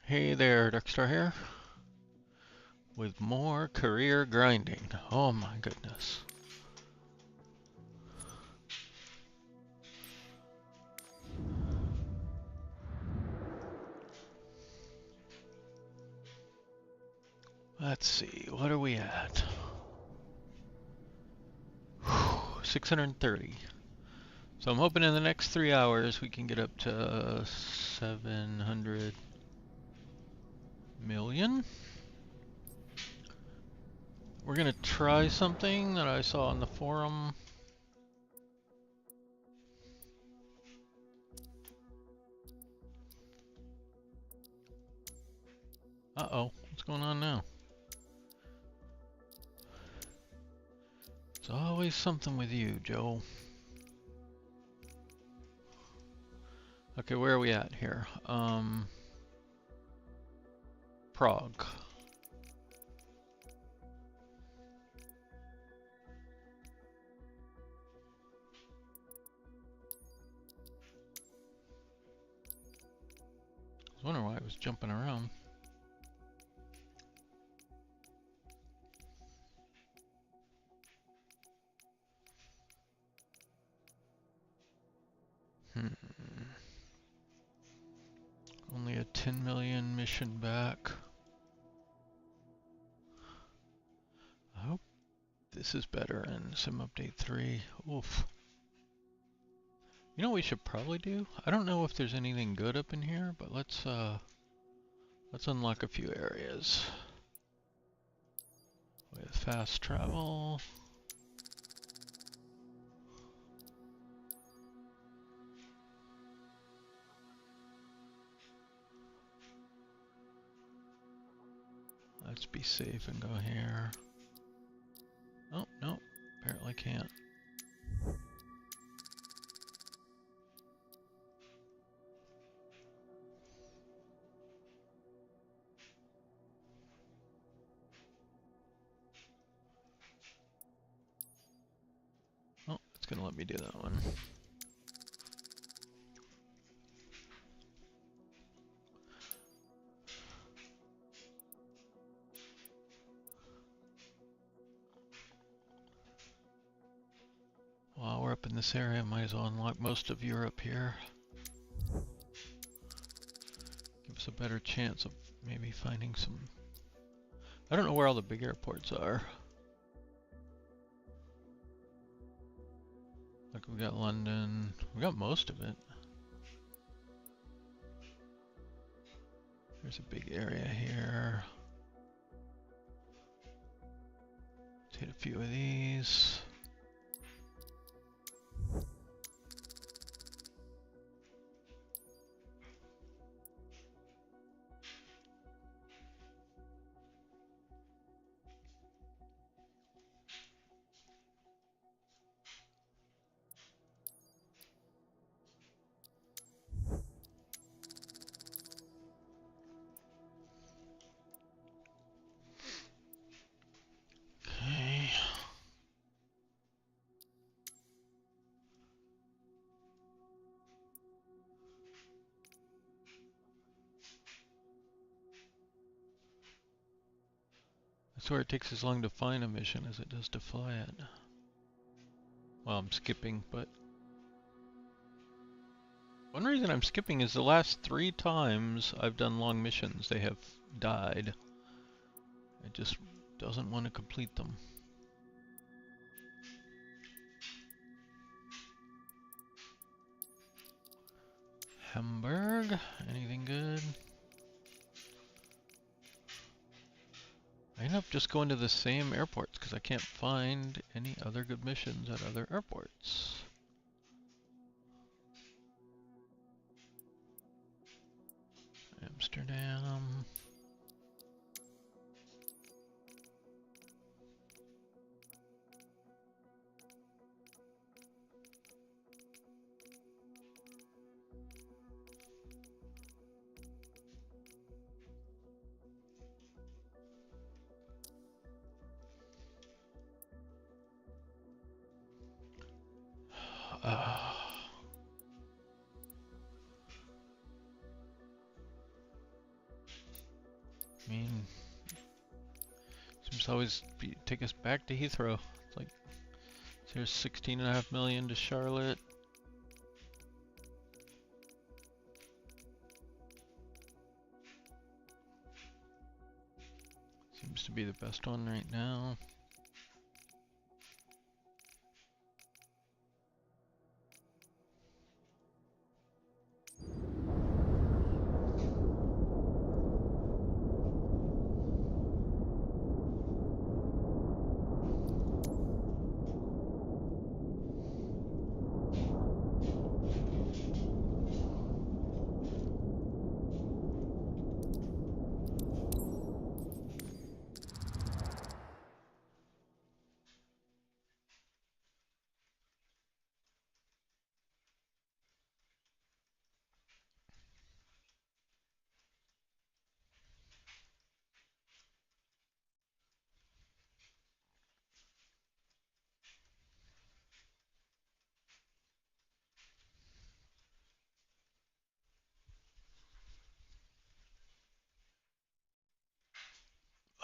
Hey there, Dexter here, with more career grinding. Oh my goodness. Let's see, what are we at? 630. So I'm hoping in the next 3 hours we can get up to 700 million. We're gonna try something that I saw on the forum. Uh-oh, what's going on now? It's always something with you, Joe. Okay, where are we at here? Prague. I was wondering why I was jumping around. Only a 10 million mission back. I hope this is better in Sim Update 3. Oof. You know what we should probably do? I don't know if there's anything good up in here, but let's unlock a few areas with fast travel. Let's be safe and go here. Oh, no, apparently can't. Oh, it's gonna let me do that one. While we're up in this area, might as well unlock most of Europe here. Give us a better chance of maybe finding some... I don't know where all the big airports are. Like we got London, we got most of it. There's a big area here. Let's hit a few of these. Okay. I swear it takes as long to find a mission as it does to fly it. Well, I'm skipping, but... One reason I'm skipping is the last 3 times I've done long missions, they have died. It just doesn't want to complete them. Hamburg, anything good? I end up just going to the same airports because I can't find any other good missions at other airports. Amsterdam. I mean, seems to always take us back to Heathrow. It's like, there's 16.5 million to Charlotte. Seems to be the best one right now.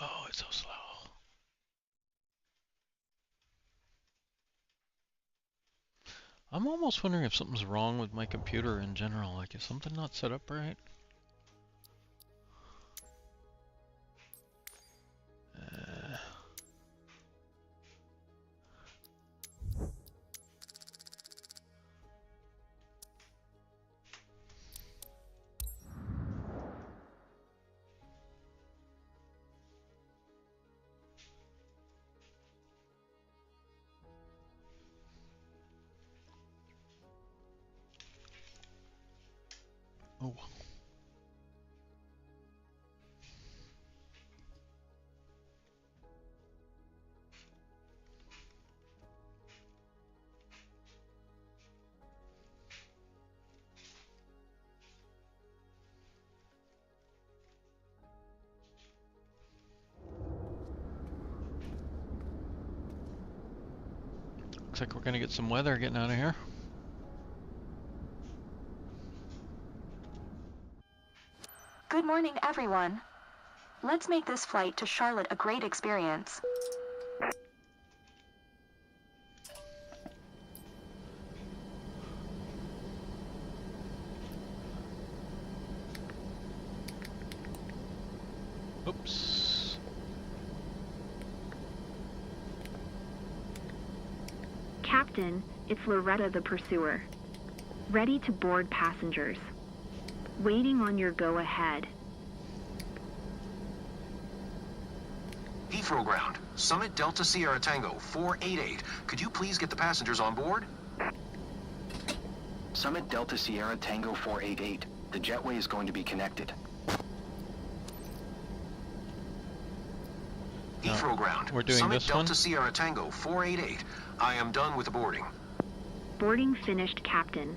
Oh, it's so slow. I'm almost wondering if something's wrong with my computer in general. Like, is something not set up right? Oh. Looks like we're gonna get some weather getting out of here. Good morning, everyone. Let's make this flight to Charlotte a great experience. Oops. Captain, it's Loretta the Pursuer. Ready to board passengers. Waiting on your go-ahead. Heathrow ground, Summit Delta Sierra Tango 488. Could you please get the passengers on board? Summit Delta Sierra Tango 488. The jetway is going to be connected. Heathrow ground, we're doing Summit this Delta one? Sierra Tango 488. I am done with the boarding. Boarding finished, Captain.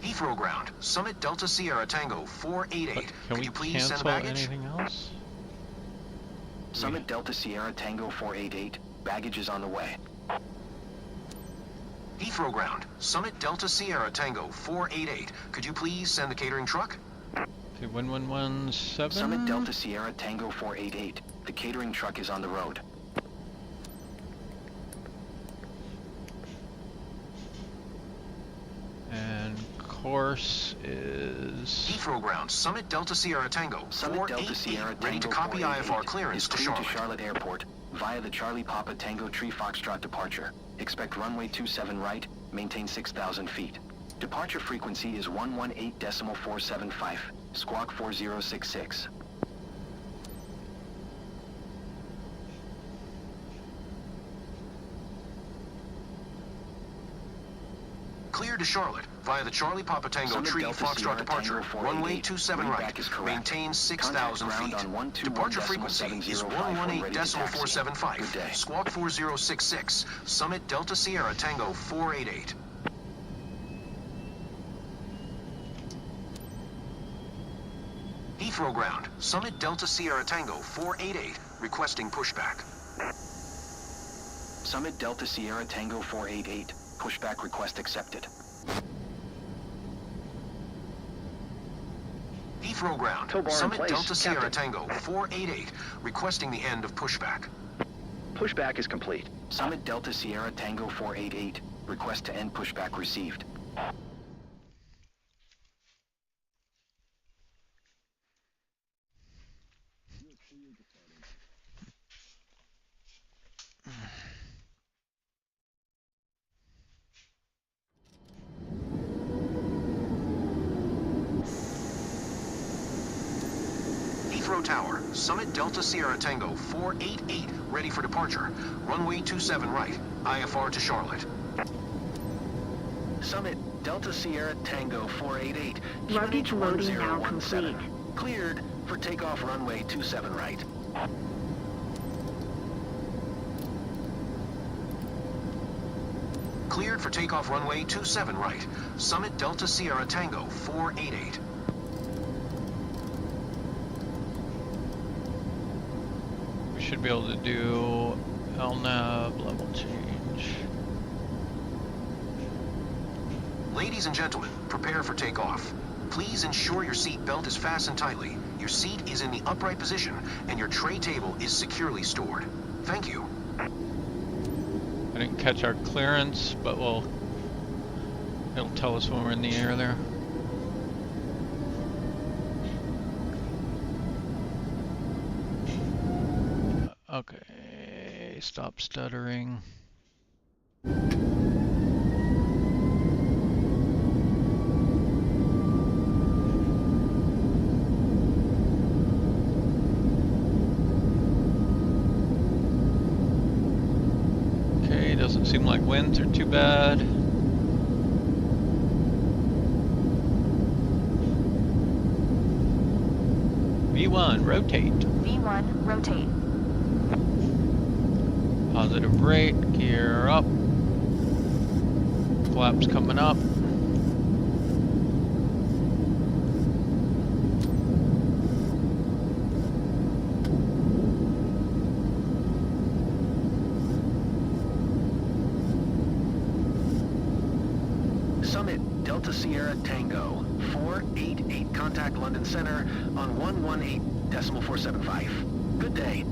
Heathrow ground, Summit Delta Sierra Tango 488. Can Could we you please send cancel baggage? anything else? Summit Delta Sierra Tango 488. Baggage is on the way. Heathrow ground, Summit Delta Sierra Tango 488. Could you please send the catering truck? Okay, 1117. Summit Delta Sierra Tango 488. The catering truck is on the road. And course is... Heathrow ground, Summit Delta Sierra Tango Summit 488. Delta Sierra Ready to Tango copy 488 IFR clearance is to cleared Charlotte. to Charlotte Airport via the Charlie Papa Tango Tree Foxtrot departure. Expect runway 27 right, maintain 6,000 feet. Departure frequency is 118.475, squawk 4066. Clear to Charlotte via the Charlie Papa Tango Summit Tree Delta Foxtrot Sierra departure. Tango Runway 488. 27 Readback right. is correct. Maintain 6,000 Contact feet. ground on 121.705 Departure frequency is when ready to taxi. 118.475. Good day. Squawk 4066. Summit Delta Sierra Tango 488. Heathrow ground. Summit Delta Sierra Tango 488. Requesting pushback. Summit Delta Sierra Tango 488. Pushback request accepted. Heathrow ground. Tow bar in Summit place, Delta Sierra Captain. Tango 488, requesting the end of pushback. Pushback is complete. Summit Delta Sierra Tango 488. Request to end pushback received. Heathrow Tower. Summit Delta Sierra Tango 488, ready for departure. Runway 27 right. IFR to Charlotte. Summit Delta Sierra Tango 488. Luggage loading now 1017. complete. Cleared for takeoff runway 27 right. Cleared for takeoff runway 27 right. Summit Delta Sierra Tango 488. We should be able to do LNAV level change. Ladies and gentlemen, prepare for takeoff. Please ensure your seat belt is fastened tightly, your seat is in the upright position, and your tray table is securely stored. Thank you. I didn't catch our clearance, but it'll tell us when we're in the air there. Okay, stop stuttering. Okay, doesn't seem like winds are too bad. V1, rotate. V1, rotate. Positive rate, gear up. Flaps coming up. Summit Delta Sierra Tango 488. Contact London Center on 118.475. Good day.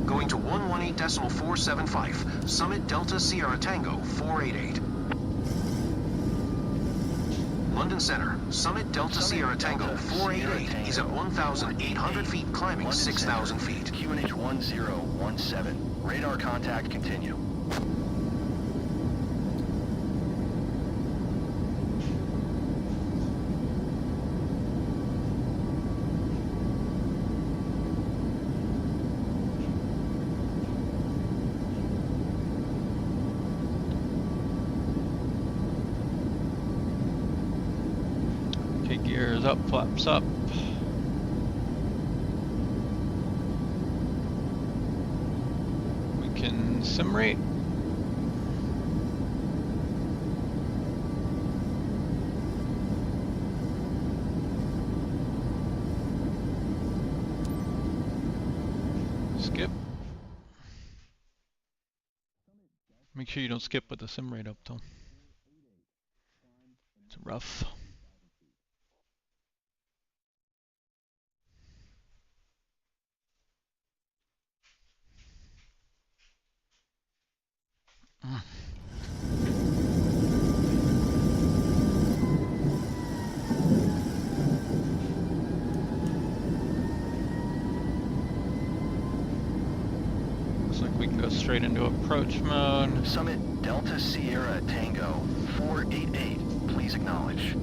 Going to 118.475. Summit Delta Sierra Tango 488. London Center. Summit Delta Sierra Tango 488 is at 1,800 feet, climbing 6,000 feet. QNH 1017. Radar contact continue. Okay, gears up, flaps up. We can sim rate. Skip. Make sure you don't skip with the sim rate up though. It's rough. Looks like we can go straight into approach mode. Summit Delta Sierra Tango 488. Please acknowledge.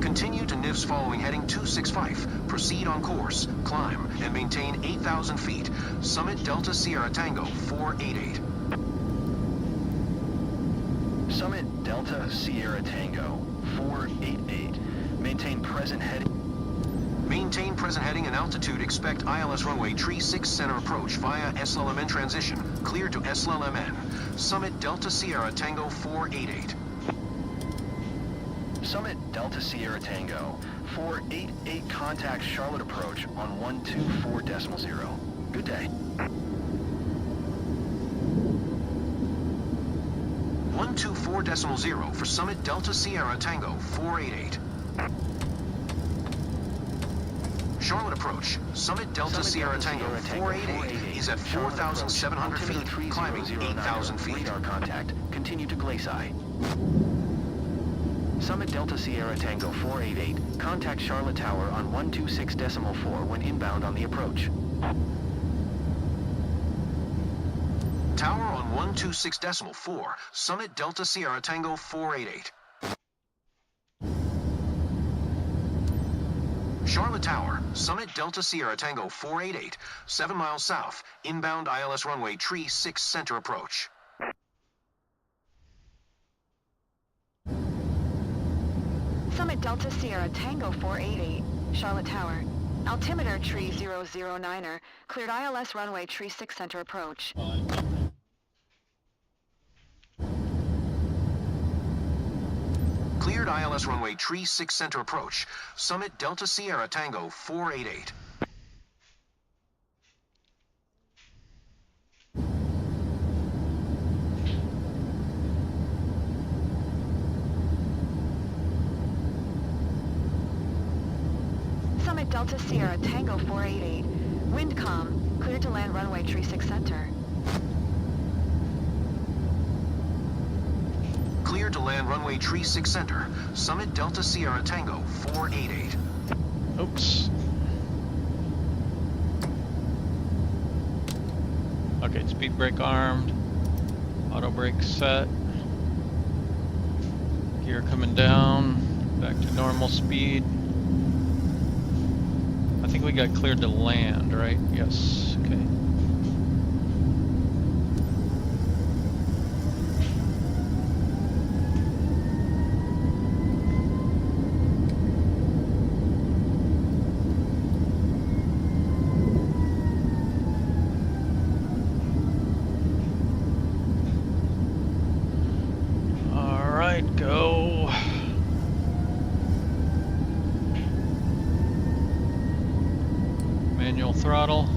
Continue to NIFS following heading 265. Proceed on course, climb, and maintain 8,000 feet. Summit Delta Sierra Tango 488. Summit Delta Sierra Tango 488. Maintain present heading. Maintain present heading and altitude. Expect ILS runway tree 6 center approach via SLMN transition. Clear to SLMN. Summit Delta Sierra Tango 488. Summit Delta Sierra Tango 488. Contact Charlotte approach on 124.0. Good day. 124.0 for Summit Delta Sierra Tango 488. Charlotte approach. Summit Delta Sierra Tango 488 is at 4,700 feet, climbing 8,000 feet. Radar contact. Continue to Glaci. Summit Delta Sierra Tango 488. Contact Charlotte Tower on 126.4 when inbound on the approach. Tower on 126.4. Summit Delta Sierra Tango 488. Charlotte Tower, Summit Delta Sierra Tango 488, 7 miles south, inbound ILS runway tree 6 center approach. Summit Delta Sierra Tango 488, Charlotte Tower. Altimeter tree 009er, cleared ILS runway tree 6 center approach. Cleared ILS runway tree 6 center approach. Summit Delta Sierra Tango 488. Summit Delta Sierra Tango 488. Wind calm, cleared to land runway tree 6 center. Cleared to land runway tree 6 center. Summit Delta Sierra Tango 488. Oops. Okay, speed brake armed. Auto brake set. Gear coming down. Back to normal speed. I think we got cleared to land, right? Yes. Okay. Go. Manual throttle.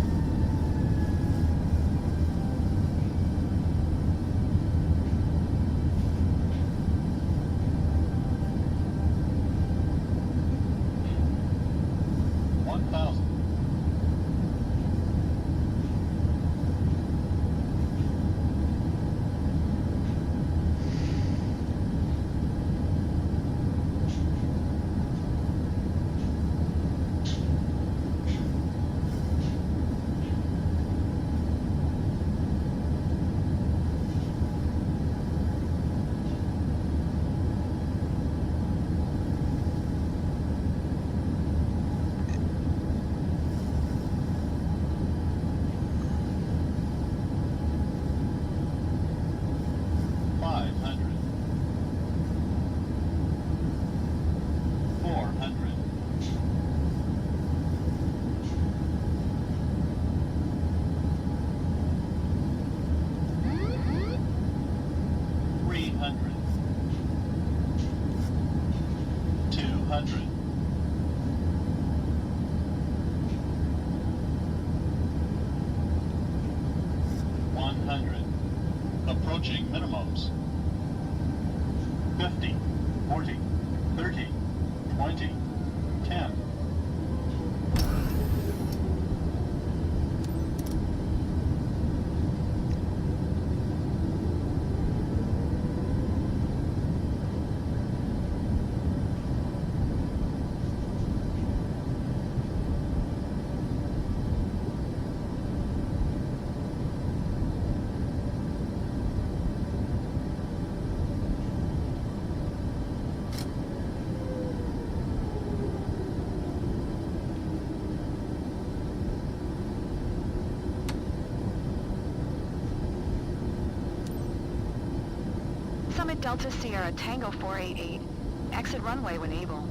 Approaching minimums. 50, 40, 30, 20, 10. Summit Delta Sierra Tango 488. Exit runway when able.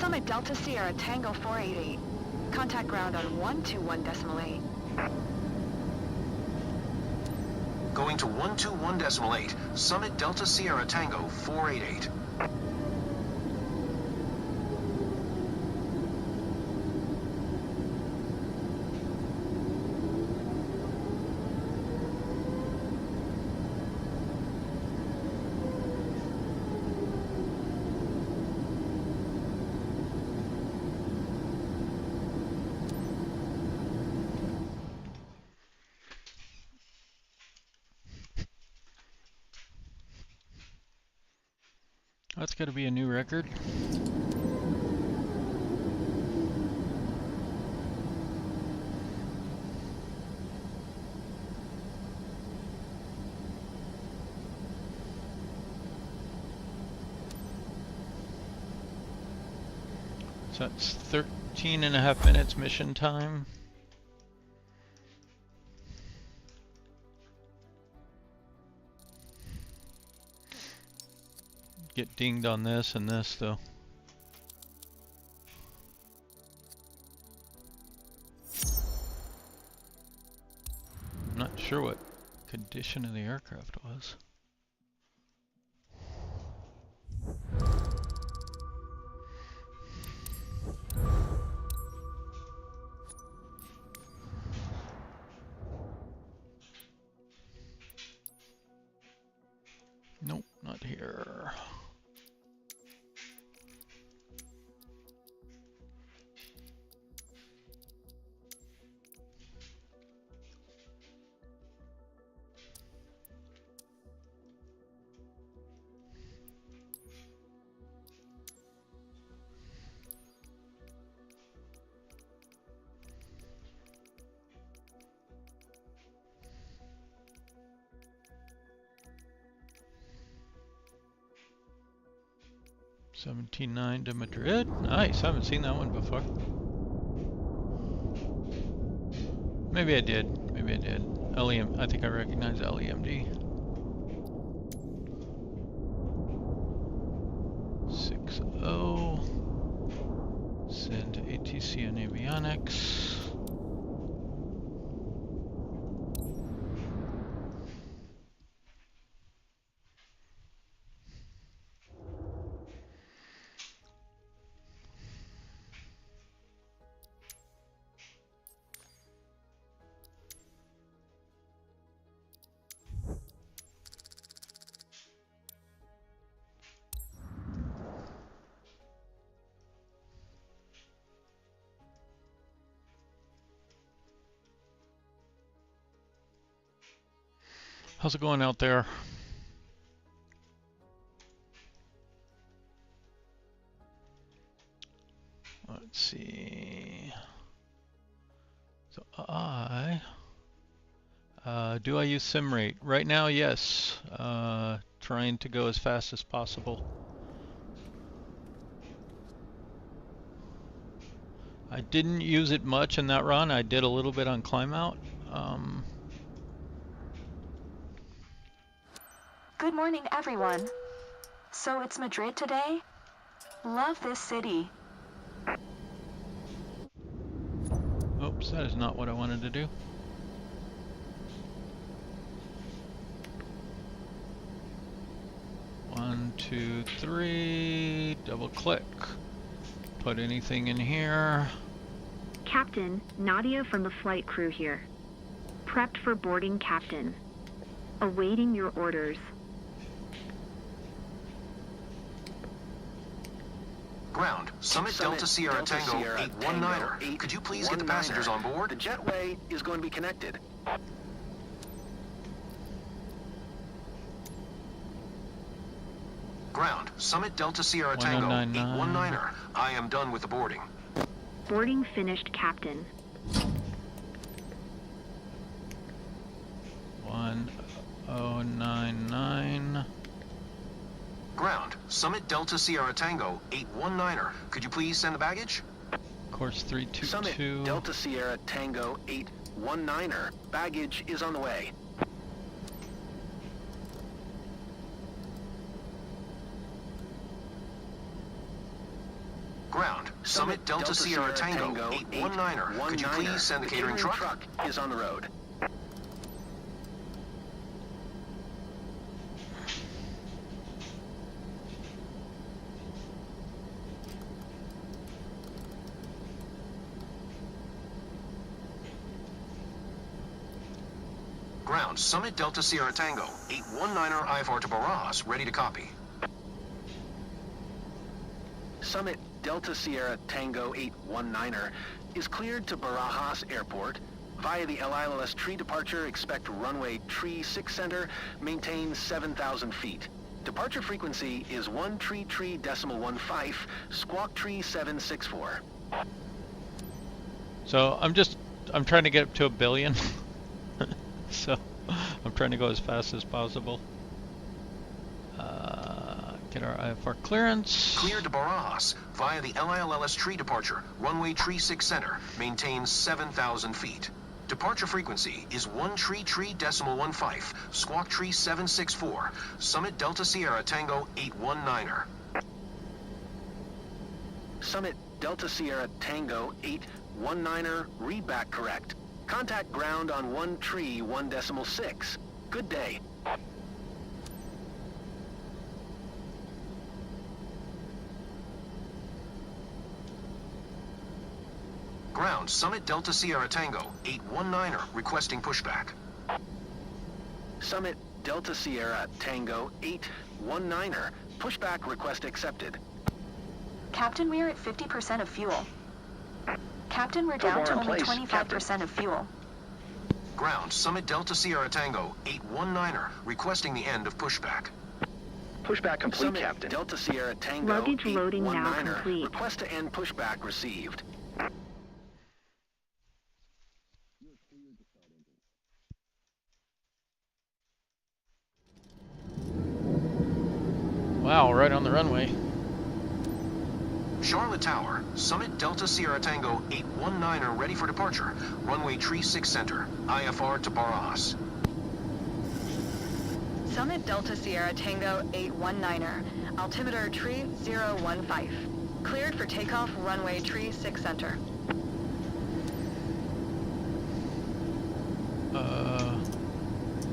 Summit Delta Sierra Tango 488. Contact ground on 121.8. Going to 121.8, Summit Delta Sierra Tango 488. That's got to be a new record. So that's 13.5 minutes mission time. Get dinged on this and this though. I'm not sure what condition of the aircraft was. Nope, not here. $17.9 to Madrid. Nice, I haven't seen that one before. Maybe I did. Maybe I did. LEM. I think I recognize LEMD. 60. Send ATC and avionics. How's it going out there? Let's see. So do I use sim rate? Right now, yes. Trying to go as fast as possible. I didn't use it much in that run. I did a little bit on climb out. Good morning, everyone. So it's Madrid today? Love this city. Oops, that is not what I wanted to do. One, two, three, double click. Put anything in here. Captain, Nadia from the flight crew here. Prepped for boarding, Captain. Awaiting your orders. Ground, Summit Delta Sierra Tango 819er. Could you please get the passengers on board? The jetway is going to be connected. Ground, Summit Delta Sierra Tango 819er. I am done with the boarding. Boarding finished, Captain. 1099. Ground, Summit Delta Sierra Tango 819er. Could you please send the baggage? Course 322. Summit Delta Sierra Tango 819er. Baggage is on the way. Ground, Summit Delta Sierra Tango 819er. Could you please send the catering truck? Is on the road. Ground, Summit Delta Sierra Tango 819er IFR to Barajas, ready to copy. Summit Delta Sierra Tango 819er is cleared to Barajas Airport. Via the LILS tree departure, expect runway tree 6 center, maintain 7,000 feet. Departure frequency is 133.15, squawk tree 764. So I'm trying to get up to 1 billion. So I'm trying to go as fast as possible. Get our IFR clearance. Cleared to Barajas via the LILS tree departure, runway tree 6 center, maintains 7,000 feet. Departure frequency is 133.15, squawk tree 764, Summit Delta Sierra Tango 819er. Summit Delta Sierra Tango 819er, read back correct. Contact ground on 131.6. Good day. Ground, Summit Delta Sierra Tango 819er, requesting pushback. Summit Delta Sierra Tango 819er, pushback request accepted. Captain, we're at 50% of fuel. Captain, we're down to only 25% of fuel. Ground, Summit Delta Sierra Tango 819er, requesting the end of pushback. Pushback complete, Summit Captain. Delta Sierra Tango Luggage loading now 819er, complete. request to end pushback received. Wow, right on the runway. Charlotte Tower, Summit Delta Sierra Tango 819er ready for departure. Runway tree 6 center, IFR to Barajas. Summit Delta Sierra Tango 819er, altimeter tree 015. Cleared for takeoff, runway tree 6 center.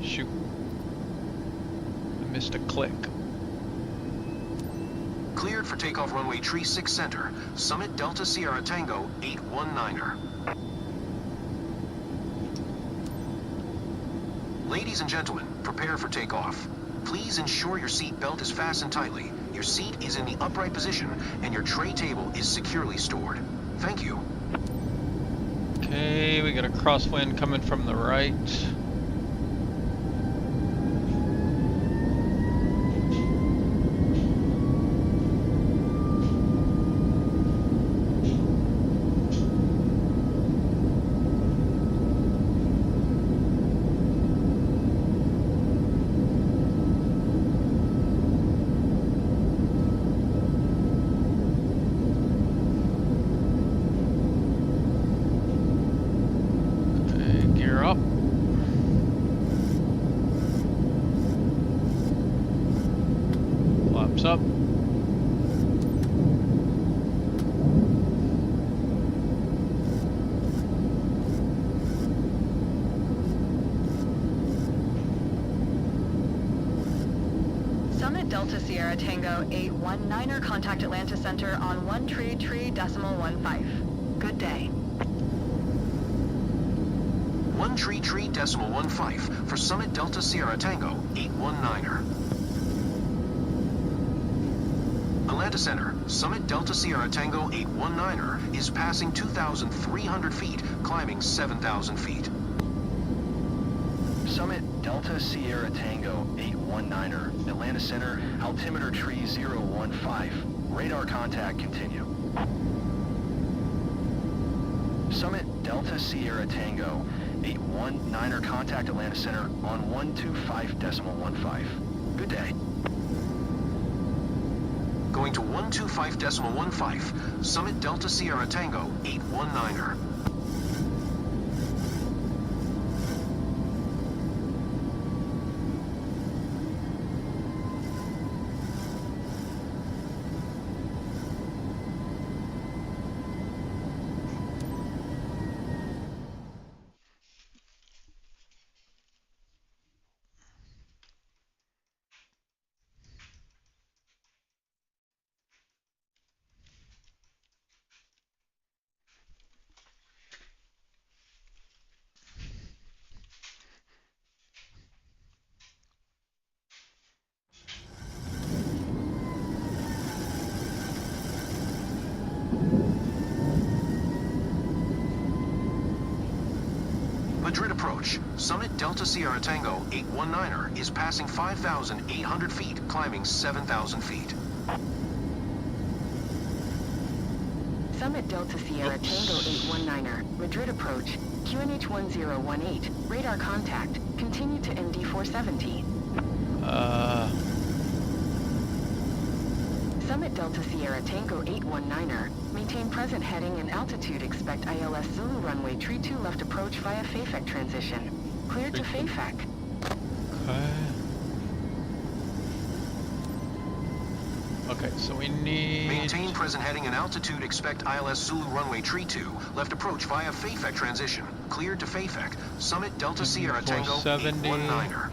Shoot. I missed a click. Cleared for takeoff, runway tree 6 center, Summit Delta Sierra Tango 819er. Ladies and gentlemen, prepare for takeoff. Please ensure your seat belt is fastened tightly, your seat is in the upright position, and your tray table is securely stored. Thank you. Okay, we got a crosswind coming from the right. Up. Summit Delta Sierra Tango 819er, contact Atlanta Center on 133.15. Good day. 133.15 for Summit Delta Sierra Tango 819er. Atlanta Center, Summit Delta Sierra Tango 819er is passing 2,300 feet, climbing 7,000 feet. Summit Delta Sierra Tango 819er, Atlanta Center, altimeter tree 015. Radar contact continue. Summit Delta Sierra Tango 819er, contact Atlanta Center on 125.15. Good day. Going to 125.15, Summit Delta Sierra Tango 819er. Madrid approach. Summit Delta Sierra Tango 819er is passing 5,800 feet, climbing 7,000 feet. Summit Delta Sierra Tango 819er, Madrid approach, QNH 1018, radar contact, continue to MD 470. Summit Delta Sierra Tango 819er, maintain present heading and altitude, expect ILS Zulu runway tree 2 left approach via FAFEC transition. Clear to FAFEC. Okay, so we need... Maintain present heading and altitude, expect ILS Zulu runway tree 2, left approach via FAFEC transition. Cleared to FAFEC. Summit Delta Sierra Tango 819er.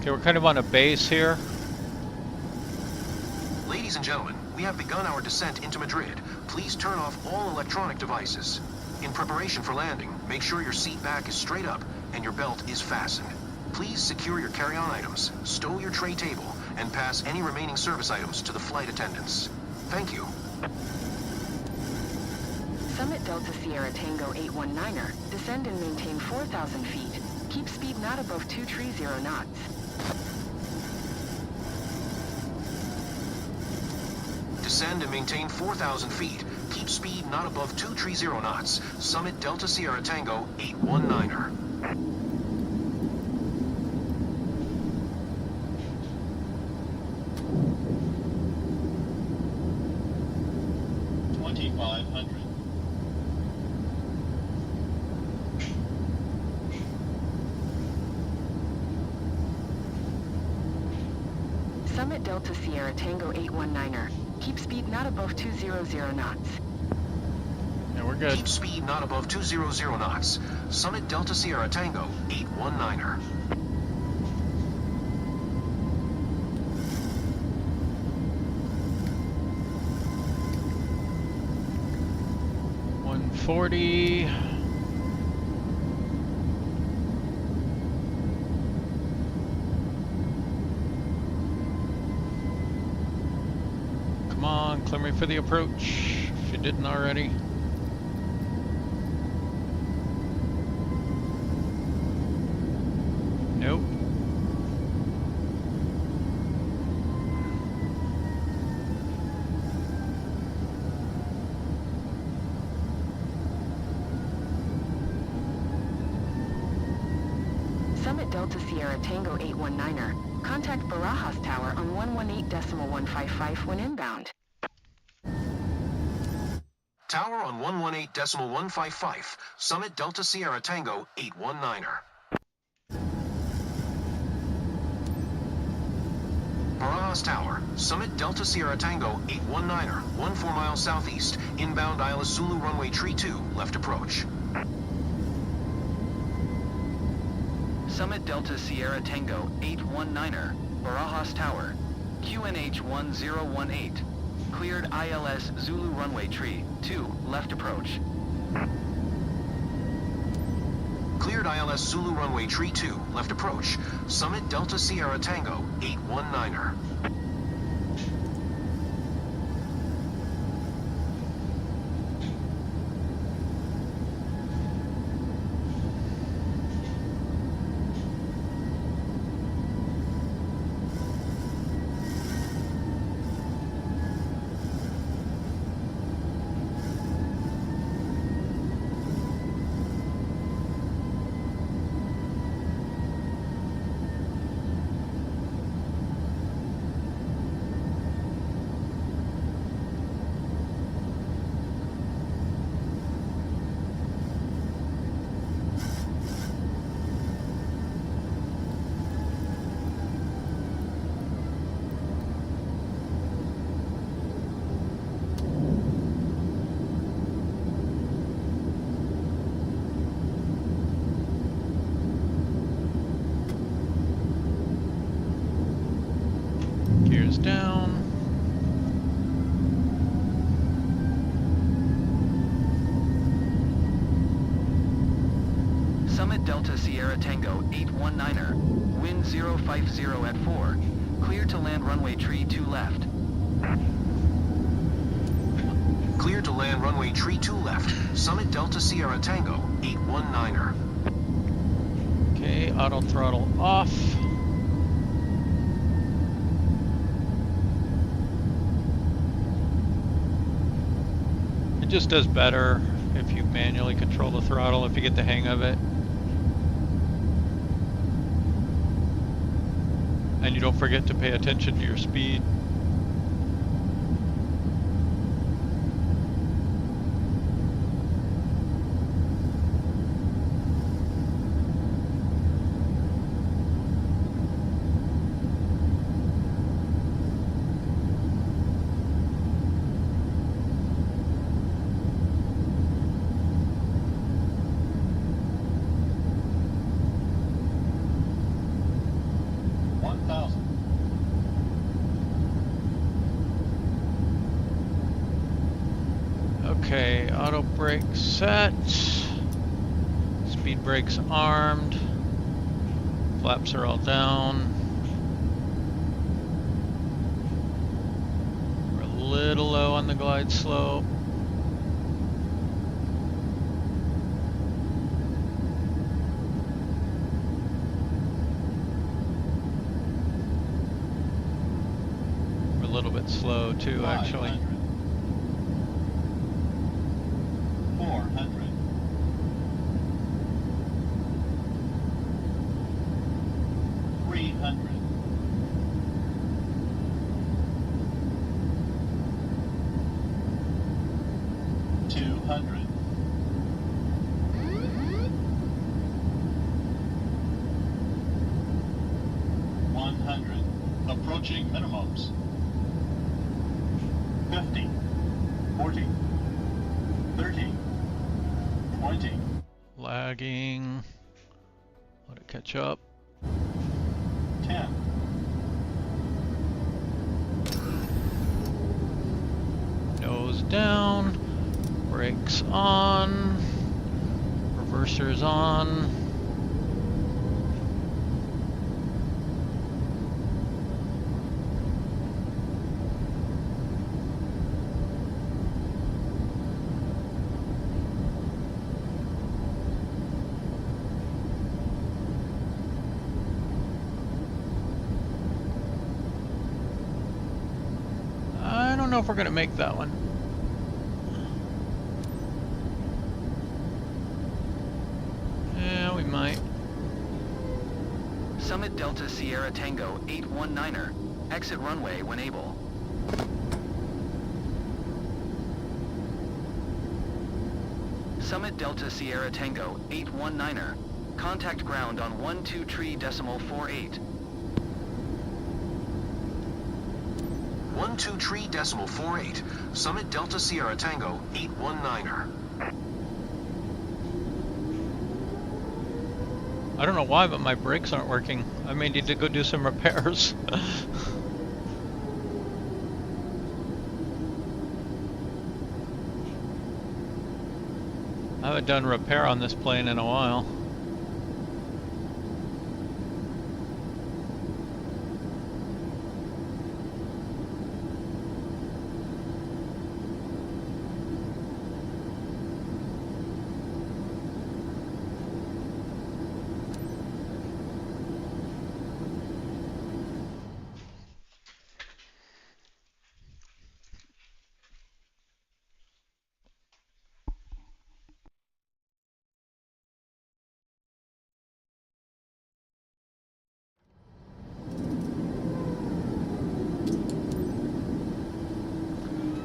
Okay, we're kind of on a base here. Ladies and gentlemen, we have begun our descent into Madrid. Please turn off all electronic devices. In preparation for landing, make sure your seat back is straight up and your belt is fastened. Please secure your carry-on items, stow your tray table, and pass any remaining service items to the flight attendants. Thank you. Summit Delta Sierra Tango 819er, descend and maintain 4,000 feet. Keep speed not above 230 knots. Descend and maintain 4,000 feet. Keep speed not above 230 knots. Summit Delta Sierra Tango 819er. Summit Delta Sierra Tango 819er. Keep speed not above 200 knots. Yeah, we're good. Keep speed not above 200 knots. Summit Delta Sierra Tango 819er. $140. Come on, clear me for the approach, if you didn't already. Nope. Summit Delta Sierra Tango 819er. Contact Barajas Tower on 118.155 when inbound. Tower on 118.155. Summit Delta Sierra Tango 819er. Barajas Tower, Summit Delta Sierra Tango 819er, 14 miles southeast, inbound ILS Zulu runway tree 2, left approach. Summit Delta Sierra Tango 819er, Barajas Tower, QNH 1018. Cleared ILS Zulu runway tree 2, left approach. Cleared ILS Zulu runway tree 2, left approach. Summit Delta Sierra Tango 819er. Gears down. Sierra Tango 819er, wind 050 at 4, clear to land runway tree 2 left. Clear to land runway tree 2 left, Summit Delta Sierra Tango 819er. Okay, auto throttle off. It just does better if you manually control the throttle, if you get the hang of it. And you don't forget to pay attention to your speed. Okay, auto brake set, speed brakes armed, flaps are all down. We're a little low on the glide slope. We're a little bit slow too, actually. 400. 300. 200. 100. Approaching minimums. 50. 40. 30. 20. Lagging. Let it catch up. 10. Nose down. Brakes on. Reversers on. I don't know if we're going to make that one. Yeah, we might. Summit Delta Sierra Tango 819er, exit runway when able. Summit Delta Sierra Tango 819er, contact ground on 12.3.48. 123.48, Summit Delta Sierra Tango 819er. I don't know why, but my brakes aren't working. I may need to go do some repairs. I haven't done repair on this plane in a while.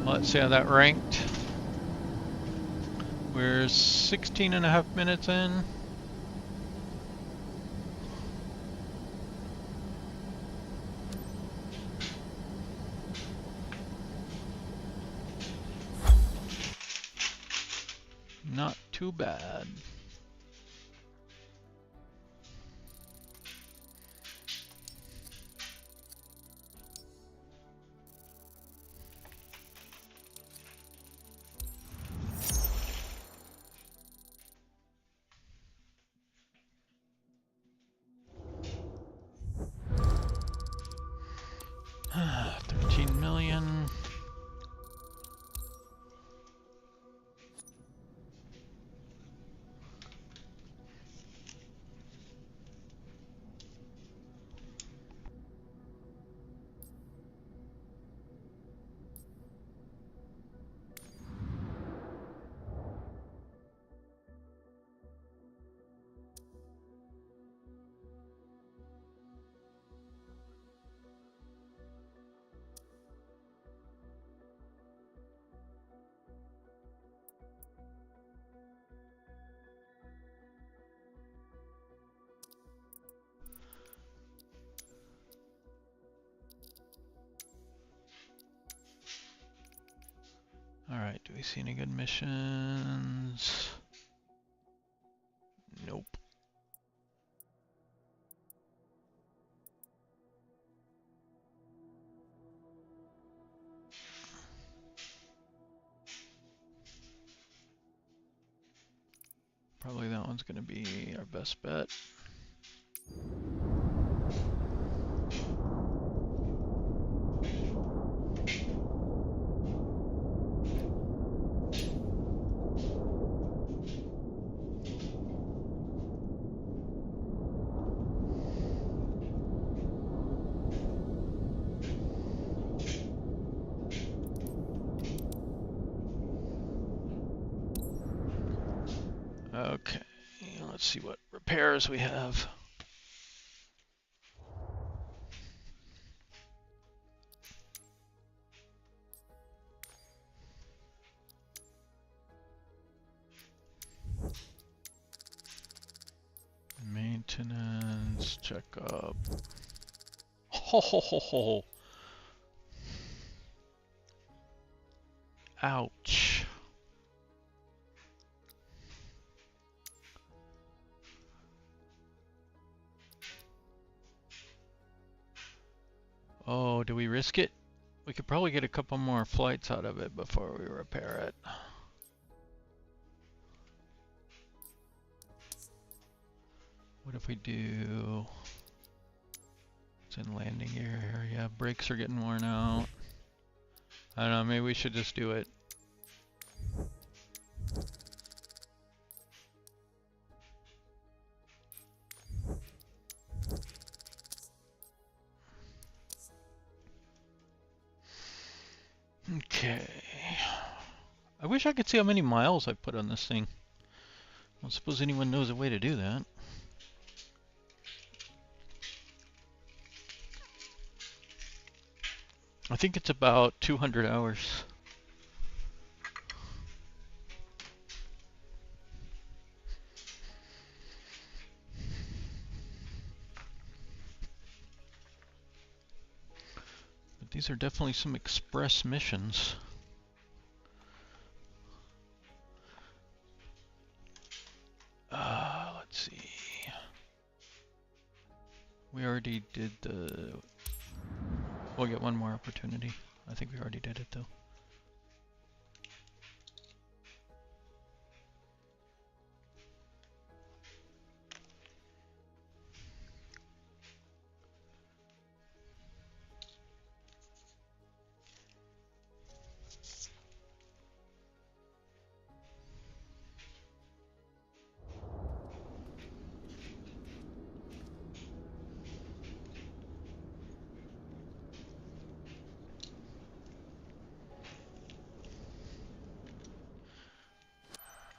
Let's see how that ranked. We're 16.5 minutes in. Not too bad. Alright, do we see any good missions? Nope. Probably that one's gonna be our best bet. Okay, let's see what repairs we have. Maintenance, checkup. Ho ho ho ho. Ouch. Oh, do we risk it? We could probably get a couple more flights out of it before we repair it. What if we do... It's in landing gear. Yeah, brakes are getting worn out. I don't know, maybe we should just do it. Okay. I wish I could see how many miles I put on this thing. I don't suppose anyone knows a way to do that. I think it's about 200 hours. But these are definitely some express missions. Let's see. We already did the... We'll get one more opportunity. I think we already did it though.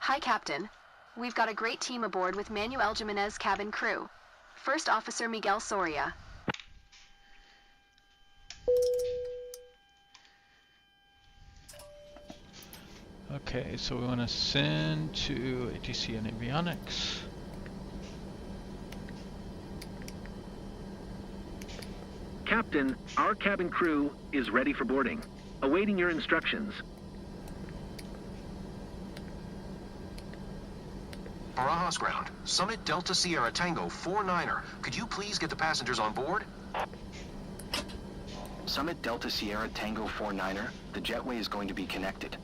Hi, Captain. We've got a great team aboard with Manuel Jimenez cabin crew. First Officer Miguel Soria. Okay, so we want to send to ATC and Avionics. Captain, our cabin crew is ready for boarding. Awaiting your instructions. Barajas ground, Summit Delta Sierra Tango 49er. Could you please get the passengers on board? Summit Delta Sierra Tango 49er, the jetway is going to be connected.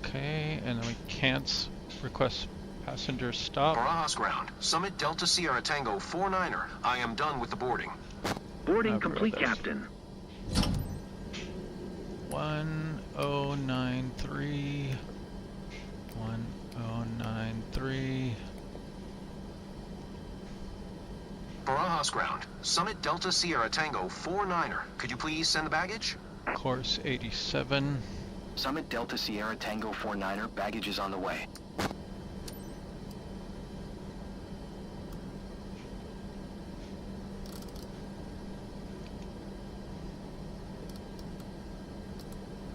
Okay, and then we can't request passenger stop. Barajas ground, Summit Delta Sierra Tango 49er. I am done with the boarding. Boarding complete, Captain. 1093. 1093. Barajas ground, Summit Delta Sierra Tango 49er. Could you please send the baggage? Course 87. Summit Delta Sierra Tango 49er, baggage is on the way.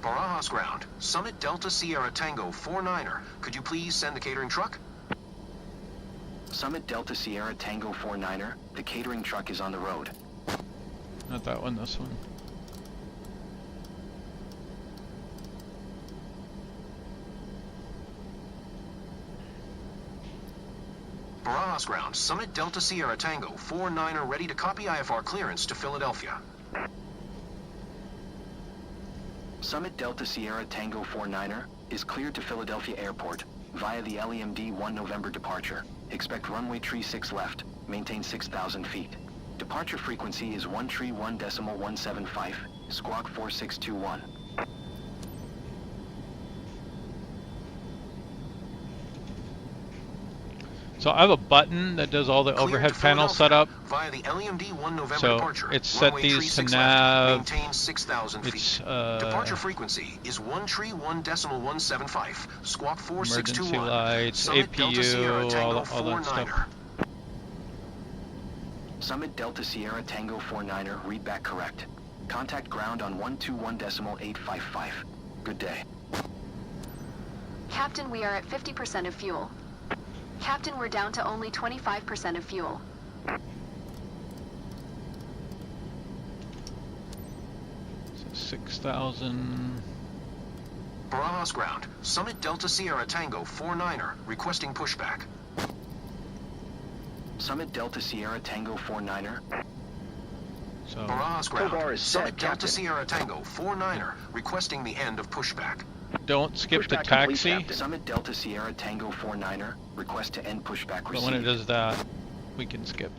Barajas ground, Summit Delta Sierra Tango 49er. Could you please send the catering truck? Summit Delta Sierra Tango 49er, the catering truck is on the road. Not that one, this one. Barajas ground, Summit Delta Sierra Tango 49er ready to copy IFR clearance to Philadelphia. Summit Delta Sierra Tango 49er is cleared to Philadelphia Airport via the LEMD 1 November departure. Expect runway tree 6 left, maintain 6,000 feet. Departure frequency is 131.175, squawk 4621. So I have a button that does all the overhead panel setup. Via the LEMD 1 November So departure. it's set these to nav. Maintain 6,000 feet. Departure frequency is 131.175. Squawk 4621. Emergency lights, Summit Delta Sierra APU, Tango all that stuff. 49er. Summit Delta Sierra Tango 49er, read back correct. Contact ground on 121.855. Good day. Captain, we are at 50% of fuel. Captain, we're down to only 25% of fuel. So 6,000. Barajas ground, Summit Delta Sierra Tango 49er, requesting pushback. Summit Delta Sierra Tango 49er. So Barajas ground, Summit Delta Sierra Tango 49er, requesting the end of pushback. don't skip the taxi. Summit Delta Sierra Tango 49er, request to end pushback received. But when it does that, we can skip.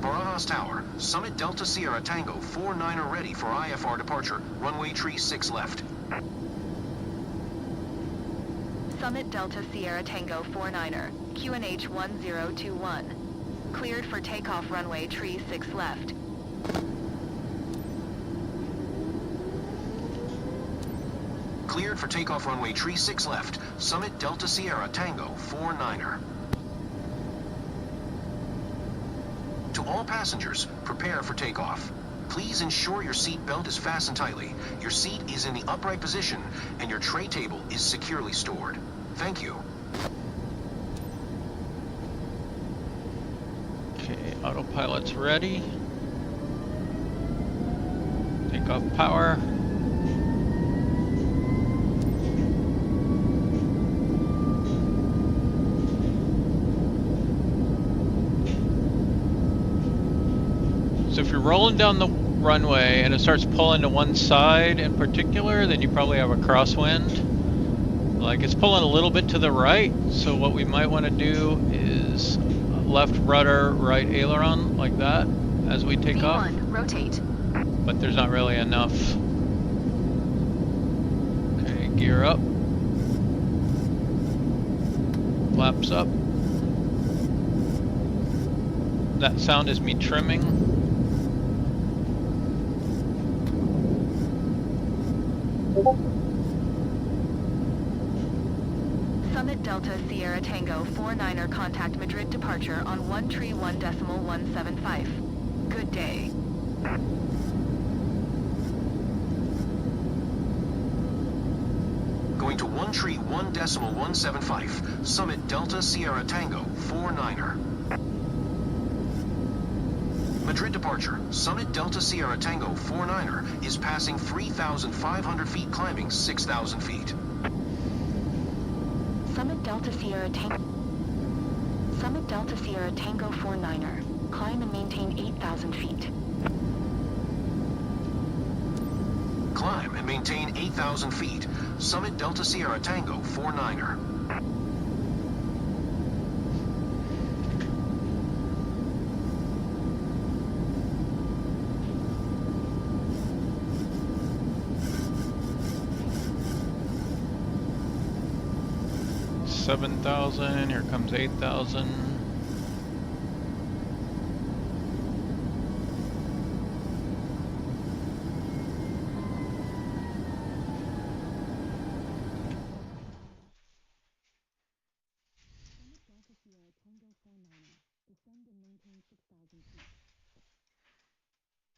Barajas Tower, Summit Delta Sierra Tango 49er ready for IFR departure. Runway tree 6 left. Summit Delta Sierra Tango 49er, QNH 1021. Cleared for takeoff runway tree 6 left. Cleared for takeoff runway tree 6 left. Summit Delta Sierra Tango 49er. To all passengers, prepare for takeoff. Please ensure your seat belt is fastened tightly, your seat is in the upright position, and your tray table is securely stored. Thank you. Okay, autopilot's ready. Takeoff power. So if you're rolling down the runway and it starts pulling to one side in particular, then you probably have a crosswind. Like it's pulling a little bit to the right, so what we might want to do is left rudder, right aileron, like that, as we take off. Rotate. But there's not really enough. Okay, gear up. Flaps up. That sound is me trimming. Summit Delta Sierra Tango 49er contact Madrid departure on 131.175. Good day. Going to 131.175. Summit Delta Sierra Tango 49er. Madrid departure, Summit Delta Sierra Tango 49er is passing 3,500 feet, climbing 6,000 feet. Summit Delta Sierra Tango 49er. Climb and maintain 8,000 feet. Climb and maintain 8,000 feet. Summit Delta Sierra Tango 49er. $7,000, here comes $8,000.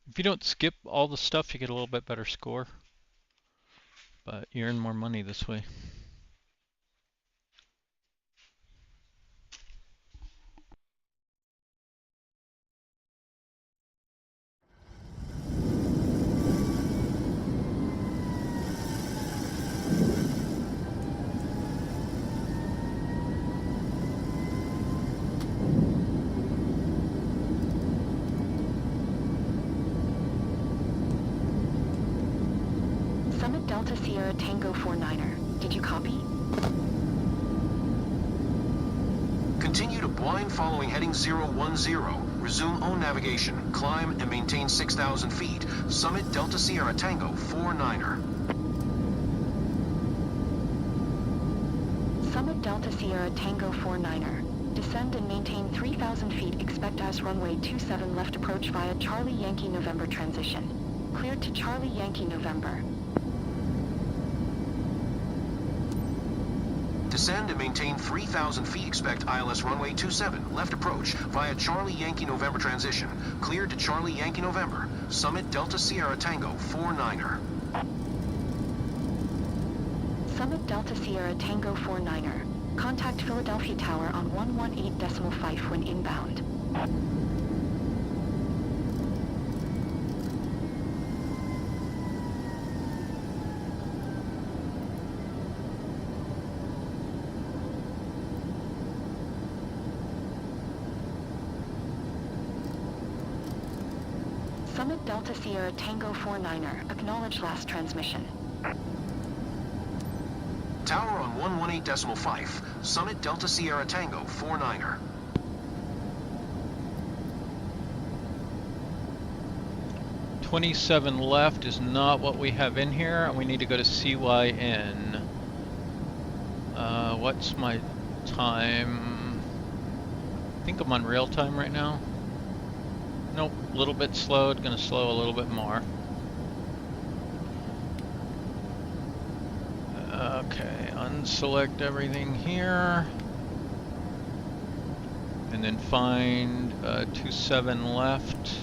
If you don't skip all the stuff, you get a little bit better score, but you earn more money this way. Delta Sierra Tango 49er. Did you copy? Continue to blind following heading 010. Resume own navigation. Climb and maintain 6,000 feet. Summit Delta Sierra Tango 49er. Summit Delta Sierra Tango 49er. Descend and maintain 3,000 feet. Expect as runway 27 left approach via Charlie Yankee November transition. Cleared to Charlie Yankee November. Descend and maintain 3,000 feet. Expect ILS runway 27 left approach via Charlie Yankee November transition. Cleared to Charlie Yankee November. Summit Delta Sierra Tango 49er. Summit Delta Sierra Tango 49er. Contact Philadelphia Tower on 118.5 when inbound. Summit Delta Sierra Tango 49er. Acknowledge last transmission. Tower on 118.5. Summit Delta Sierra Tango 49er. "27 left is not what we have in here, and we need to go to CYN. What's my time? I think I'm on real time right now. Nope, a little bit slowed, gonna slow a little bit more. Okay, unselect everything here. And then find 27 left.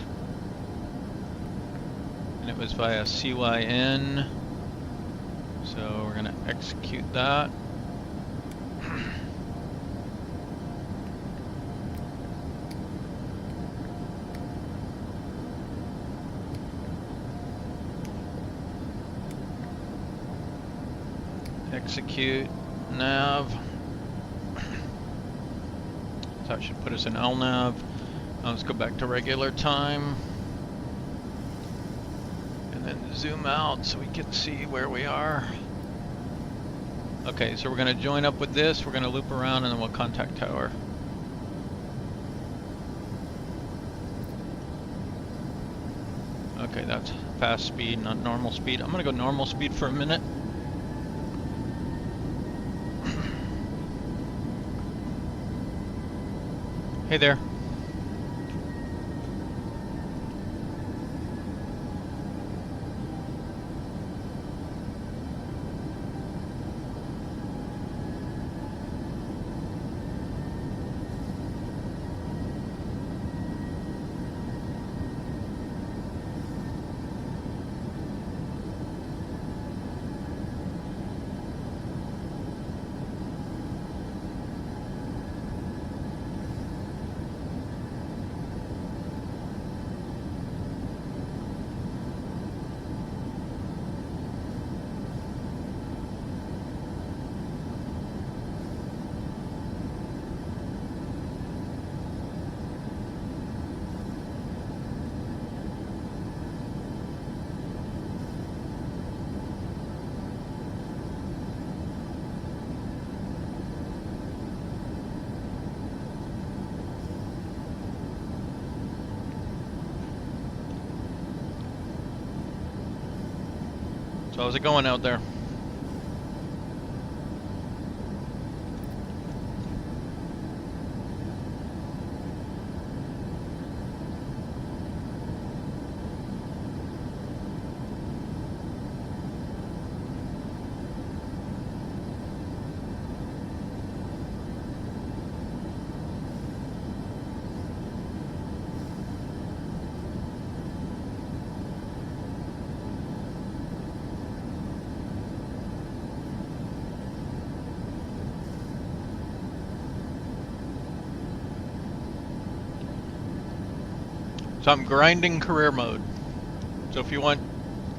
And it was via CYN. So we're gonna execute that. Execute nav. So that should put us in LNAV. Now let's go back to regular time. And then zoom out so we can see where we are. Okay, so we're going to join up with this. We're going to loop around and then we'll contact tower. Okay, that's fast speed, not normal speed. I'm going to go normal speed for a minute. Hey there. So how's it going out there? So I'm grinding career mode. So if you want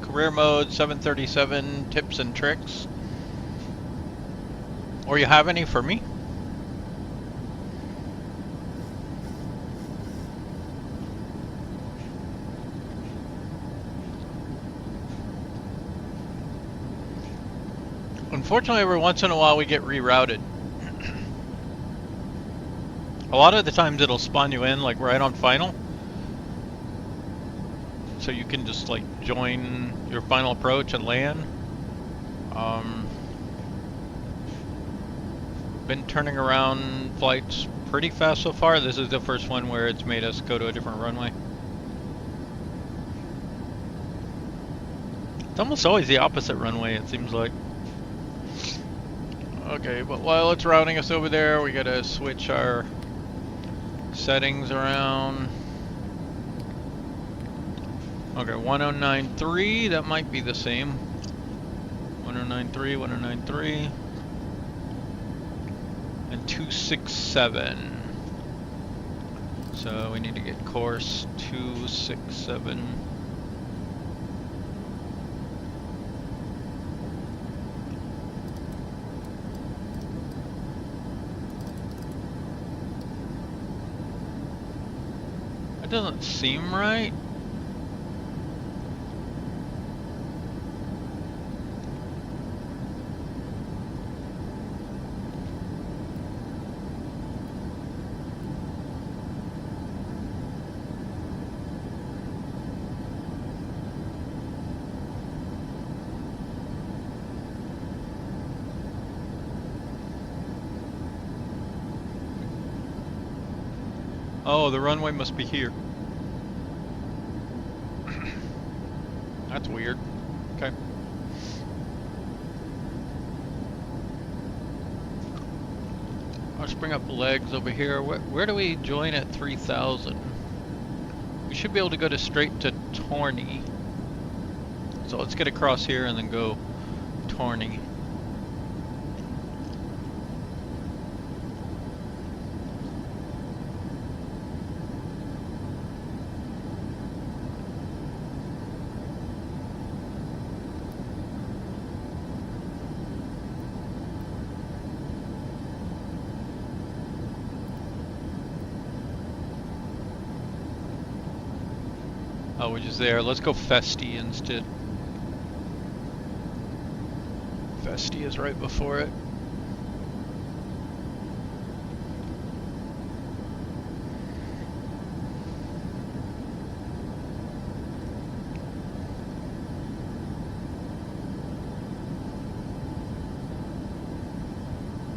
career mode 737 tips and tricks, or you have any for me? Unfortunately, every once in a while we get rerouted. A lot of the times it'll spawn you in like right on final. So you can just like join your final approach and land. Been turning around flights pretty fast so far. This is the first one where it's made us go to a different runway. It's almost always the opposite runway, it seems like. Okay, but while it's routing us over there, we gotta switch our settings around. Okay, 1093, that might be the same. 1093, 1093. And 267. So we need to get course 267. That doesn't seem right. Oh, the runway must be here. That's weird. Okay. Let's bring up legs over here. Where do we join at 3000? We should be able to go straight to Torney. So let's get across here and then go Torney. Oh, we're just there. Let's go Festi instead. Festi is right before it.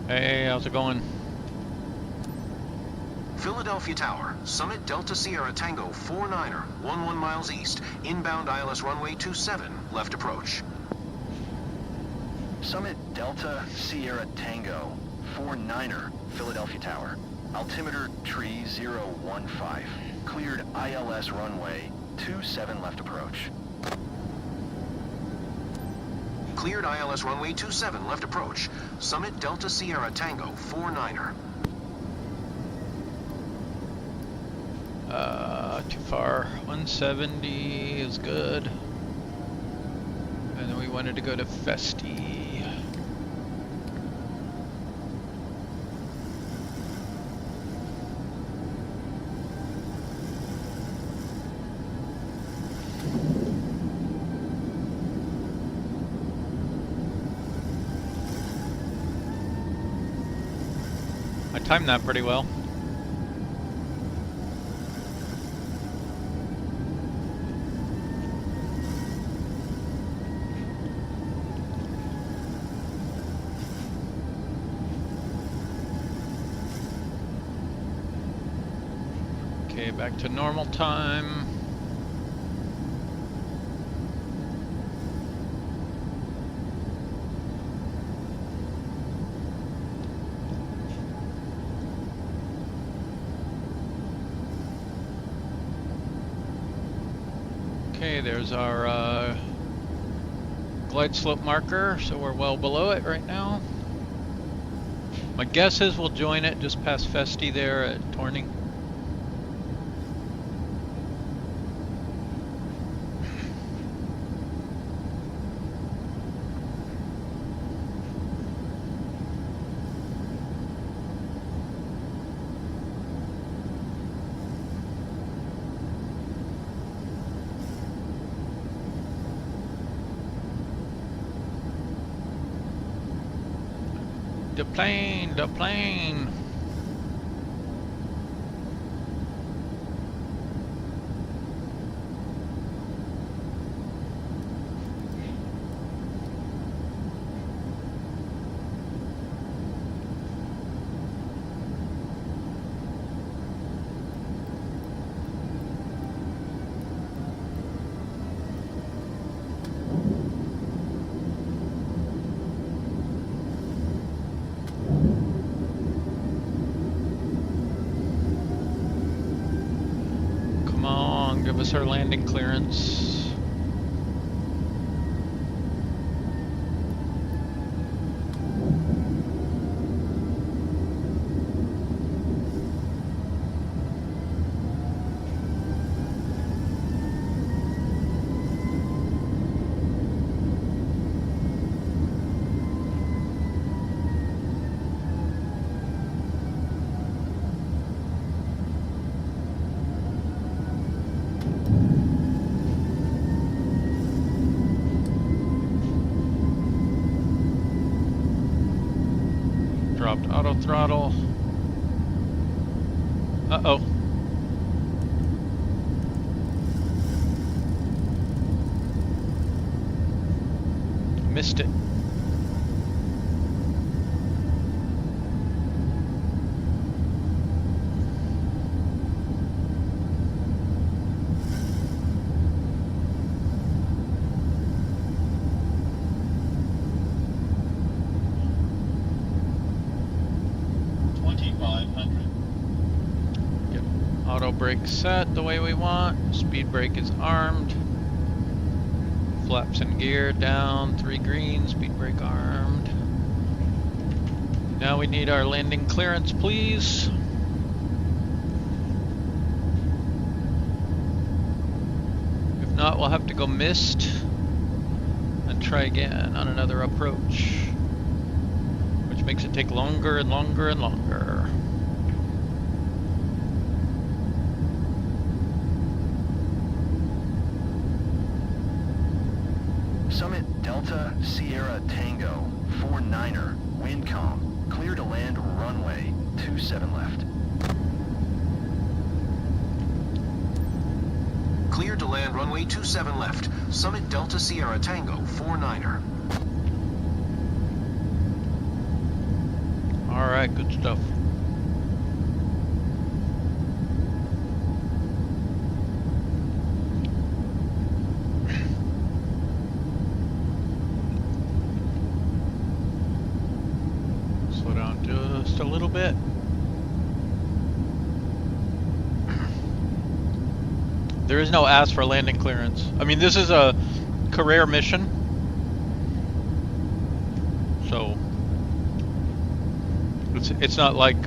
Hey, how's it going? Philadelphia Tower, Summit Delta Sierra Tango 49er, 11 miles east, inbound ILS runway 27, left approach. Summit Delta Sierra Tango 49er, Philadelphia Tower. Altimeter tree 015. Cleared ILS runway 27, left approach. Cleared ILS runway 27, left approach. Summit Delta Sierra Tango 49er. Too far. 170 is good. And then we wanted to go to Festi. I timed that pretty well. Okay, back to normal time. Okay, there's our glide slope marker, so we're well below it right now. My guess is we'll join it just past Festi there at Torney. The plane, the plane. Give us our landing clearance. Dropped auto throttle. Uh-oh. Missed it. Brake set the way we want. Speed brake is armed. Flaps in gear down. 3 green. Speed brake armed. Now we need our landing clearance, please. If not, we'll have to go missed and try again on another approach, which makes it take longer and longer and longer. Summit Delta Sierra Tango 49er, wind calm, clear to land runway 27 left. Cleared to land runway 27 left. Summit Delta Sierra Tango 49er. All right, good stuff. Slow down just a little bit. There is no ask for landing clearance. I mean, this is a career mission, so it's not like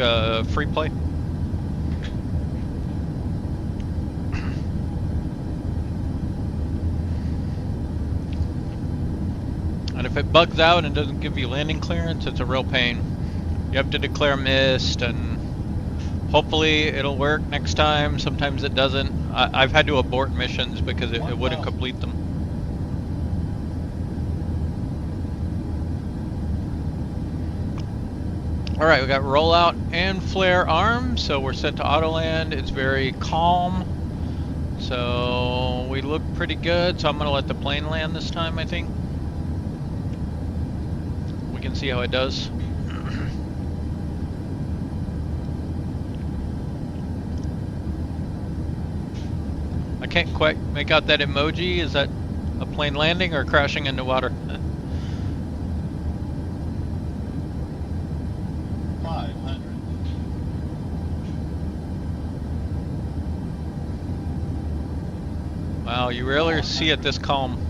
free play. And if it bugs out and doesn't give you landing clearance, it's a real pain. You have to declare missed, and hopefully it'll work next time. Sometimes it doesn't. I've had to abort missions because it wouldn't complete them. Alright, we got rollout and flare arm, so we're set to auto land. It's very calm, so we look pretty good. So I'm going to let the plane land this time, I think. We can see how it does. I can't quite make out that emoji. Is that a plane landing or crashing into water? 500. Wow, you rarely see it this calm.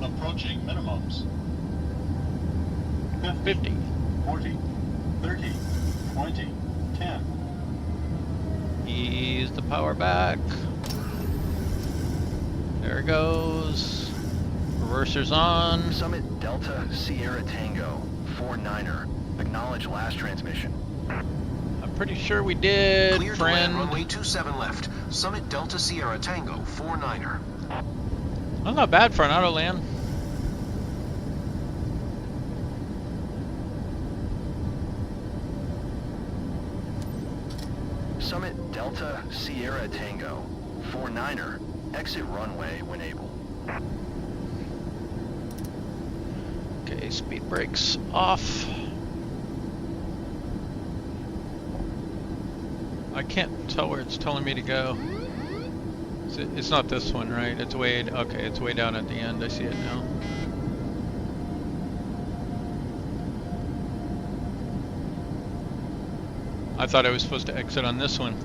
Approaching minimums. 50. 40, 30, 20, 10. Ease the power back. There it goes. Reverser's on. Summit Delta Sierra Tango 49er. Acknowledge last transmission. I'm pretty sure we did, Clear to friend. land runway 27 left. Summit Delta Sierra Tango 49er. Well, not bad for an auto land. Summit Delta Sierra Tango 49er. Exit runway when able. Okay, speed brakes off. I can't tell where it's telling me to go. It's not this one, right? It's way, okay, it's way down at the end. I see it now. I thought I was supposed to exit on this one.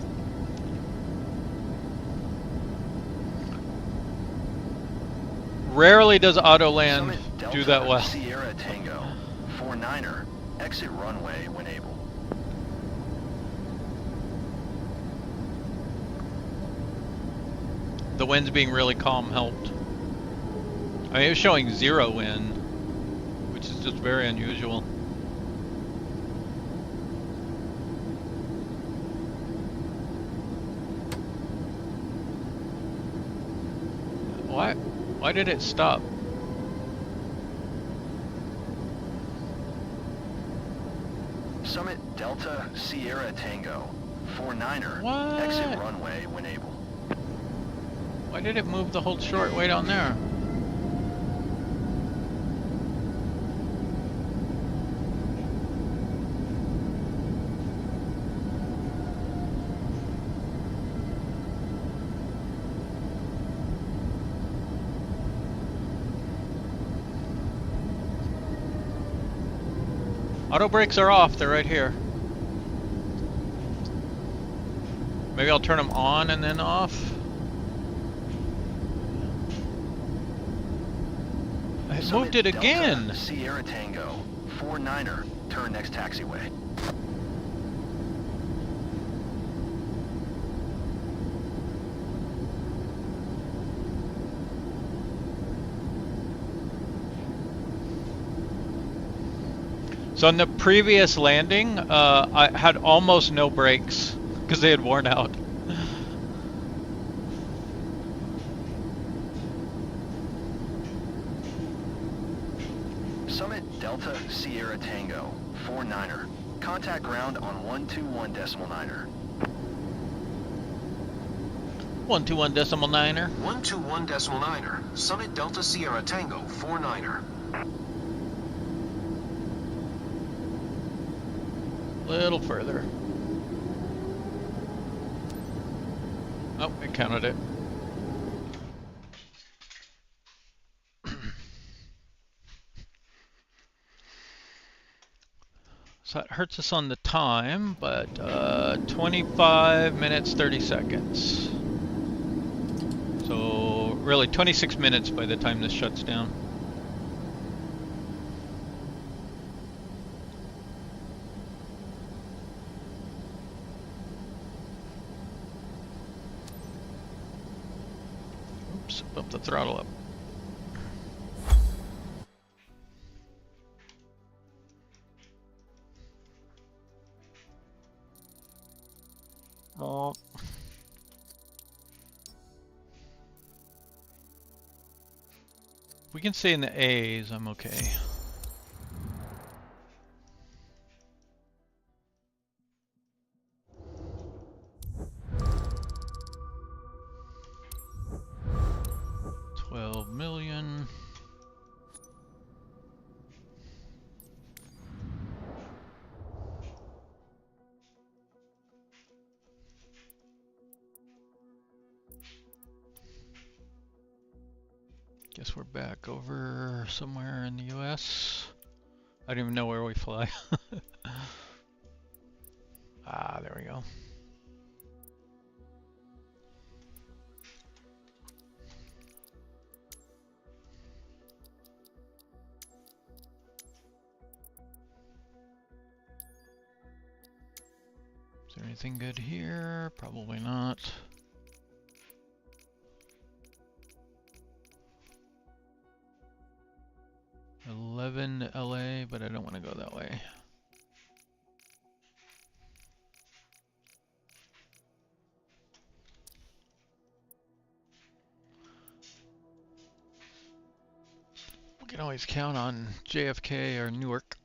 Rarely does auto land do that well. Sierra Tango 49er. Exit runway when able. The wind's being really calm helped. I mean, it was showing 0 wind, which is just very unusual. Why did it stop? Summit Delta Sierra Tango 49er. What? Exit runway when able. Why did it move the hold short way down there? Auto brakes are off, they're right here. Maybe I'll turn them on and then off. I moved it again. Delta Sierra Tango 49er. Turn next taxiway. So on the previous landing, I had almost no brakes because they had worn out. Summit Delta Sierra Tango 49er. Contact ground on 121.9er. 121.9er. 121.9er. Summit Delta Sierra Tango 49er. Little further. Oh, it counted it. So that hurts us on the time, but 25 minutes, 30 seconds. So really 26 minutes by the time this shuts down. Oops, bump the throttle up. Oh. We can stay in the A's, I'm okay. $12 million. Guess we're back over somewhere in the US. I don't even know where we fly. Ah, there we go. Is there anything good here? Probably not. 11 LA, but I don't want to go that way. We can always count on JFK or Newark.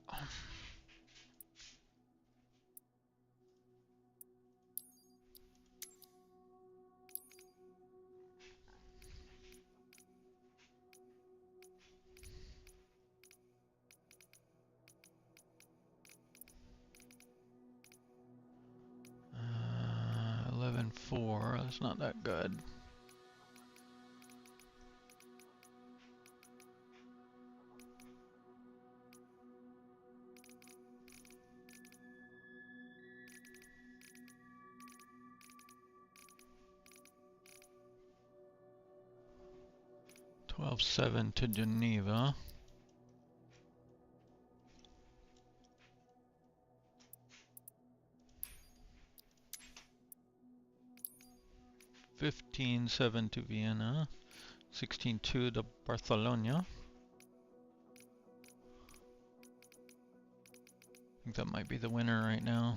Uh, 11.4, that's not that good. $12.7 to Geneva. $15.7 to Vienna. $16.2 to Barcelona. I think that might be the winner right now,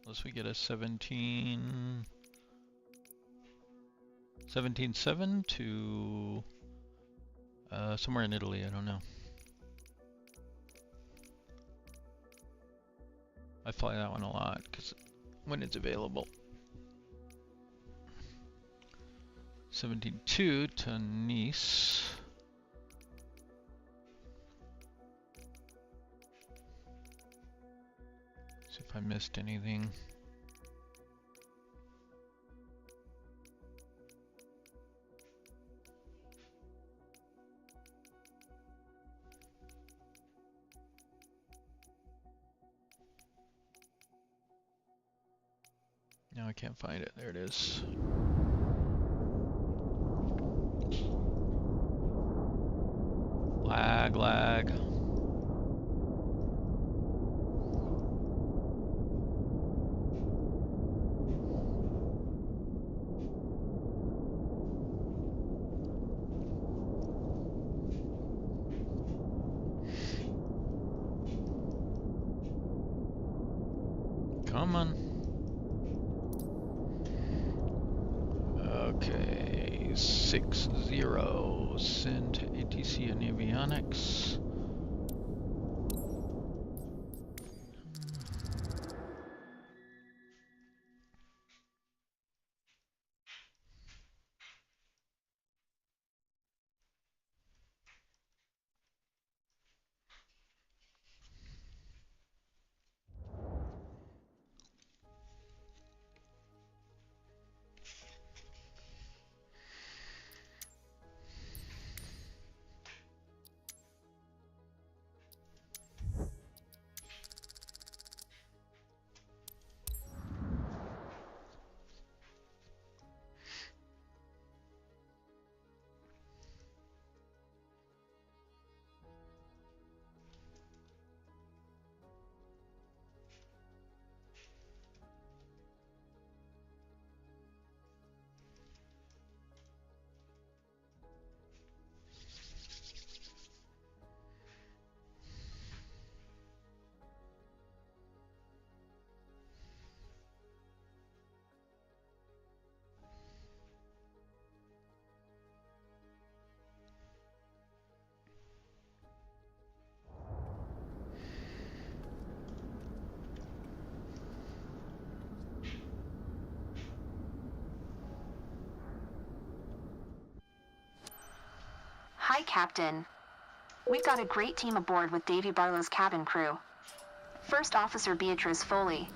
unless we get a 17.7 to somewhere in Italy, I don't know. I fly that one a lot because when it's available. 17.2 to Nice. See if I missed anything. No, I can't find it. There it is. Lag. Come on. Okay, 6-0. Send ATC and avionics. Hi, Captain. We've got a great team aboard with Davy Barlow's cabin crew. First Officer Beatrice Foley.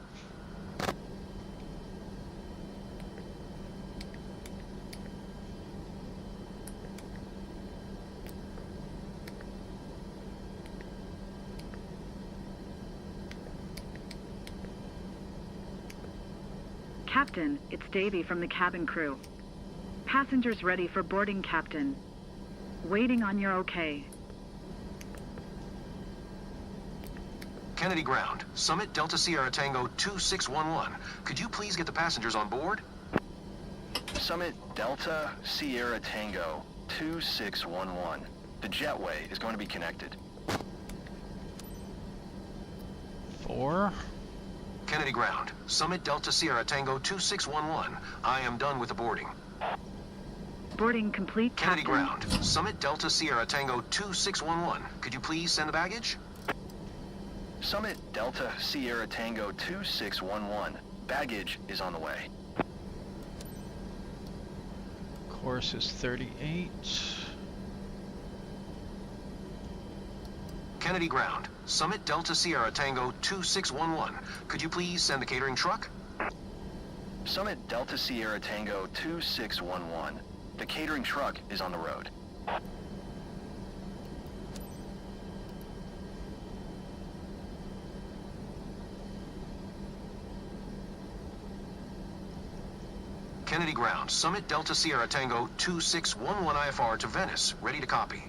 Captain, it's Davy from the cabin crew. Passengers ready for boarding, Captain. Waiting on your okay. Kennedy Ground, Summit Delta Sierra Tango 2611. Could you please get the passengers on board? Summit Delta Sierra Tango 2611. The jetway is going to be connected. 4. Kennedy Ground, Summit Delta Sierra Tango 2611. I am done with the boarding. Boarding complete, Kennedy Captain. Ground, Summit Delta Sierra Tango 2611. Could you please send the baggage? Summit Delta Sierra Tango 2611. Baggage is on the way. Course is 38. Kennedy Ground, Summit Delta Sierra Tango 2611. Could you please send the catering truck? Summit Delta Sierra Tango 2611. The catering truck is on the road. Kennedy Ground, Summit Delta Sierra Tango 2611 IFR to Venice. Ready to copy.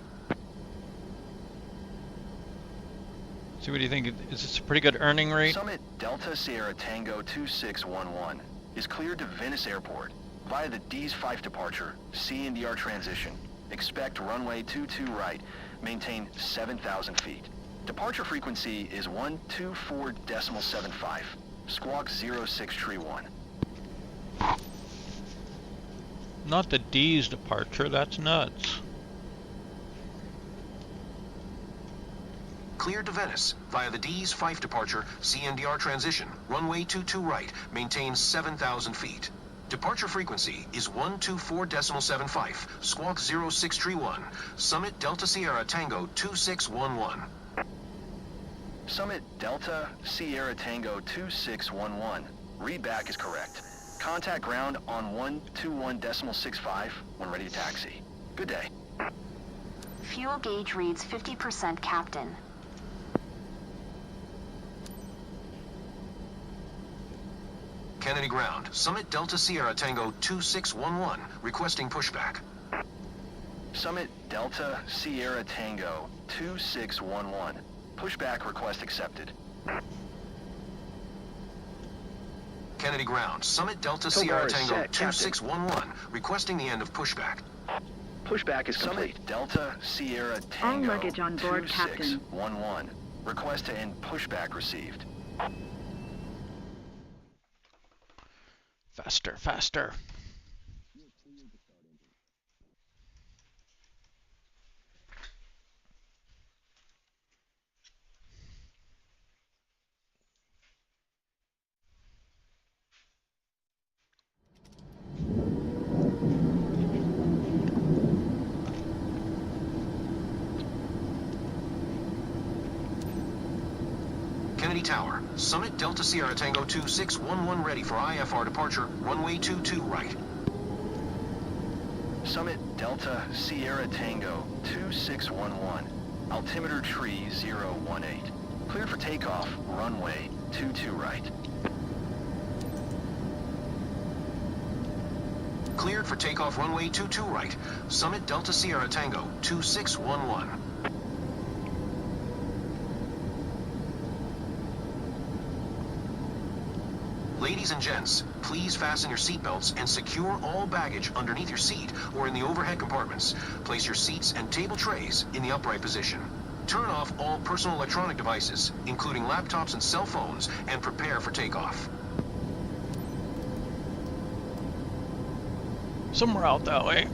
So what do you think? Is this a pretty good earning rate? Summit Delta Sierra Tango 2611 is cleared to Venice Airport via the D's 5 departure, C&DR transition. Expect runway 22 right, maintain 7,000 feet. Departure frequency is 124.75, squawk 0631. Not the D's departure, that's nuts. Cleared to Venice via the D's 5 departure, CNDR transition, runway 22 right, maintain 7,000 feet. Departure frequency is 124.75, squawk 0631, Summit Delta Sierra Tango 2611. Summit Delta Sierra Tango 2611. Readback is correct. Contact ground on 121.65 when ready to taxi. Good day. Fuel gauge reads 50%, Captain. Kennedy Ground, Summit Delta Sierra Tango 2611, requesting pushback. Summit Delta Sierra Tango 2611. Pushback request accepted. Kennedy Ground, Summit Delta Tobar Sierra is Tango set, Captain. 2611, requesting the end of pushback. Pushback is complete. Summit Delta Sierra Tango luggage on board, Captain. 2611. Request to end pushback received. Faster, faster. Kennedy Tower, Summit Delta Sierra Tango 2611 ready for IFR departure, runway 22 right. Summit Delta Sierra Tango 2611. Altimeter tree 018. Clear for takeoff, runway 22 right. Cleared for takeoff, runway 22 right. Summit Delta Sierra Tango 2611. Ladies and gents, please fasten your seatbelts and secure all baggage underneath your seat or in the overhead compartments. Place your seats and table trays in the upright position. Turn off all personal electronic devices, including laptops and cell phones, and prepare for takeoff. Somewhere out that way.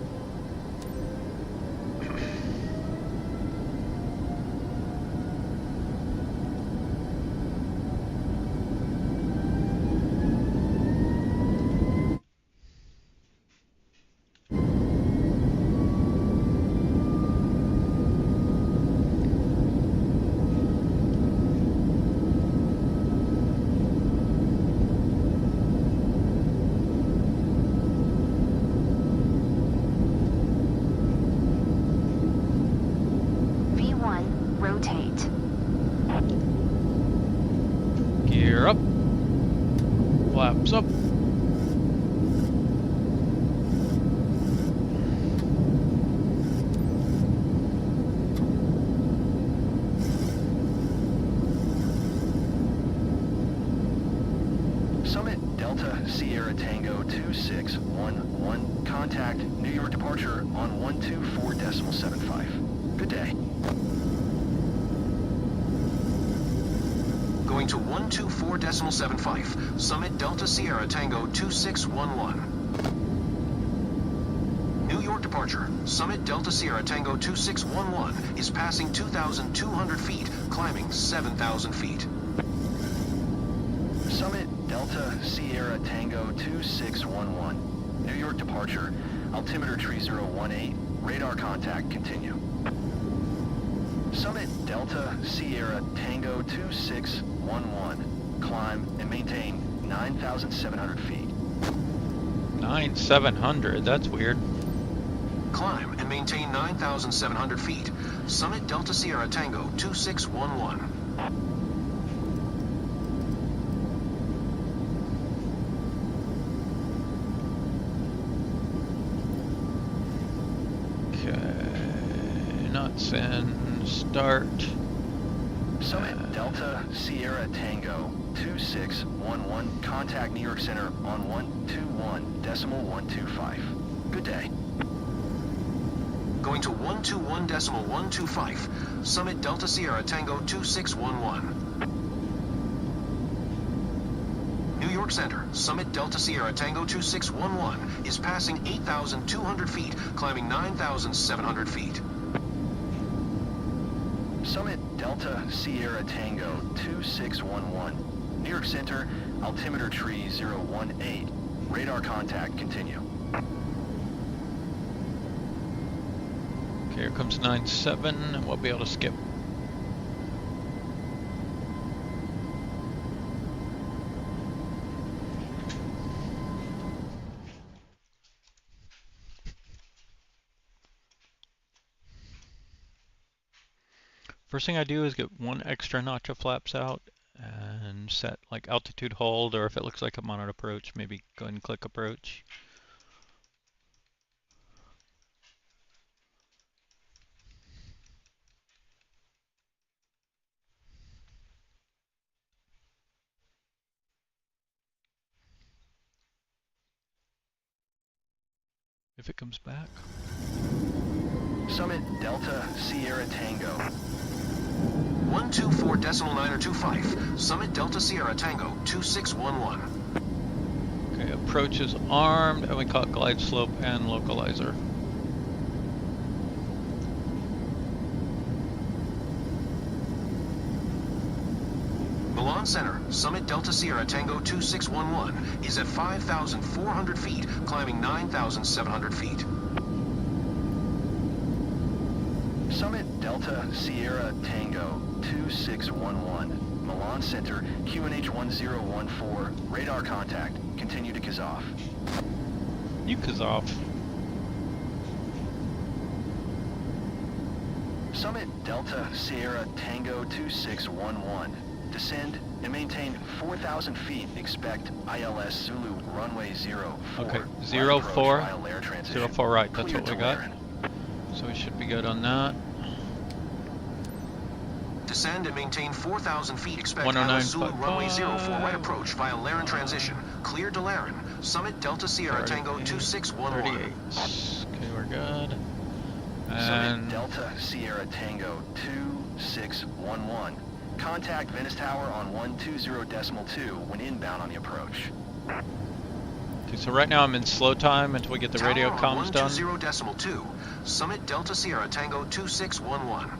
V1, rotate. Gear up. Flaps up. Summit Delta Sierra Tango 2611. Contact New York departure on 124.75. Good Good day. Going to 124.75, Summit Delta Sierra Tango 2611. New York departure, Summit Delta Sierra Tango 2611 is passing 2,200 feet, climbing 7,000 feet. Summit Delta Sierra Tango 2611. New York departure, altimeter tree 018, radar contact continue. Summit Delta Sierra Tango 2611, climb and maintain 9,700 feet. 9,700, that's weird. Climb and maintain 9,700 feet. Summit Delta Sierra Tango 2611. Okay, not send, start. Summit Delta Sierra Tango 2611, contact New York Center on 121.125. Good day. Going to 121.125, Summit Delta Sierra Tango 2611. New York Center, Summit Delta Sierra Tango 2611 is passing 8,200 feet, climbing 9,700 feet. Summit Delta Sierra Tango 2611, New York Center, altimeter tree 018, radar contact continue. Okay, here comes 9.7, and we'll be able to skip. First thing I do is get one extra notch of flaps out and set like altitude hold, or if it looks like I'm on an approach, maybe go ahead and click approach. If it comes back. Summit Delta Sierra Tango 124.925, Summit Delta Sierra Tango 2611. Okay, approach is armed, and we caught glide slope and localizer. Milan Center, Summit Delta Sierra Tango 2611 is at 5,400 feet, climbing 9,700 feet. Summit Delta Sierra Tango 2611, Milan Center, QNH 1014, radar contact, continue to Kazov. You Kazov. Summit Delta Sierra Tango 2611, descend and maintain 4,000 feet, expect ILS Zulu runway 04. Okay, Right 04, approach, via layer transition. 04 right, that's Clear what we to got. Laren. So we should be good on that. Descend and maintain 4,000 feet, expect 109.5. ILS Zulu runway 04 right approach via Laren transition. Clear to Laren, Summit Delta Sierra Tango 2611. 38. Okay, we're good. Summit And Delta Sierra Tango 2611. Contact Venice Tower on 120.2 when inbound on the approach. okay, so right now I'm in slow time until we get the radio Tower comms on done. 120.2, Summit Delta Sierra Tango 2611.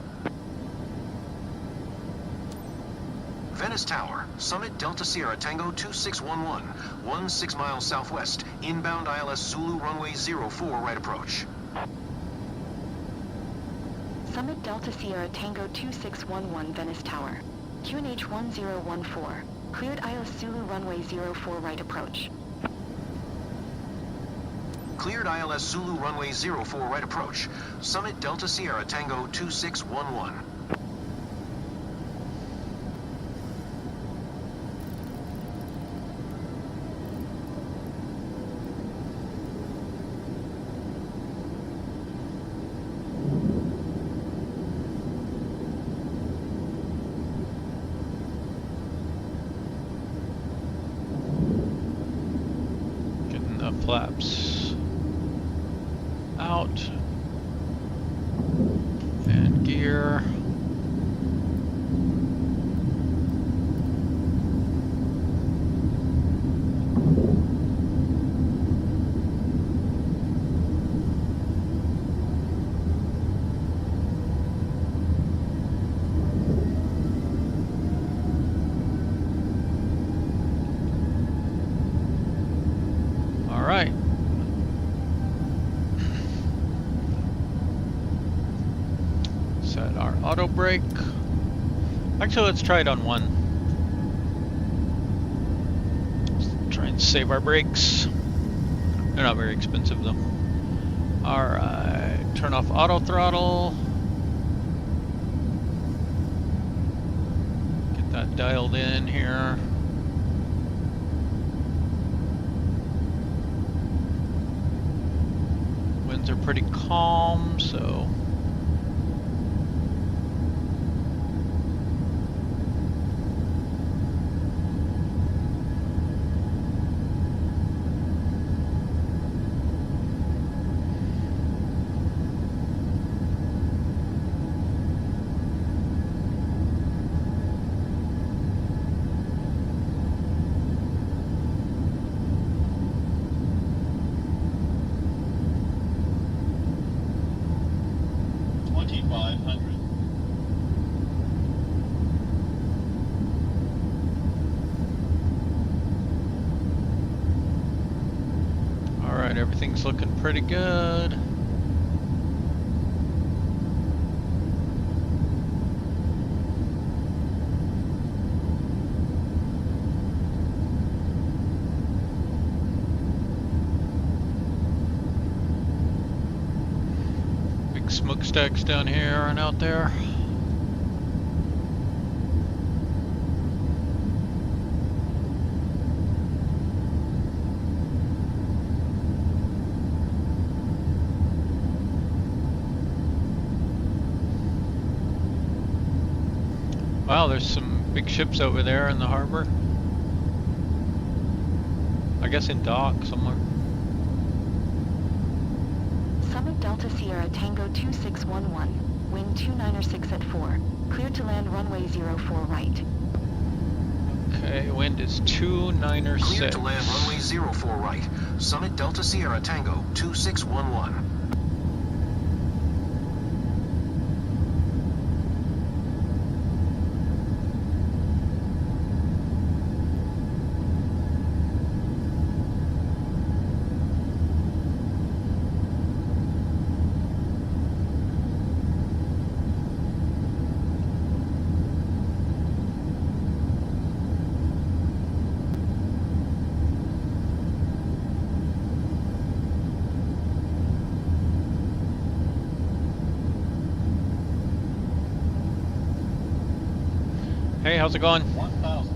Venice Tower, Summit Delta Sierra Tango 2611, 16 miles southwest, inbound ILS Zulu runway 04 right approach. Summit Delta Sierra Tango 2611 Venice Tower. QNH 1014. Cleared ILS Zulu runway 04 right approach. Cleared ILS Zulu runway 04 right approach. Summit Delta Sierra Tango 2611. Getting the flaps out. And here. Set our auto brake. Actually, let's try it on one. Let's try and save our brakes. They're not very expensive though. Alright, turn off auto throttle. Get that dialed in here. Winds are pretty calm, so everything's looking pretty good. Big smokestacks down here and out there. Wow, there's some big ships over there in the harbor. I guess in dock somewhere. Summit Delta Sierra Tango 2611, wind 296 at 4, clear to land runway 04 right. Okay, wind is 296. Clear to land runway 04 right. Summit Delta Sierra Tango 2611. Hey, how's it going? 1,000.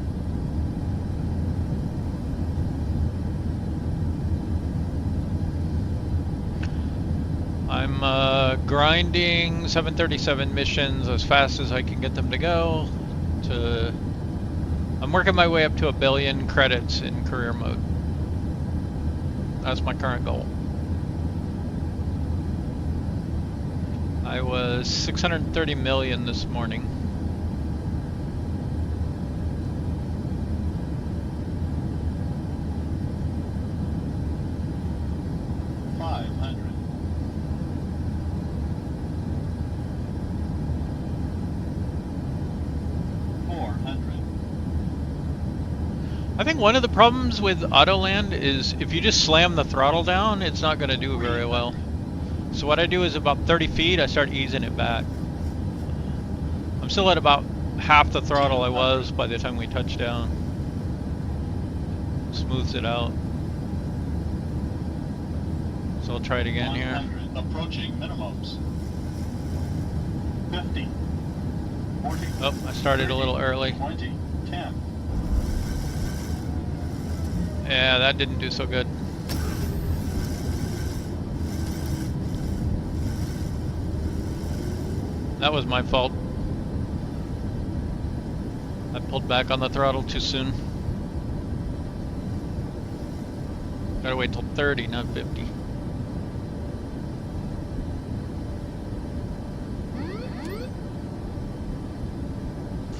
I'm grinding 737 missions as fast as I can get them to go. I'm working my way up to 1 billion credits in career mode. That's my current goal. I was 630 million this morning. I think one of the problems with Autoland is if you just slam the throttle down, it's not going to do very well. So what I do is about 30 feet, I start easing it back. I'm still at about half the throttle I was by the time we touch down. Smooths it out. So I'll try it again here. Approaching minimums. 50. 40. Oh, I started 30, a little early. 20. 10. Yeah, that didn't do so good. That was my fault. I pulled back on the throttle too soon. Gotta wait till 30, not 50.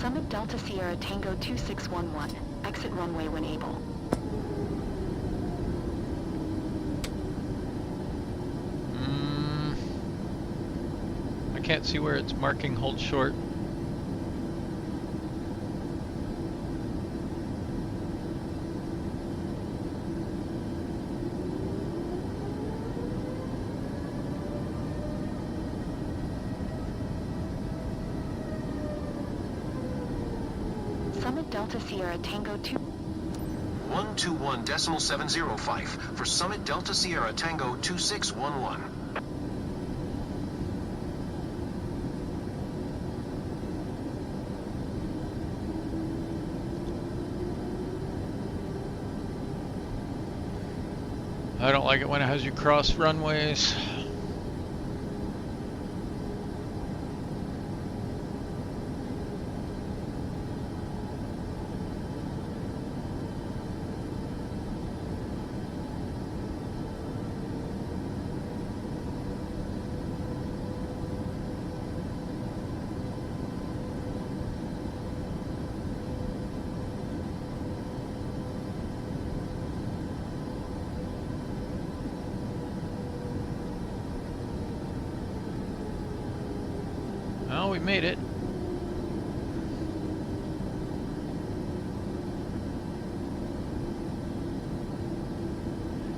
Summit Delta Sierra Tango 2611. Exit runway when able. I can't see where it's marking hold short. Summit Delta Sierra Tango 121.705 for Summit Delta Sierra Tango 2611. I don't like it when it has you cross runways. Well, we made it.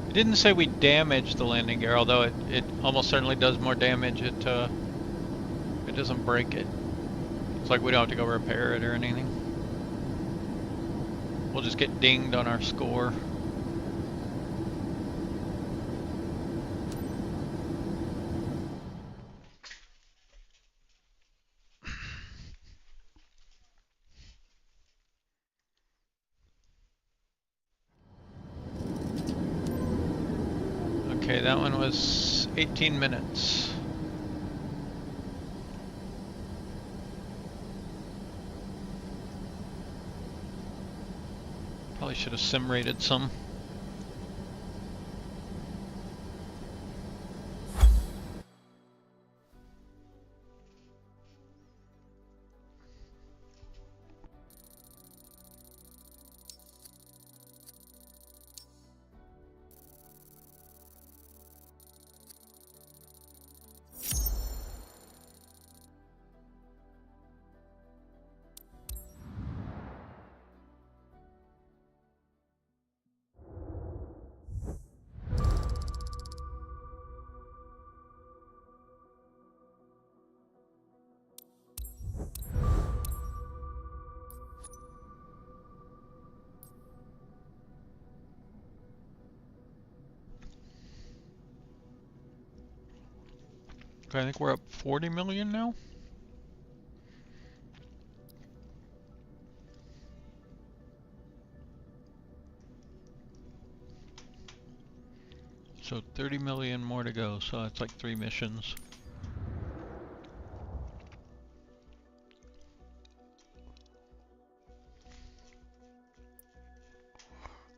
It didn't say we damaged the landing gear, although it almost certainly does more damage. It doesn't break it. It's like we don't have to go repair it or anything. We'll just get dinged on our score. Okay, that one was 18 minutes. Probably should have sim rated some. I think we're up 40 million now. So 30 million more to go, so that's like 3 missions.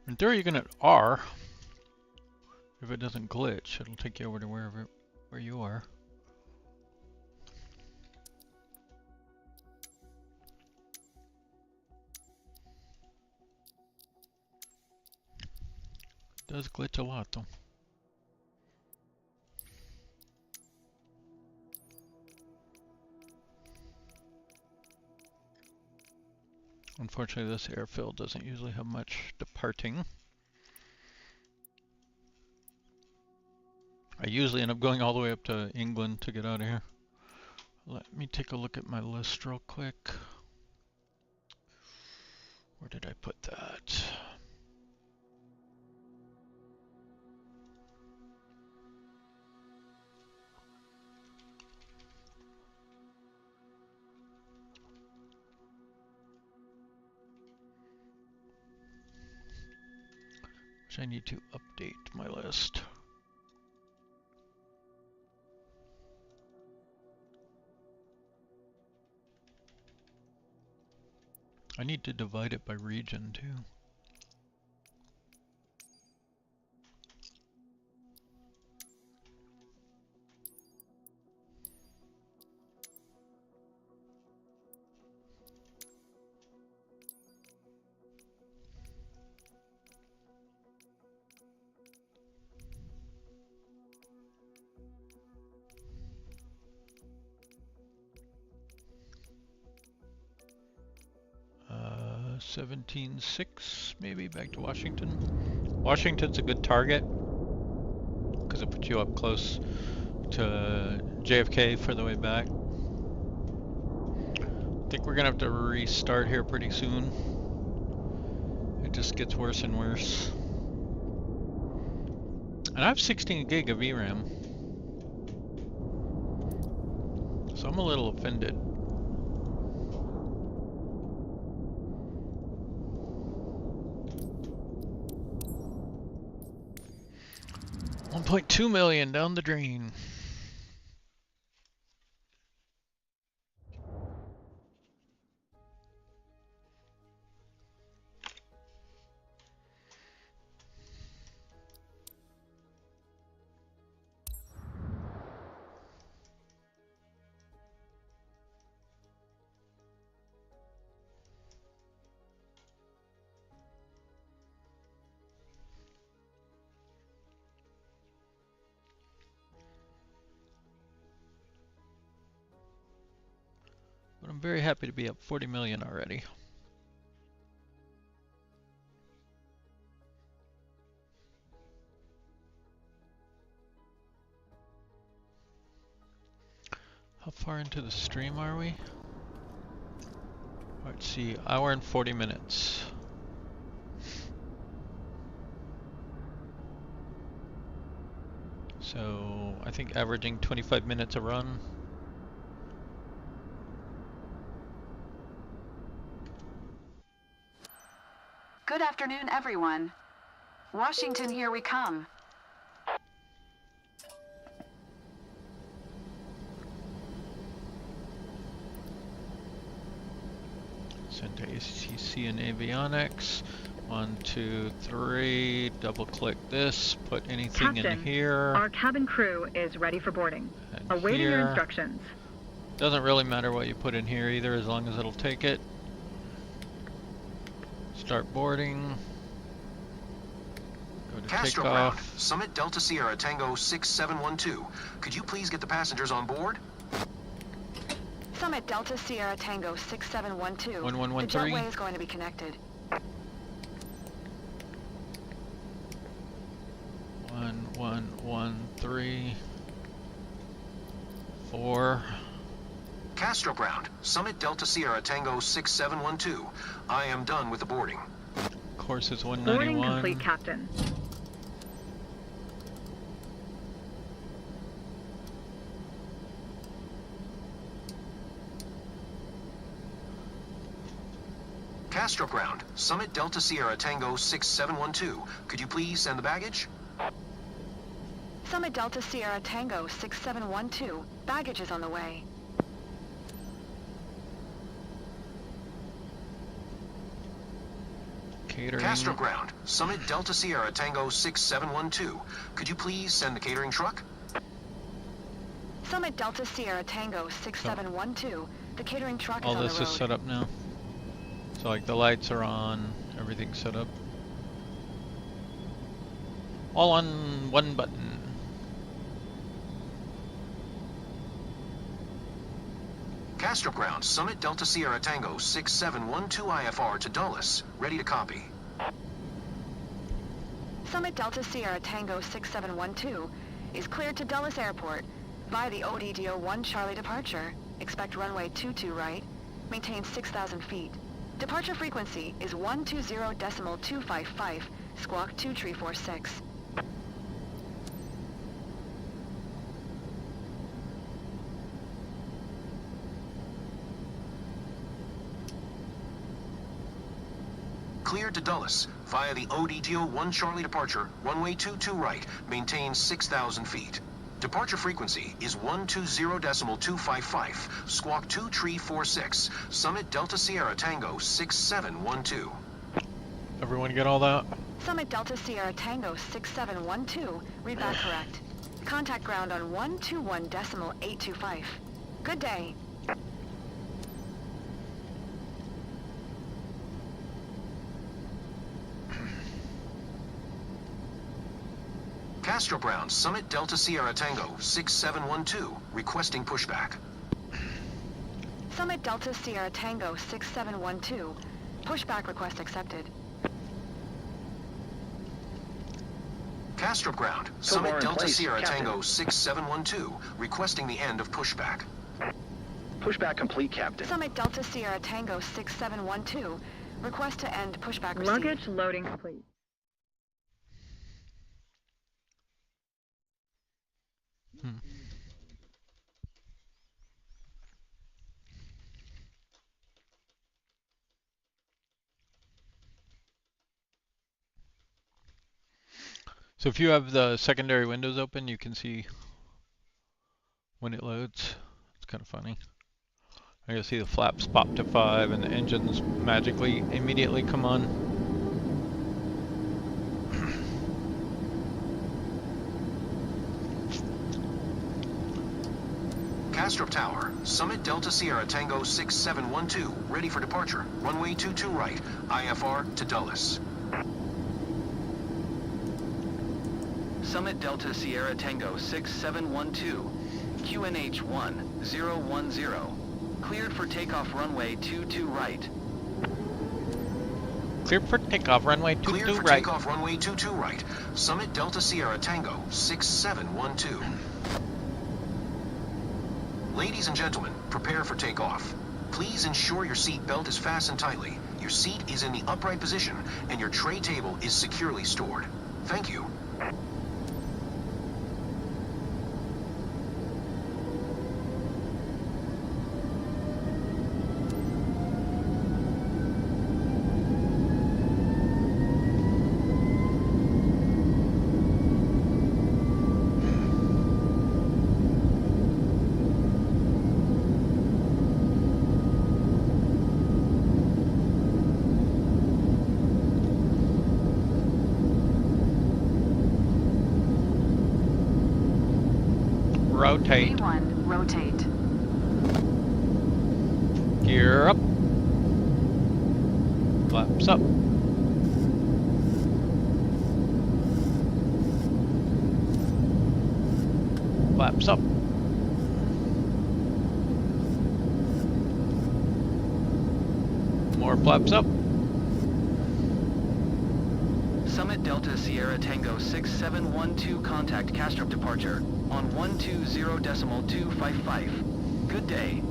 In theory, you can hit R. If it doesn't glitch, it'll take you over to where you are. It does glitch a lot though. Unfortunately, this airfield doesn't usually have much departing. I usually end up going all the way up to England to get out of here. Let me take a look at my list real quick. Where did I put that? I need to update my list. I need to divide it by region too. 17.6 maybe back to Washington. Washington's a good target because it puts you up close to JFK for the way back. I think we're gonna have to restart here pretty soon. It just gets worse and worse. And I have 16 gig of VRAM, so I'm a little offended. $1.2 million down the drain. But I'm very happy to be up 40 million already. How far into the stream are we? Let's see, hour and 40 minutes. So I think averaging 25 minutes a run. Good afternoon, everyone. Washington, here we come. Send to ACC and avionics. 1, 2, 3. Double click this. Put anything Captain, in here. Our cabin crew is ready for boarding. And Awaiting here. your instructions. Doesn't really matter what you put in here either, as long as it'll take it. Start boarding. Go to Castro ground, takeoff. Summit Delta Sierra Tango 6712. Could you please get the passengers on board? Summit Delta Sierra Tango 6712. 1113. The jetway is going to be connected. 1113. 4. Castro ground, Summit Delta Sierra Tango 6712. I am done with the boarding. Course is Boarding 191. complete, Captain. Castro ground, Summit Delta Sierra Tango 6712. Could you please send the baggage? Summit Delta Sierra Tango 6712. Baggage is on the way. Catering. Castro ground, Summit Delta Sierra Tango 6712. Could you please send the catering truck? Summit Delta Sierra Tango 6712. The catering truck is All on the this road. is set up now. So like the lights are on, everything's set up. All on one button. Castro ground, Summit Delta Sierra Tango 6712 IFR to Dulles. Ready to copy. Summit Delta Sierra Tango 6712 is cleared to Dulles Airport via the ODDO 1 Charlie departure. Expect runway 22 right. Maintain 6,000 feet. Departure frequency is 120.255, squawk 2346. Cleared to Dulles via the ODDO 1 Charlie departure, runway 22 right, maintain 6,000 feet. Departure frequency is 120.255, squawk 2346, Summit Delta Sierra Tango 6712. Everyone get all that? Summit Delta Sierra Tango 6712, read back correct. Contact ground on 121.825. Good day. Castro Brown, Summit Delta Sierra Tango 6712, requesting pushback. Summit Delta Sierra Tango 6712. Pushback request accepted. Castrop ground. Tow bar Summit in Delta place, Sierra Captain. Tango 6712, requesting the end of pushback. Pushback complete, Captain. Summit Delta Sierra Tango 6712. Request to end pushback received. Luggage loading complete. So if you have the secondary windows open, you can see when it loads. It's kind of funny. You'll see the flaps pop to 5 and the engines magically immediately come on. Castrop Tower, Summit Delta Sierra Tango 6712, ready for departure. Runway 22 right, IFR to Dulles. Summit Delta Sierra Tango 6712, QNH 1010, cleared for takeoff runway 22 right. Cleared for takeoff runway 22 Cleared for right. takeoff runway 22 right, Summit Delta Sierra Tango 6712. Ladies and gentlemen, prepare for takeoff. Please ensure your seat belt is fastened tightly, your seat is in the upright position, and your tray table is securely stored. Thank you. Rotate. V1, rotate. Gear up. Flaps up. Flaps up. More flaps up. Summit Delta Sierra Tango 6712, contact Castrop departure on 120.255. Good day.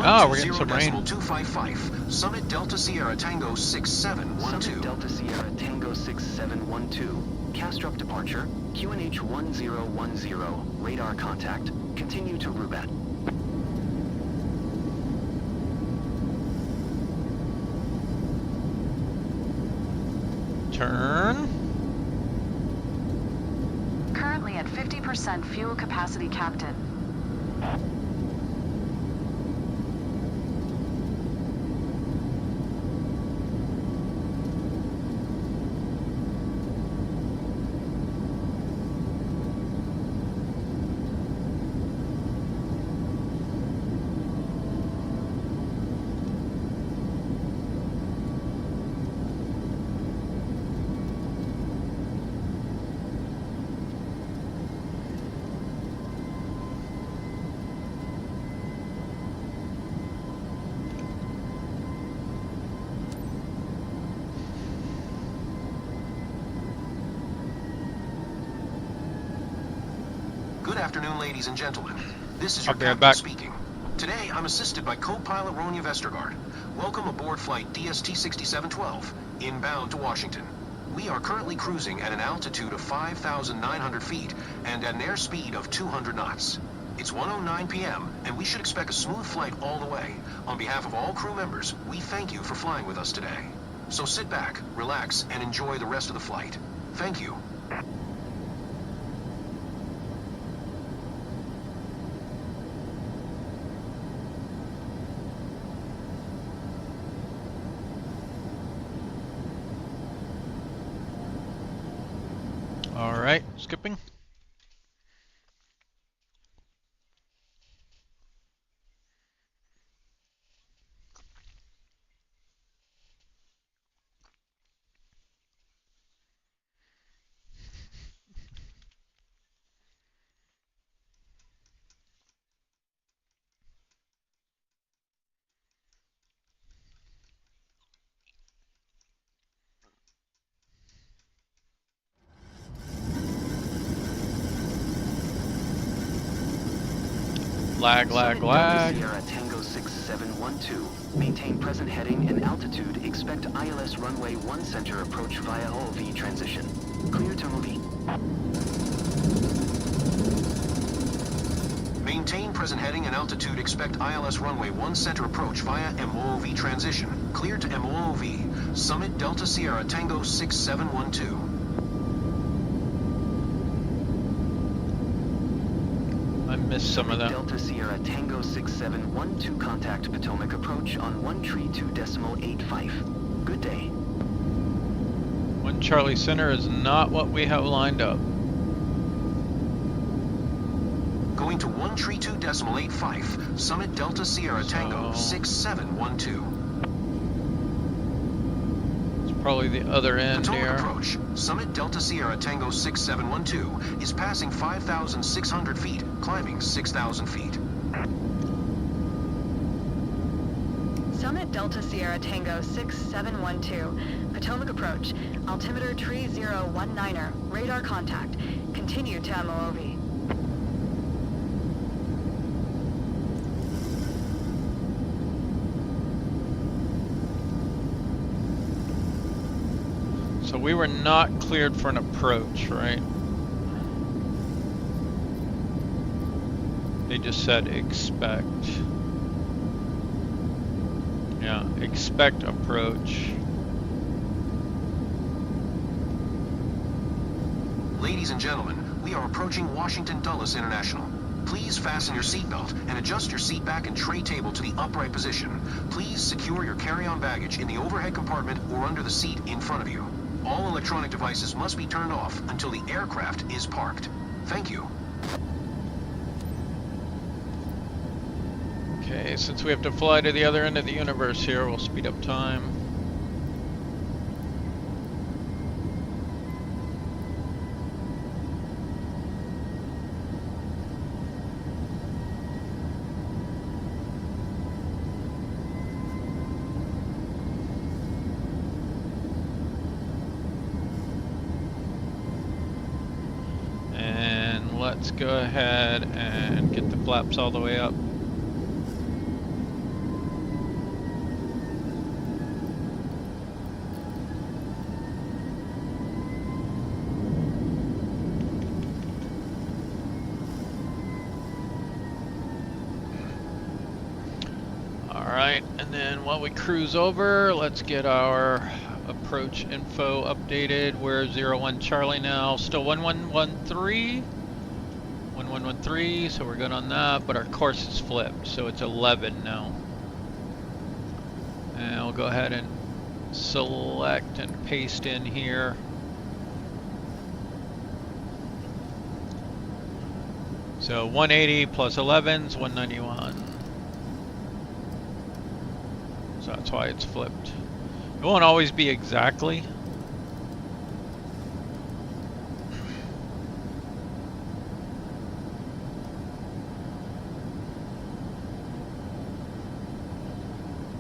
Oh, we're getting some rain. 120.255, Summit Delta Sierra Tango 6712. Summit Delta Sierra Tango 6712, Castrop departure, QNH 1010, radar contact. Continue to Roubaix. Turn. Currently at 50% fuel capacity, Captain. Good afternoon, ladies and gentlemen. This is your I'll be right captain back. speaking. Today, I'm assisted by co-pilot Ronya Vestergaard. Welcome aboard flight DST 6712, inbound to Washington. We are currently cruising at an altitude of 5,900 feet and at an airspeed of 200 knots. It's 1:09 p.m., and we should expect a smooth flight all the way. On behalf of all crew members, we thank you for flying with us today. So sit back, relax, and enjoy the rest of the flight. Thank you. All right, skipping. Lag. Delta Sierra Tango 6712. Maintain present heading and altitude. Expect ILS runway 1 center approach via OV transition. Clear to movie. Maintain present heading and altitude. Expect ILS runway 1 center approach via MOOV transition. Clear to MOOV. Summit Delta Sierra Tango 6712. I missed some of them. Delta Sierra Tango 6712 contact Potomac approach on 132.85. Good day. 1 Charlie Center is not what we have lined up. Going to 132.85. Summit Delta Sierra Tango 6712. It's probably the other end Potomac here. approach. Summit Delta Sierra Tango 6712 is passing 5,600 feet, climbing 6,000 feet. Summit Delta Sierra Tango 6712. Potomac approach. Altimeter 3019er. Radar contact. Continue to MOOV. So we were not cleared for an approach, right? They just said expect. Yeah, expect approach. Ladies and gentlemen, we are approaching Washington Dulles International. Please fasten your seatbelt and adjust your seat back and tray table to the upright position. Please secure your carry-on baggage in the overhead compartment or under the seat in front of you. All electronic devices must be turned off until the aircraft is parked. Thank you. Okay, since we have to fly to the other end of the universe here, we'll speed up time. And let's go ahead and get the flaps all the way up. Alright, and then while we cruise over, let's get our approach info updated. We're 01 Charlie now, still 1113. 1113, so we're good on that, but our course is flipped, so it's 11 now. And I'll go ahead and select and paste in here. So 180 plus 11 is 191. So that's why it's flipped. It won't always be exactly.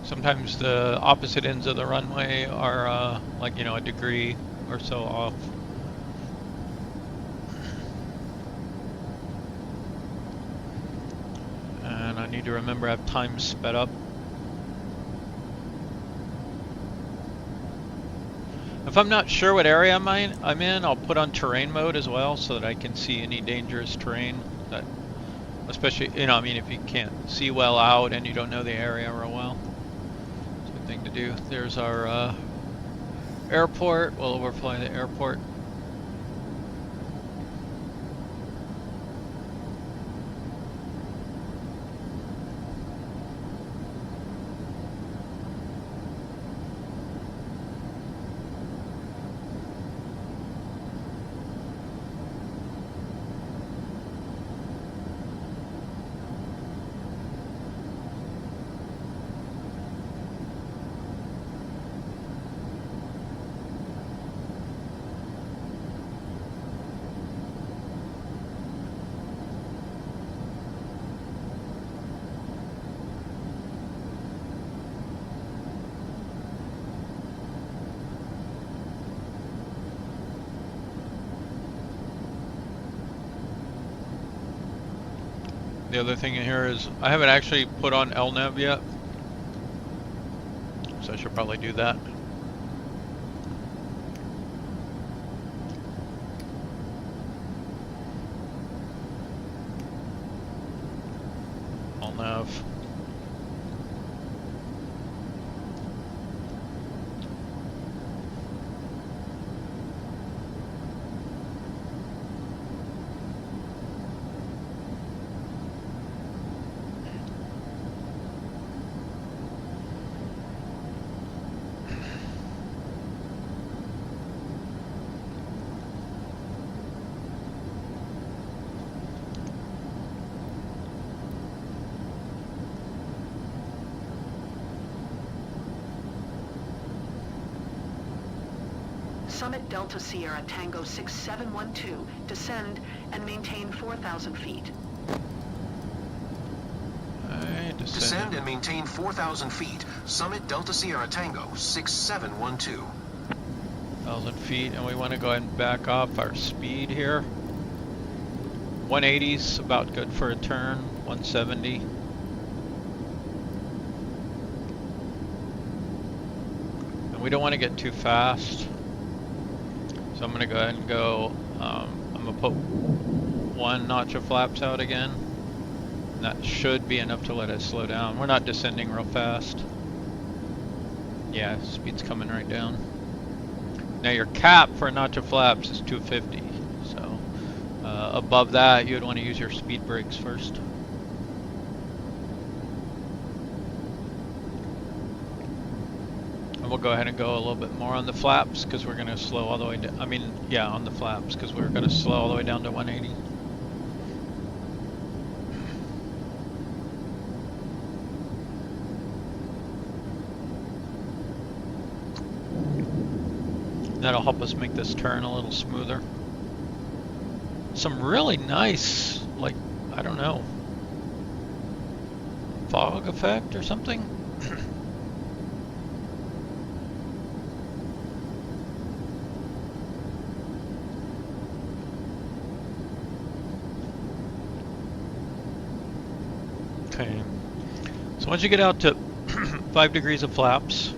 Sometimes the opposite ends of the runway are like, you know, a degree or so off. And I need to remember I have time sped up. If I'm not sure what area I'm in, I'll put on terrain mode as well so that I can see any dangerous terrain. That, especially, you know, I mean, if you can't see well out and you don't know the area real well, it's a good thing to do. There's our airport. We'll overfly the airport. The other thing in here is I haven't actually put on LNAV yet, so I should probably do that. LNAV. Summit Delta Sierra Tango 6712, descend and maintain 4,000 feet. Descend and maintain 4,000 feet. Summit Delta Sierra Tango 6712. 1,000 feet, and we want to go ahead and back off our speed here. 180's about good for a turn. 170. And we don't want to get too fast. So I'm going to go ahead and go, I'm going to put 1 notch of flaps out again. And that should be enough to let us slow down. We're not descending real fast. Yeah, speed's coming right down. Now your cap for a notch of flaps is 250. So above that, you would want to use your speed brakes first. We'll go ahead and go a little bit more on the flaps because we're going to slow all the way down. I mean, yeah, on the flaps because we're going to slow all the way down to 180. That'll help us make this turn a little smoother. Some really nice, like, I don't know, fog effect or something. Okay, so once you get out to 5 degrees of flaps,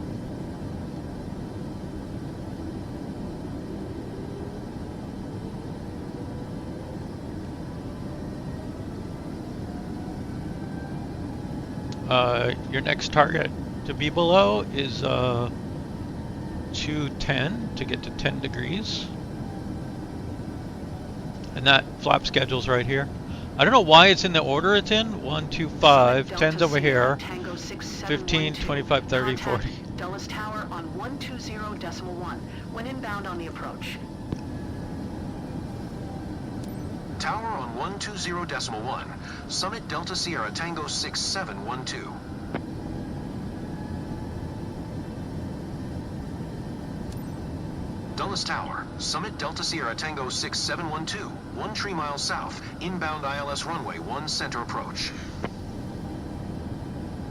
your next target to be below is 210 to get to 10 degrees. And that flap schedule's right here. I don't know why it's in the order it's in. 1, 2, 5, 10's over here. 15, 25, 30, 40. Dulles Tower on 120.1 when inbound on the approach. Tower on 120.1. Summit Delta Sierra Tango 6712. Dulles Tower, Summit Delta Sierra Tango 6712, 1 tree mile south, inbound ILS runway 1 center approach.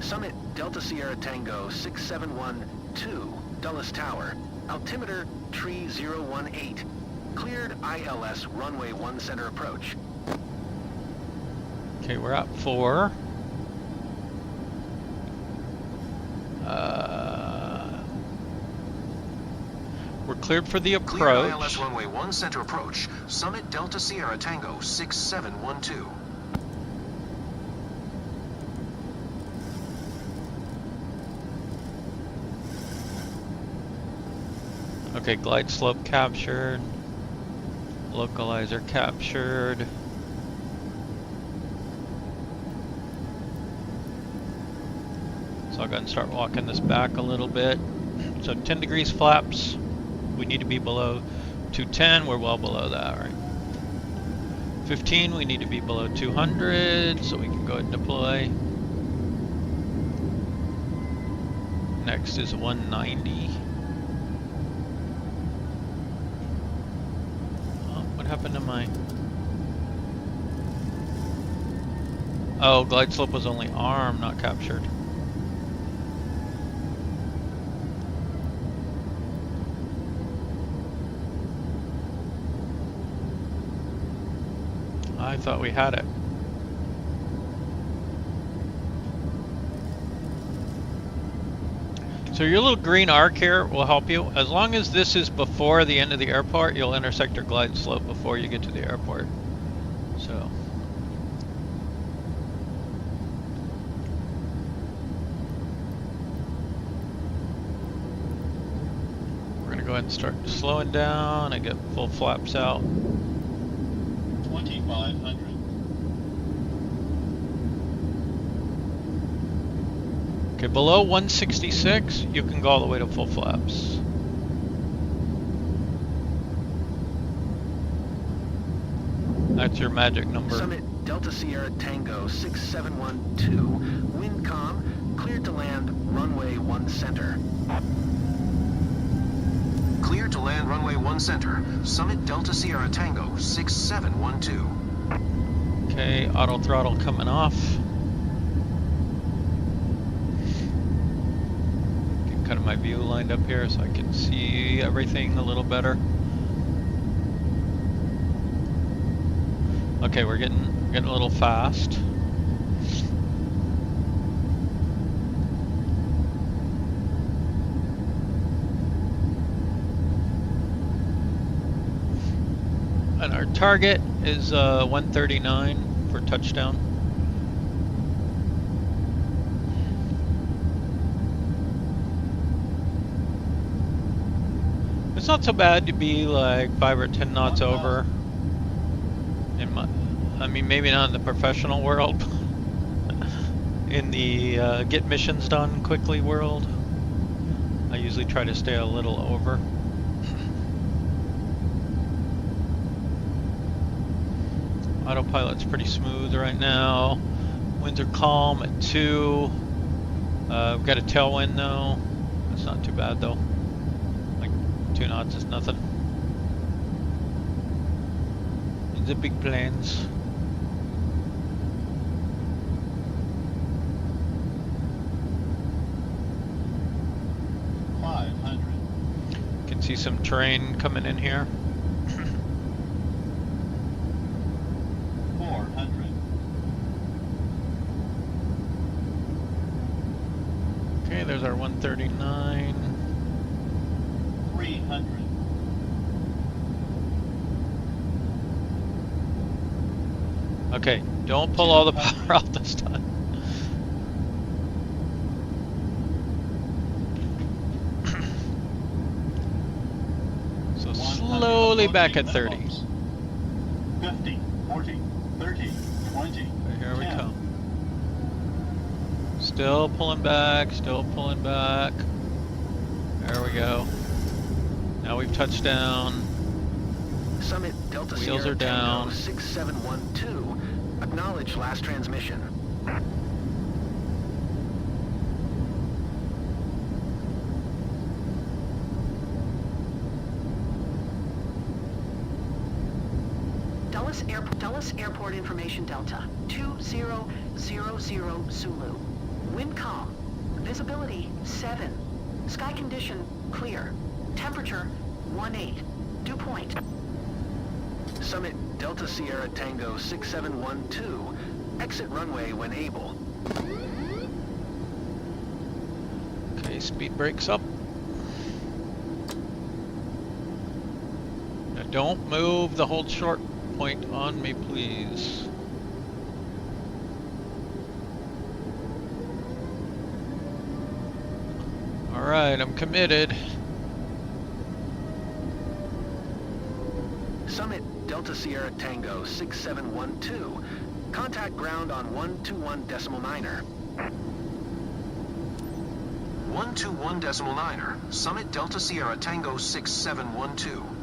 Summit Delta Sierra Tango 6712, Dulles Tower, altimeter tree 018, cleared ILS runway 1 center approach. Okay, we're at 4. We're cleared for the approach. Cleared ILS runway 1 center approach. Summit Delta Sierra Tango 6712. Okay, glide slope captured. Localizer captured. So I'll go ahead and start walking this back a little bit. So 10 degrees flaps. We need to be below 210. We're well below that, right? 15, we need to be below 200, so we can go ahead and deploy. Next is 190. Oh, what happened to my... Oh, glide slope was only arm, not captured. I thought we had it. So your little green arc here will help you. As long as this is before the end of the airport, you'll intersect your glide slope before you get to the airport. So. We're gonna go ahead and start slowing down and get full flaps out. 2500. Okay, below 166, you can go all the way to full flaps. That's your magic number. Summit Delta Sierra Tango 6712, wind calm, cleared to land runway 1 center. Clear to land runway 1 center. Summit Delta Sierra Tango 6712. Okay, auto throttle coming off. Get kind of my view lined up here so I can see everything a little better. Okay, we're getting a little fast. And our target is 139 for touchdown. It's not so bad to be like 5 or 10 knots over. I mean, maybe not in the professional world. In the get missions done quickly world, I usually try to stay a little over. Autopilot's pretty smooth right now. Winds are calm at 2. We've got a tailwind though. That's not too bad though. Like 2 knots is nothing. The big planes. Can see some terrain coming in here. 400. Okay, there's our 139. 300. Okay, don't pull all the power out this time. So slowly back at 30. 50, 40, 30, 20. Here we 10. come. Still pulling back, still pulling back. There we go. Now we've touched down. Summit Delta Wheels Sierra are down. Tango 6712, acknowledge last transmission. Dulles Airport Information Delta 2000 Zulu. Wind calm. Visibility 7. Sky condition clear. Temperature 18. Dew point. Summit Delta Sierra Tango 6712, exit runway when able. Okay, speed brakes up. Now don't move the hold short point on me, please. Alright, I'm committed. Summit Delta Sierra Tango 6712, contact ground on 121.9er. 121.9er. Summit Delta Sierra Tango 6712.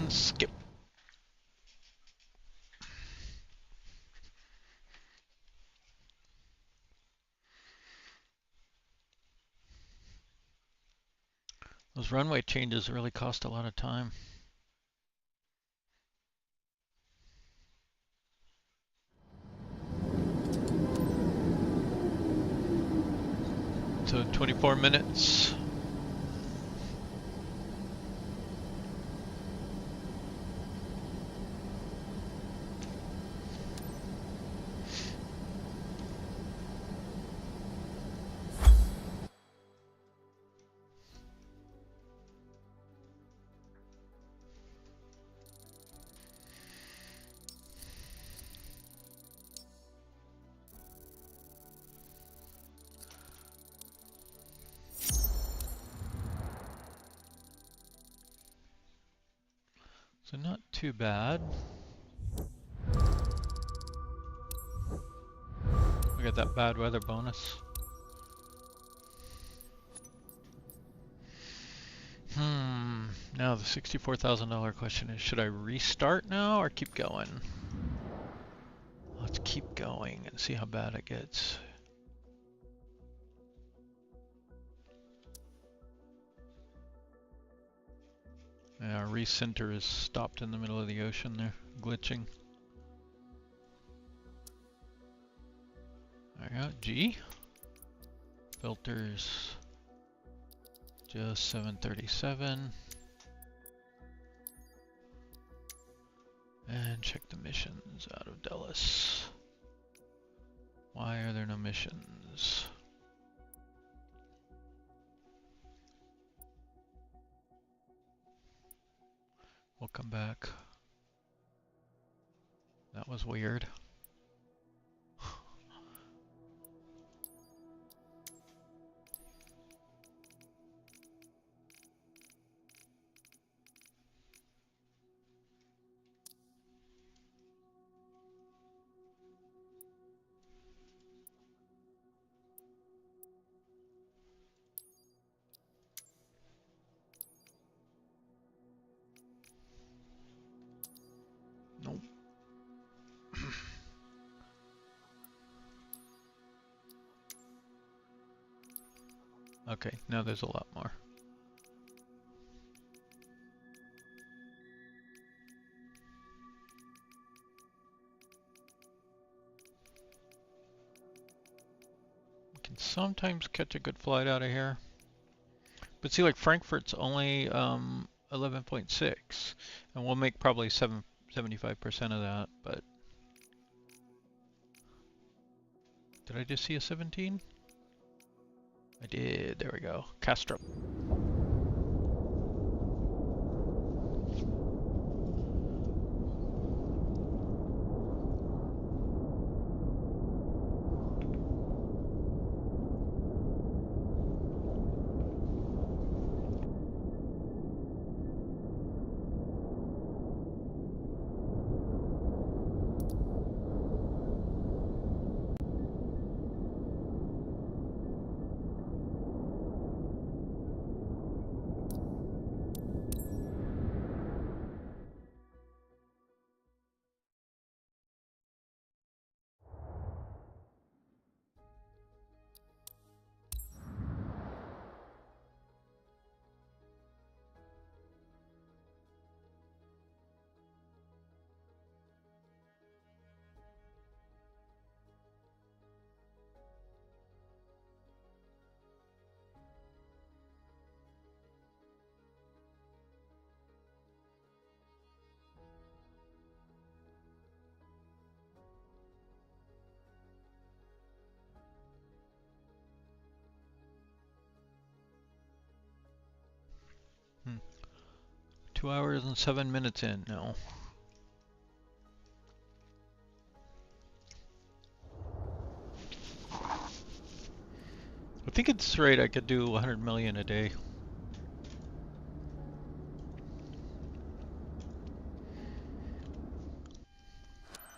Skip. Those runway changes really cost a lot of time. So 24 minutes. So not too bad. We got that bad weather bonus. Now the $64,000 question is, should I restart now or keep going? Let's keep going and see how bad it gets. Yeah, our recenter is stopped in the middle of the ocean there, glitching. There we go, G. Filters, just 737. And check the missions out of Dulles. Why are there no missions? We'll come back. That was weird. Nope. Okay, now there's a lot more. We can sometimes catch a good flight out of here. But see, like Frankfurt's only 11.6, and we'll make probably 75% of that, but did I just see a 17? I did, there we go. Castro. Hmm. 2 hours and 7 minutes in now. I think at this rate I could do 100 million a day.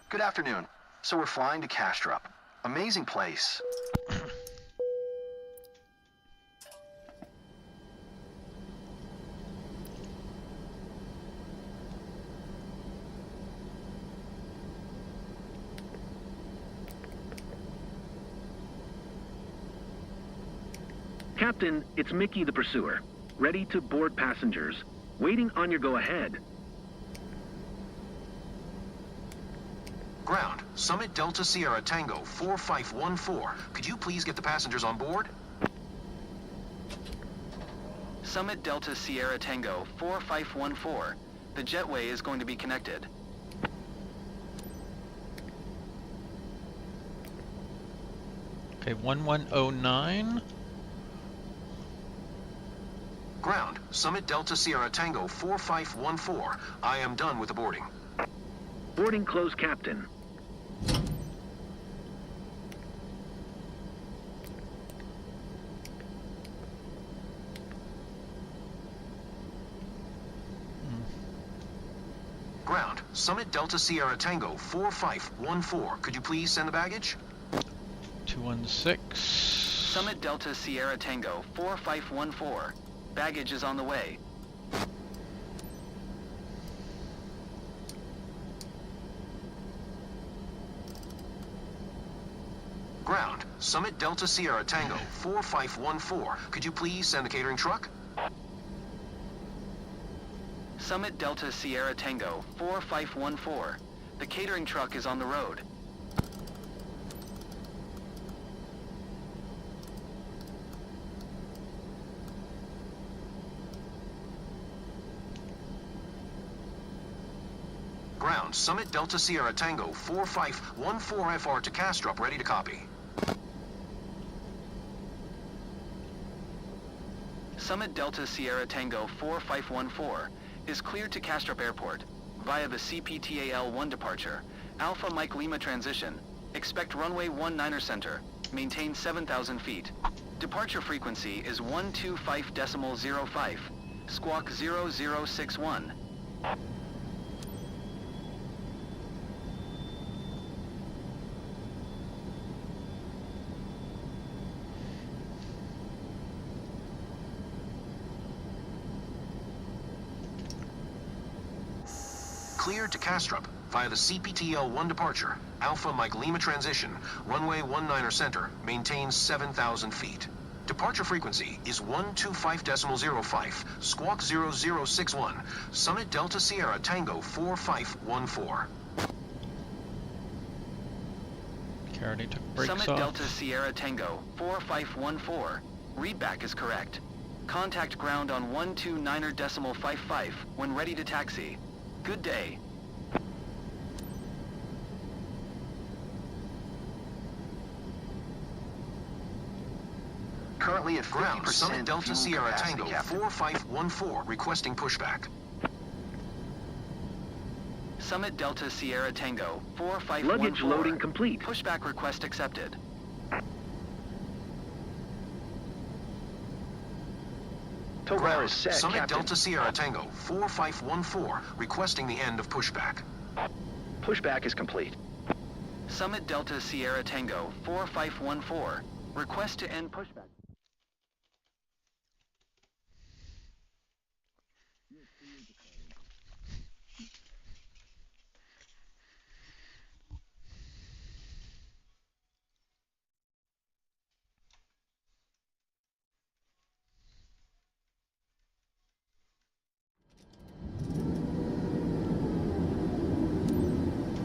Good afternoon. So we're flying to Kastrup. Amazing place. Captain, it's Mickey the Pursuer. Ready to board passengers. Waiting on your go-ahead. Ground, Summit Delta Sierra Tango 4514. Could you please get the passengers on board? Summit Delta Sierra Tango 4514. The jetway is going to be connected. Okay, 1109. Ground, Summit Delta Sierra Tango 4514. I am done with the boarding. Boarding close, Captain. Ground, Summit Delta Sierra Tango 4514. Could you please send the baggage? 216. Summit Delta Sierra Tango 4514. Baggage is on the way. Ground, Summit Delta Sierra Tango 4514. Could you please send the catering truck? Summit Delta Sierra Tango 4514. The catering truck is on the road. Ground, Summit Delta Sierra Tango 4514 FR to Castrop, ready to copy. Summit Delta Sierra Tango 4514 is cleared to Castrop Airport via the CPTAL-1 departure. Alpha Mike Lima transition. Expect runway 19er center. Maintain 7,000 feet. Departure frequency is 125.05. Squawk 0061. Cleared to Castrop via the CPTL-1 departure. Alpha Mike Lima transition. Runway 19er center. Maintains 7,000 feet. Departure frequency is 125.05. Squawk 0061. Summit Delta Sierra Tango 4514. Already took brakes Summit off. Delta Sierra Tango 4514. Readback is correct. Contact ground on 129.55 when ready to taxi. Good day. Currently at ground, Summit Delta Sierra Tango 4514, requesting pushback. Summit Delta Sierra Tango 4514. Luggage loading complete. Pushback request accepted. Ground, Summit Delta Sierra Tango 4514, requesting the end of pushback. Pushback is complete. Summit Delta Sierra Tango 4514. Request to end pushback.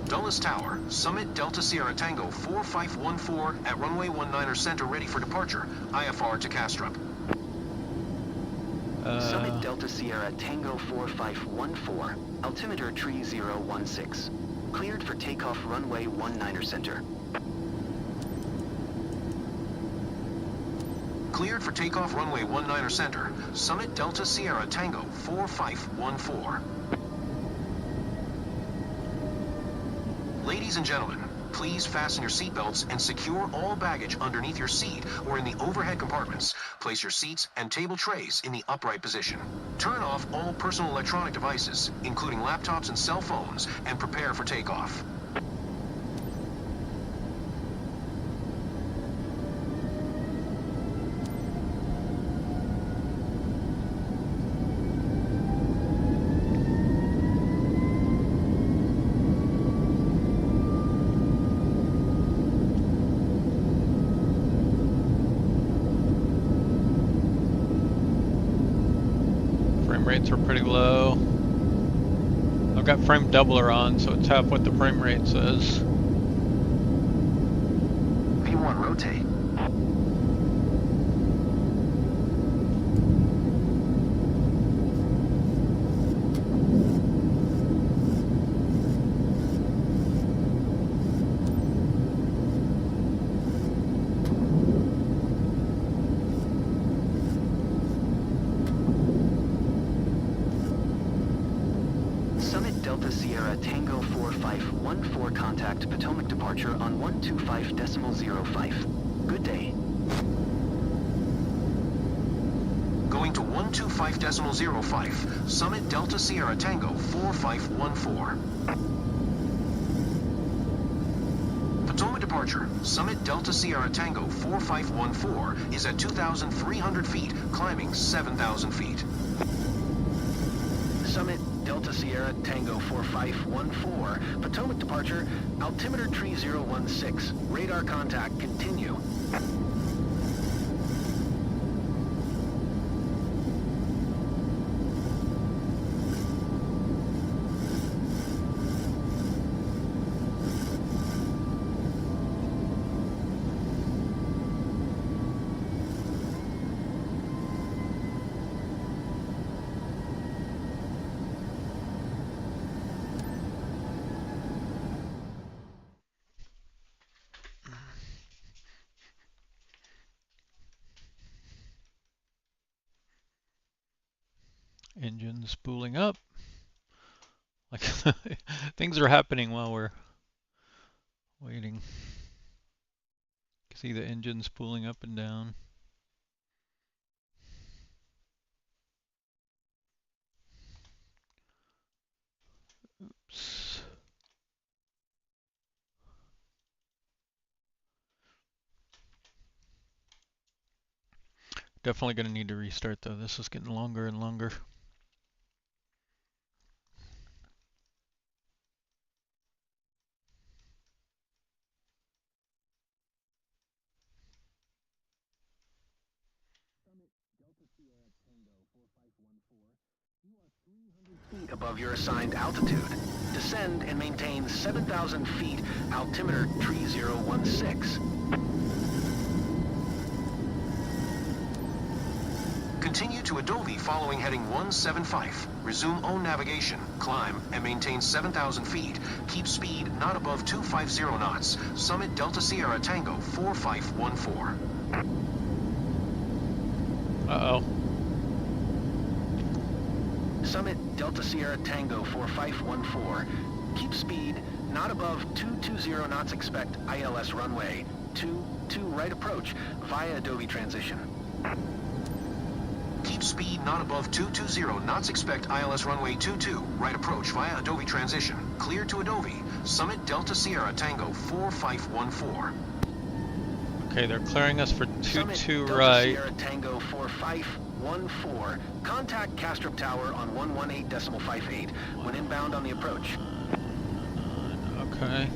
Dulles Tower, Summit Delta Sierra Tango 4514 at runway 19er center, ready for departure. IFR to Castrop. Summit Delta Sierra Tango 4514. Altimeter tree 016. Cleared for takeoff runway 19er center. Cleared for takeoff runway 19er center. Summit Delta Sierra Tango 4514. Ladies and gentlemen, please fasten your seatbelts and secure all baggage underneath your seat or in the overhead compartments. Place your seats and table trays in the upright position. Turn off all personal electronic devices, including laptops and cell phones, and prepare for takeoff. Rates are pretty low. I've got frame doubler on, so it's half what the frame rate says. V1 rotate. 4514 contact Potomac departure on 125.05. Good day. Going to 125.05, Summit Delta Sierra Tango 4514. Potomac departure, Summit Delta Sierra Tango 4514 is at 2,300 feet, climbing 7,000 feet. Summit Delta Sierra Tango 4514, Potomac departure, altimeter tree 016, radar contact continue. Engine spooling up. Like things are happening while we're waiting. See the engine spooling up and down. Oops. Definitely going to need to restart though. This is getting longer and longer. Feet above your assigned altitude. Descend and maintain 7,000 feet, altimeter tree 016. Continue to Adobe following heading 175. Resume own navigation, climb, and maintain 7,000 feet. Keep speed not above 250 knots. Summit Delta Sierra Tango 4514. Uh-oh. Summit Delta Sierra Tango 4514. Keep speed not above 220 knots. Expect ILS runway 22 right approach via Adobe transition. Keep speed not above 220 knots. Expect ILS runway 22 right approach via Adobe transition. Clear to Adobe. Summit Delta Sierra Tango 4514. Okay, they're clearing us for 22 Delta right. Sierra Tango 4514. Contact Castrop Tower on 118.58 when inbound on the approach. Okay.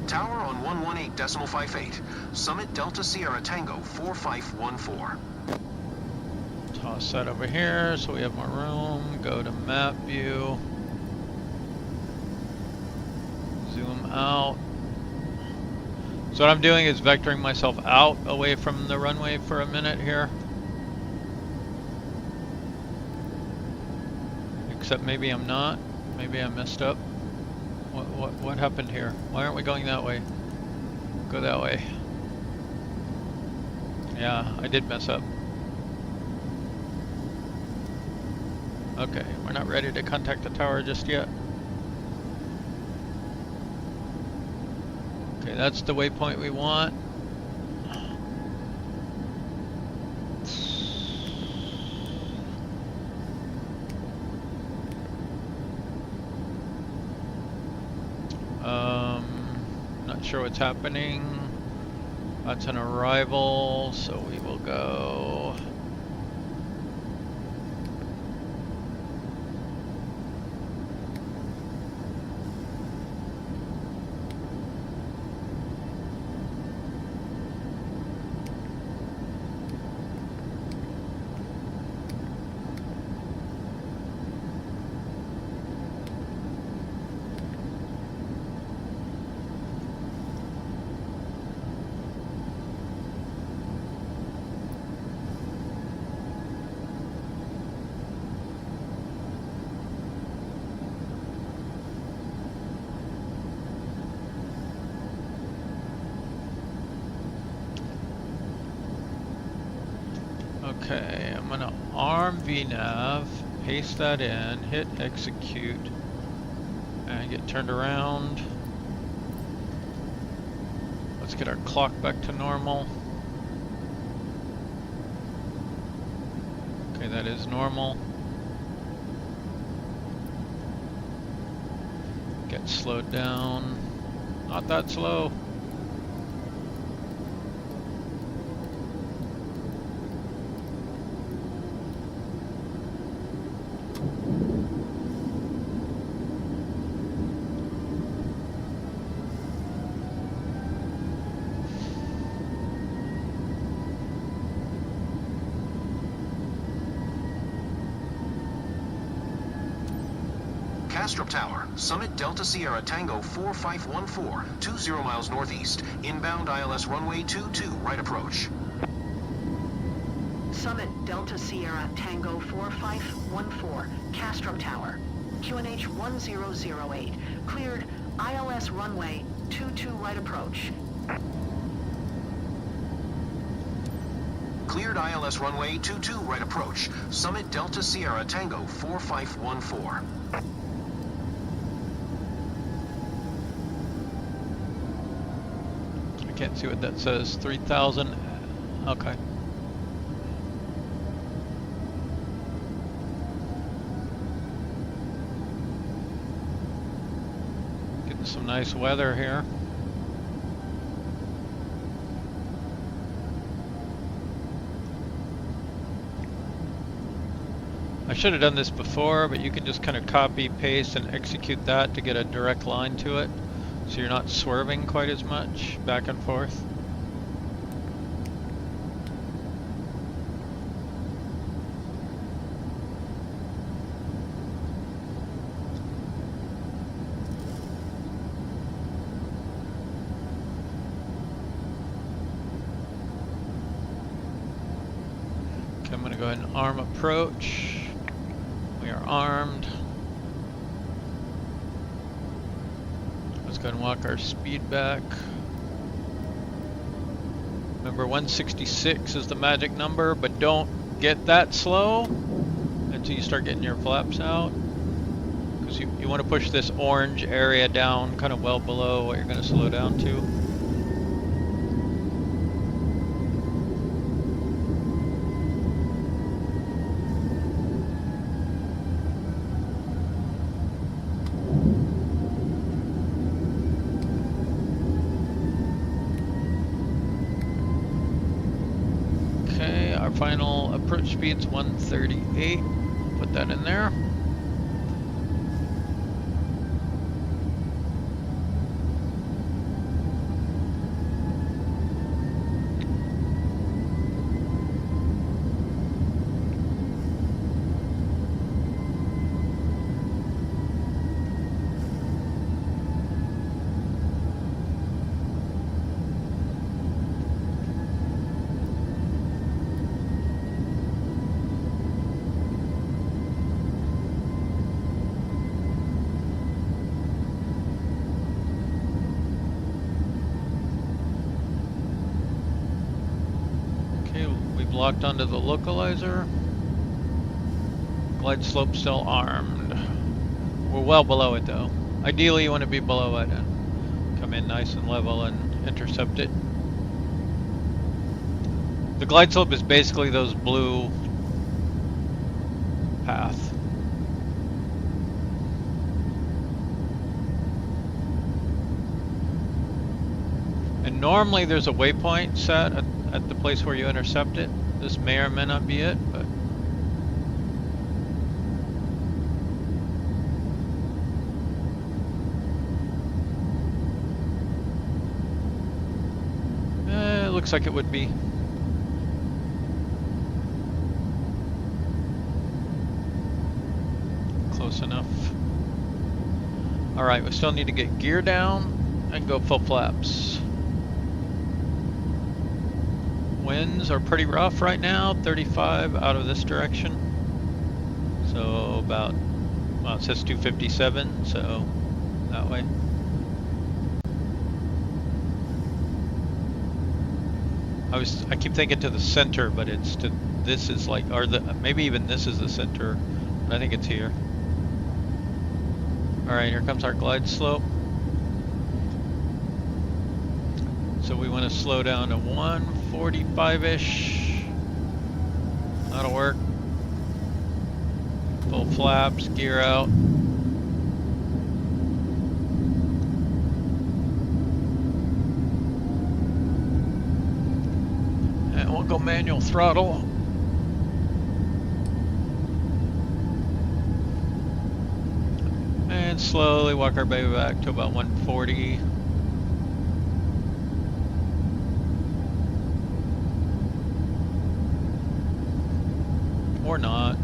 Tower on 118.58. Summit Delta Sierra Tango 4514. Toss that over here so we have more room. Go to map view. Zoom out. So what I'm doing is vectoring myself out away from the runway for a minute here. Except maybe I'm not. Maybe I messed up. What happened here? Why aren't we going that way? Go that way. Yeah, I did mess up. Okay, we're not ready to contact the tower just yet. Okay, that's the waypoint we want. Not sure what's happening. That's an arrival, so we will go. Okay, I'm gonna arm VNav paste that in, hit execute, and get turned around. Let's get our clock back to normal. Okay, that is normal. Get slowed down. Not that slow. Castrop Tower, Summit Delta Sierra Tango 4514, 20 miles northeast, inbound ILS runway 22, right approach. Summit Delta Sierra Tango 4514, Castrop Tower, QNH 1008, cleared ILS runway 22, right approach. Cleared ILS runway 22, right approach. Summit Delta Sierra Tango 4514. Can't see what that says. 3,000. Okay. Getting some nice weather here. I should have done this before, but you can just kind of copy, paste, and execute that to get a direct line to it. So you're not swerving quite as much back and forth. Okay, I'm going to go ahead and arm approach. We are armed. Let's go ahead and walk our speed back. Remember, 166 is the magic number, but don't get that slow until you start getting your flaps out. Because you want to push this orange area down kind of well below what you're going to slow down to. Final approach speed's 138. Put that in there. Locked onto the localizer. Glide slope still armed. We're well below it though. Ideally you want to be below it and come in nice and level and intercept it. The glide slope is basically those blue path. And normally there's a waypoint set at the place where you intercept it. This may or may not be it, but it looks like it would be. Close enough. Alright, we still need to get gear down and go full flaps. Winds are pretty rough right now, 35 out of this direction. So about, well, it says 257, so that way. I keep thinking to the center, but it's to, this is like, or maybe even this is the center I think it's here. Alright, here comes our glide slope. So we want to slow down to 145-ish. That'll work. Full flaps, gear out. And we'll go manual throttle. And slowly walk our baby back to about 140. Or not.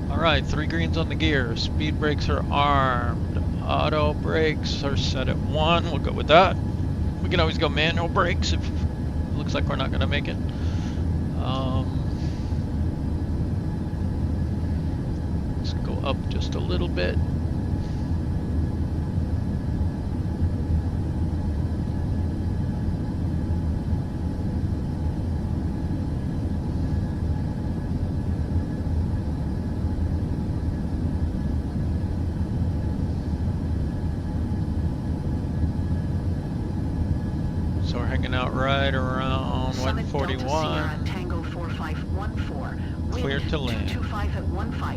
Alright, 3 greens on the gear. Speed brakes are armed. Auto brakes are set at 1. We'll go with that. We can always go manual brakes if it looks like we're not going to make it. Let's go up just a little bit. So we're hanging out right around 141. Tango 4514. Clear to land. 225 at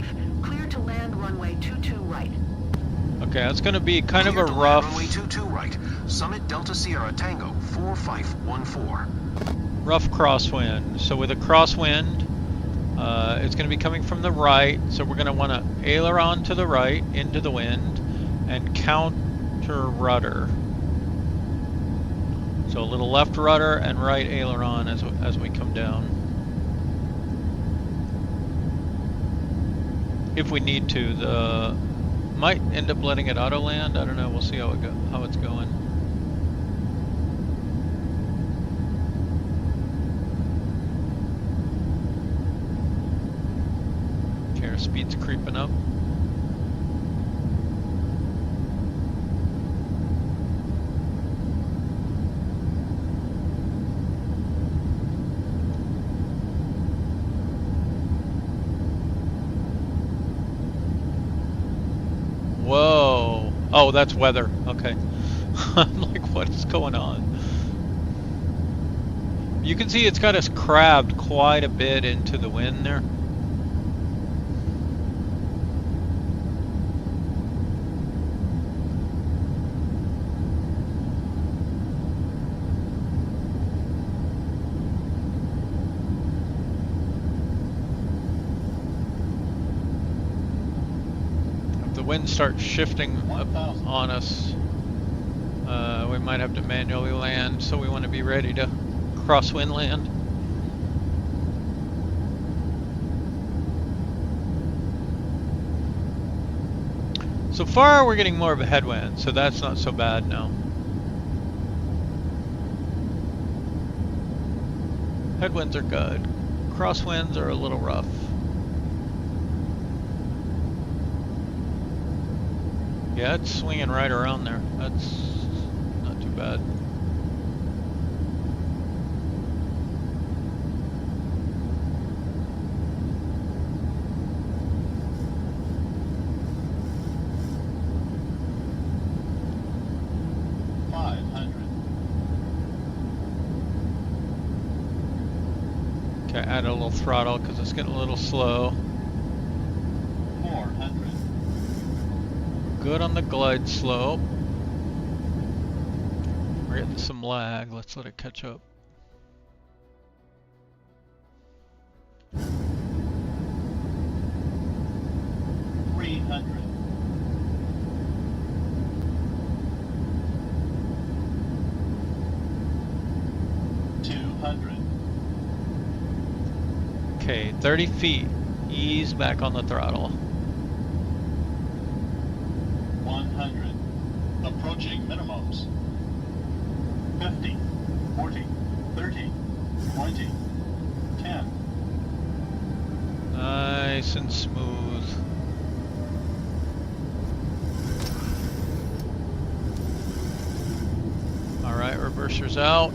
15. Clear to land runway 22 right. Okay, that's going to be kind of a Clear to rough. land runway 22 right. Summit Delta Sierra Tango 4514. Rough crosswind. So with a crosswind, it's going to be coming from the right. So we're going to want to aileron to the right into the wind and counter rudder. So a little left rudder and right aileron as we come down. If we need to, the might end up letting it auto land. I don't know. We'll see how it's going. Okay, our speed's creeping up. Whoa. Oh, that's weather. Okay. I'm like, what is going on? You can see it's got us crabbed quite a bit into the wind there. Wind starts shifting up on us, we might have to manually land, so we want to be ready to crosswind land. So far we're getting more of a headwind, so that's not so bad now. Headwinds are good. Crosswinds are a little rough. Yeah, it's swinging right around there. That's not too bad. Okay, add a little throttle because it's getting a little slow. Good on the glide slope. We're getting some lag. Let's let it catch up. Okay, 30 feet. Ease back on the throttle. 100. Approaching minimums. 50, 40, 30, 20, 10, nice and smooth. All right, reverser's out.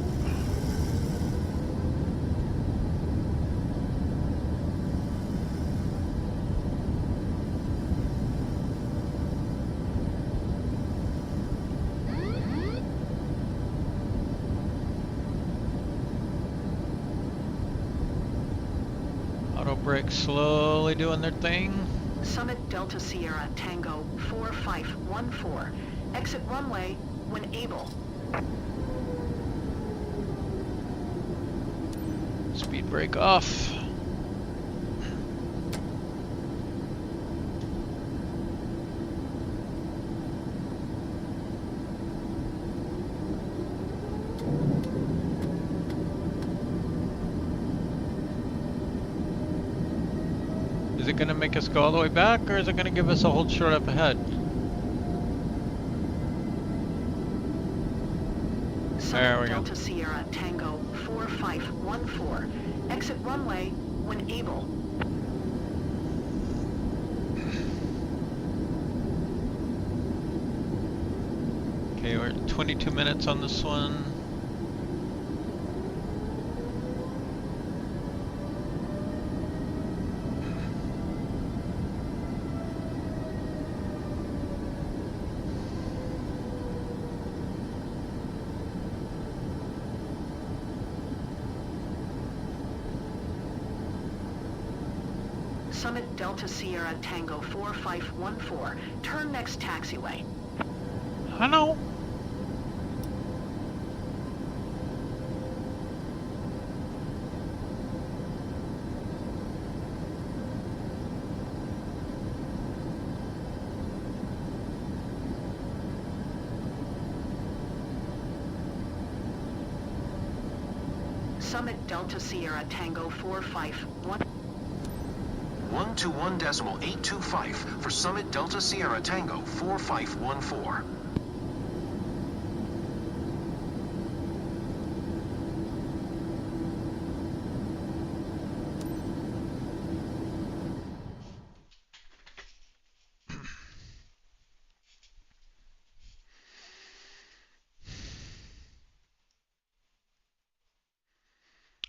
Auto brakes slowly doing their thing. Summit Delta Sierra Tango 4514. Exit runway when able. Speed brake off. Is it going to make us go all the way back, or is it going to give us a hold short up ahead? There we go. Delta Sierra Tango 4514. Exit runway when able. Okay, we're at 22 minutes on this one. Summit Delta Sierra Tango 4514. Turn next taxiway. I know. Summit Delta Sierra Tango 451. 121.825 for Summit Delta Sierra Tango 4514.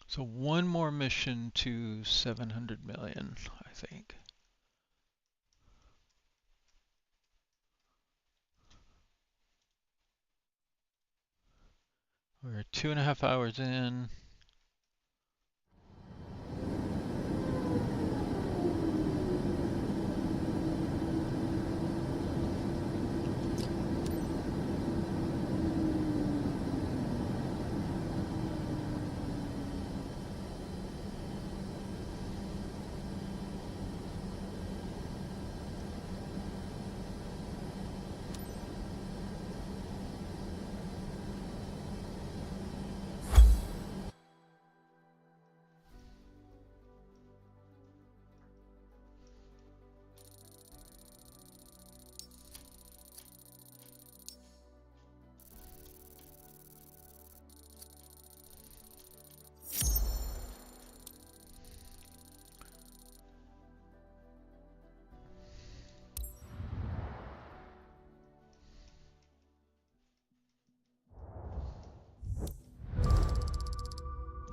So one more mission to 700 million, I think. We're 2.5 hours in.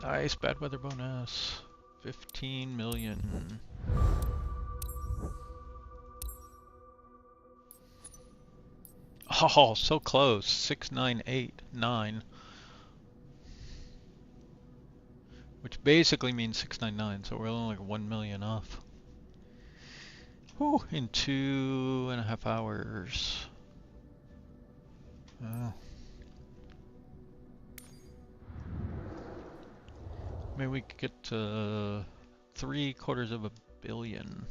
Nice, bad weather bonus. 15 million. Oh, so close. 6989. Which basically means 699, so we're only like 1 million off. Whew, in 2.5 hours. Oh. Maybe we could get to 750 million.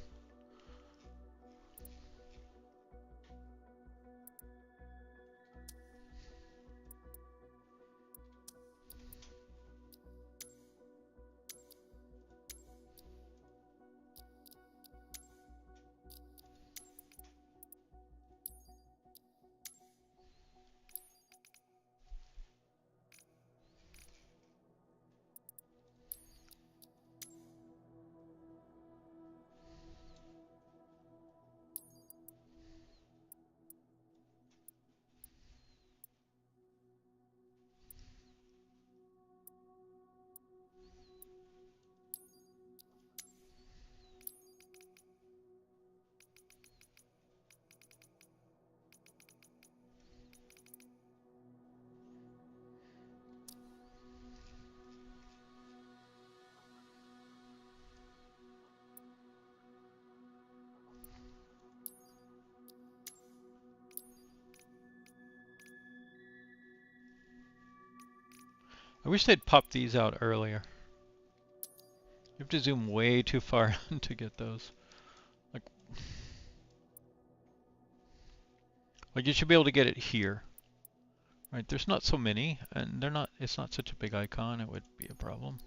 I wish they'd pop these out earlier. You have to zoom way too far to get those. Like you should be able to get it here. Right, there's not so many, and they're not, it's not such a big icon, it would be a problem.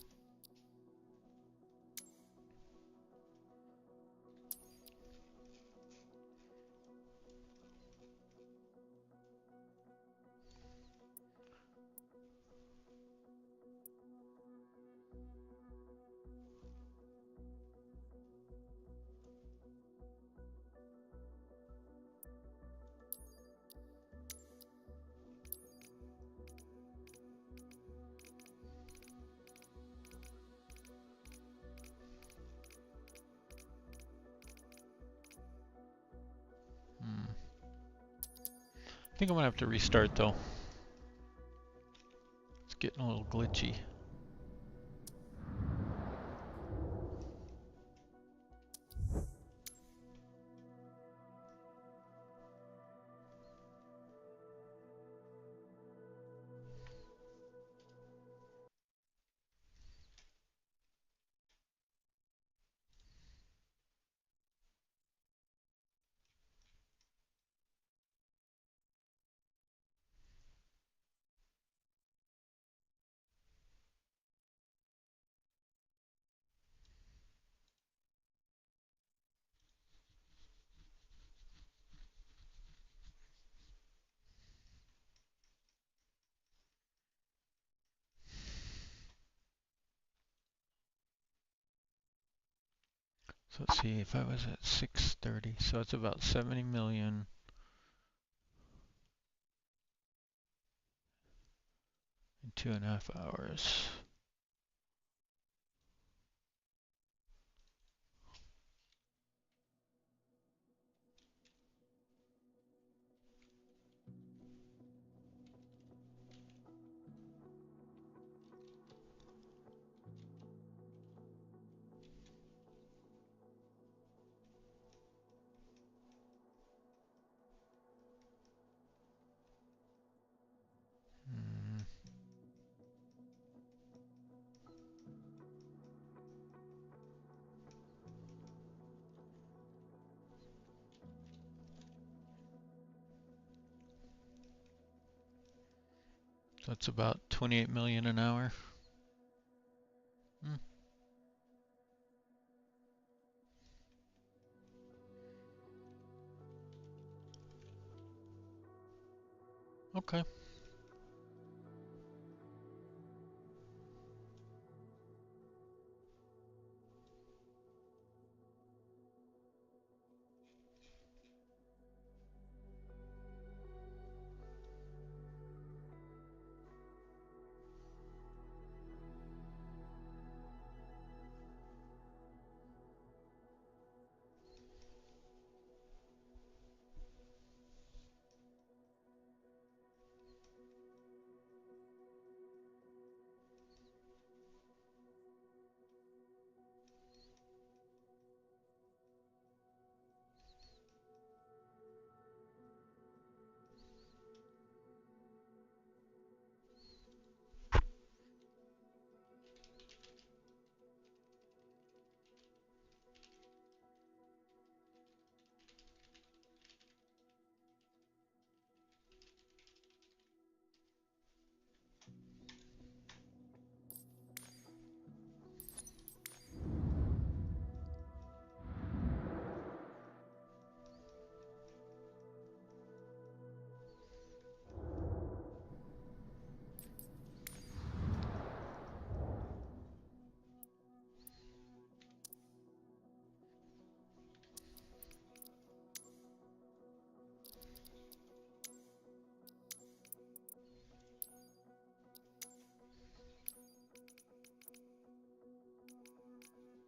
I think I'm gonna have to restart though. It's getting a little glitchy. So let's see, if I was at 630, so it's about 70 million. In 2.5 hours. That's about 28 million an hour. Okay.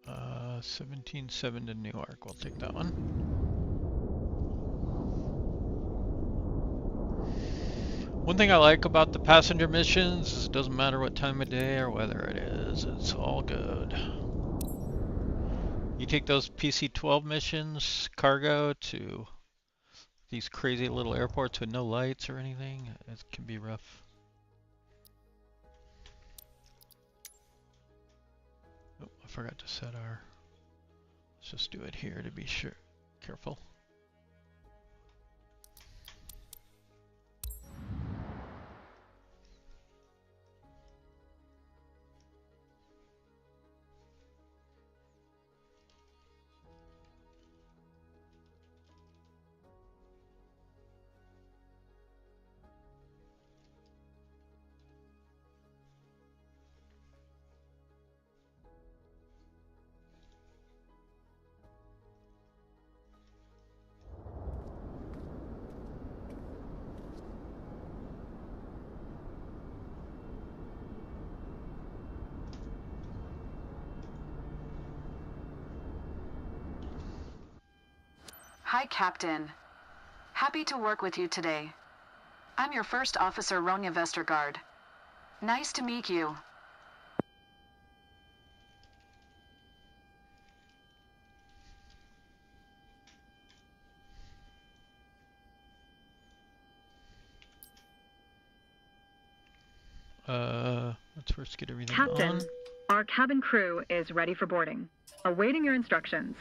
Uh, 17.7 to Newark. We'll take that one. One thing I like about the passenger missions is it doesn't matter what time of day or weather it is. It's all good. You take those PC-12 missions, cargo, to these crazy little airports with no lights or anything, it can be rough. I forgot to set our, let's just do it here to be sure. Careful. Hi, Captain. Happy to work with you today. I'm your first officer, Ronja Vestergaard. Nice to meet you. Let's first get everything Captain, on. our cabin crew is ready for boarding. Awaiting your instructions.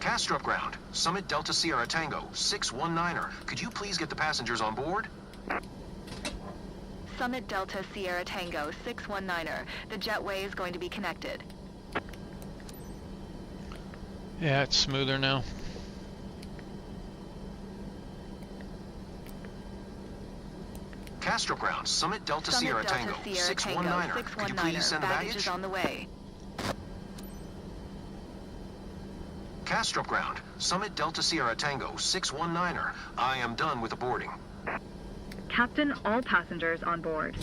Castrop ground, Summit Delta Sierra Tango, 619er. Could you please get the passengers on board? Summit Delta Sierra Tango 619er. The jetway is going to be connected. Yeah, it's smoother now. Castrop ground, Summit Delta Sierra Tango, 619er. Could you please send the baggage? Is on the way. Castrop ground, Summit Delta Sierra Tango, 619er. I am done with the boarding. Captain, all passengers on board.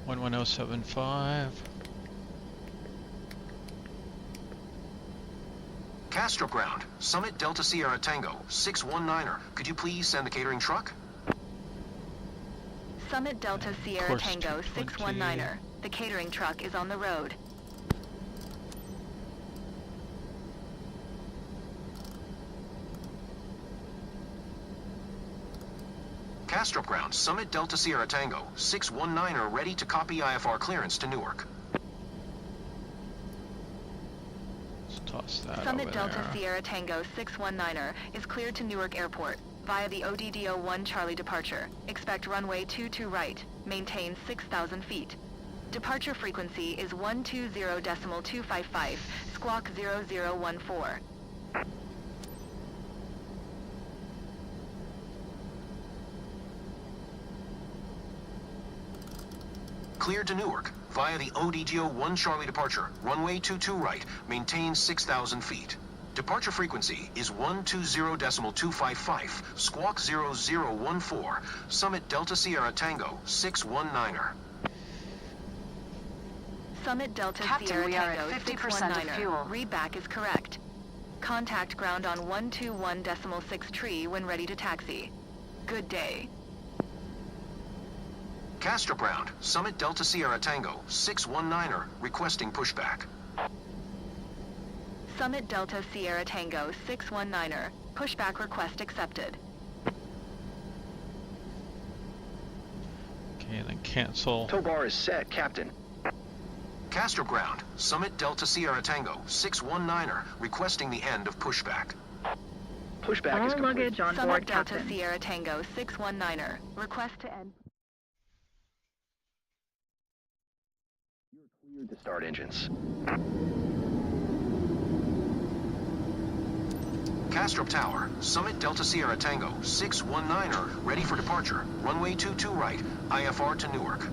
11075. Castrop ground, Summit Delta Sierra Tango, 619er. Could you please send the catering truck? Summit Delta Sierra Tango 619er. The catering truck is on the road. Castrop ground, Summit Delta Sierra Tango, 619er ready to copy IFR clearance to Newark. Let's toss that Summit over Delta there. Sierra Tango 619er is cleared to Newark Airport via the ODDO 1 Charlie departure. Expect runway 22 right. Maintain 6,000 feet. Departure frequency is 120.255, squawk 0014. Cleared to Newark via the ODGO 1 Charlie departure, runway 22 right, maintain 6,000 feet. Departure frequency is 120.255, squawk 0014, Summit Delta Sierra Tango, 619er. Summit Delta Captain, Sierra we are Tango at 50% of 619er. fuel. Readback is correct. Contact ground on 121.6 tree when ready to taxi. Good day. Castrop ground, Summit Delta Sierra Tango, 619er, requesting pushback. Summit Delta Sierra Tango 619er. Pushback request accepted. Okay, then cancel. Tow bar is set, Captain. Castrop ground, Summit Delta Sierra Tango, 619er, requesting the end of pushback. Pushback is All complete. luggage on Summit board, Delta Captain. Sierra Tango 619er. Request to end. You're cleared to start engines. Castrop Tower, Summit Delta Sierra Tango, 619er, ready for departure, runway 22 right, IFR to Newark.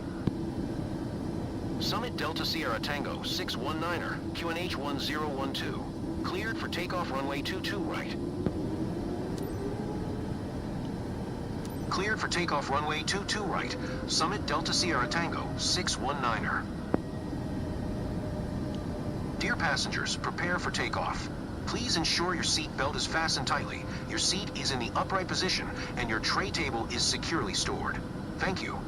Summit Delta Sierra Tango, 619er, QNH 1012, cleared for takeoff runway 22 right. Cleared for takeoff runway 22 right, Summit Delta Sierra Tango, 619er. Dear passengers, prepare for takeoff. Please ensure your seat belt is fastened tightly, your seat is in the upright position, and your tray table is securely stored. Thank you.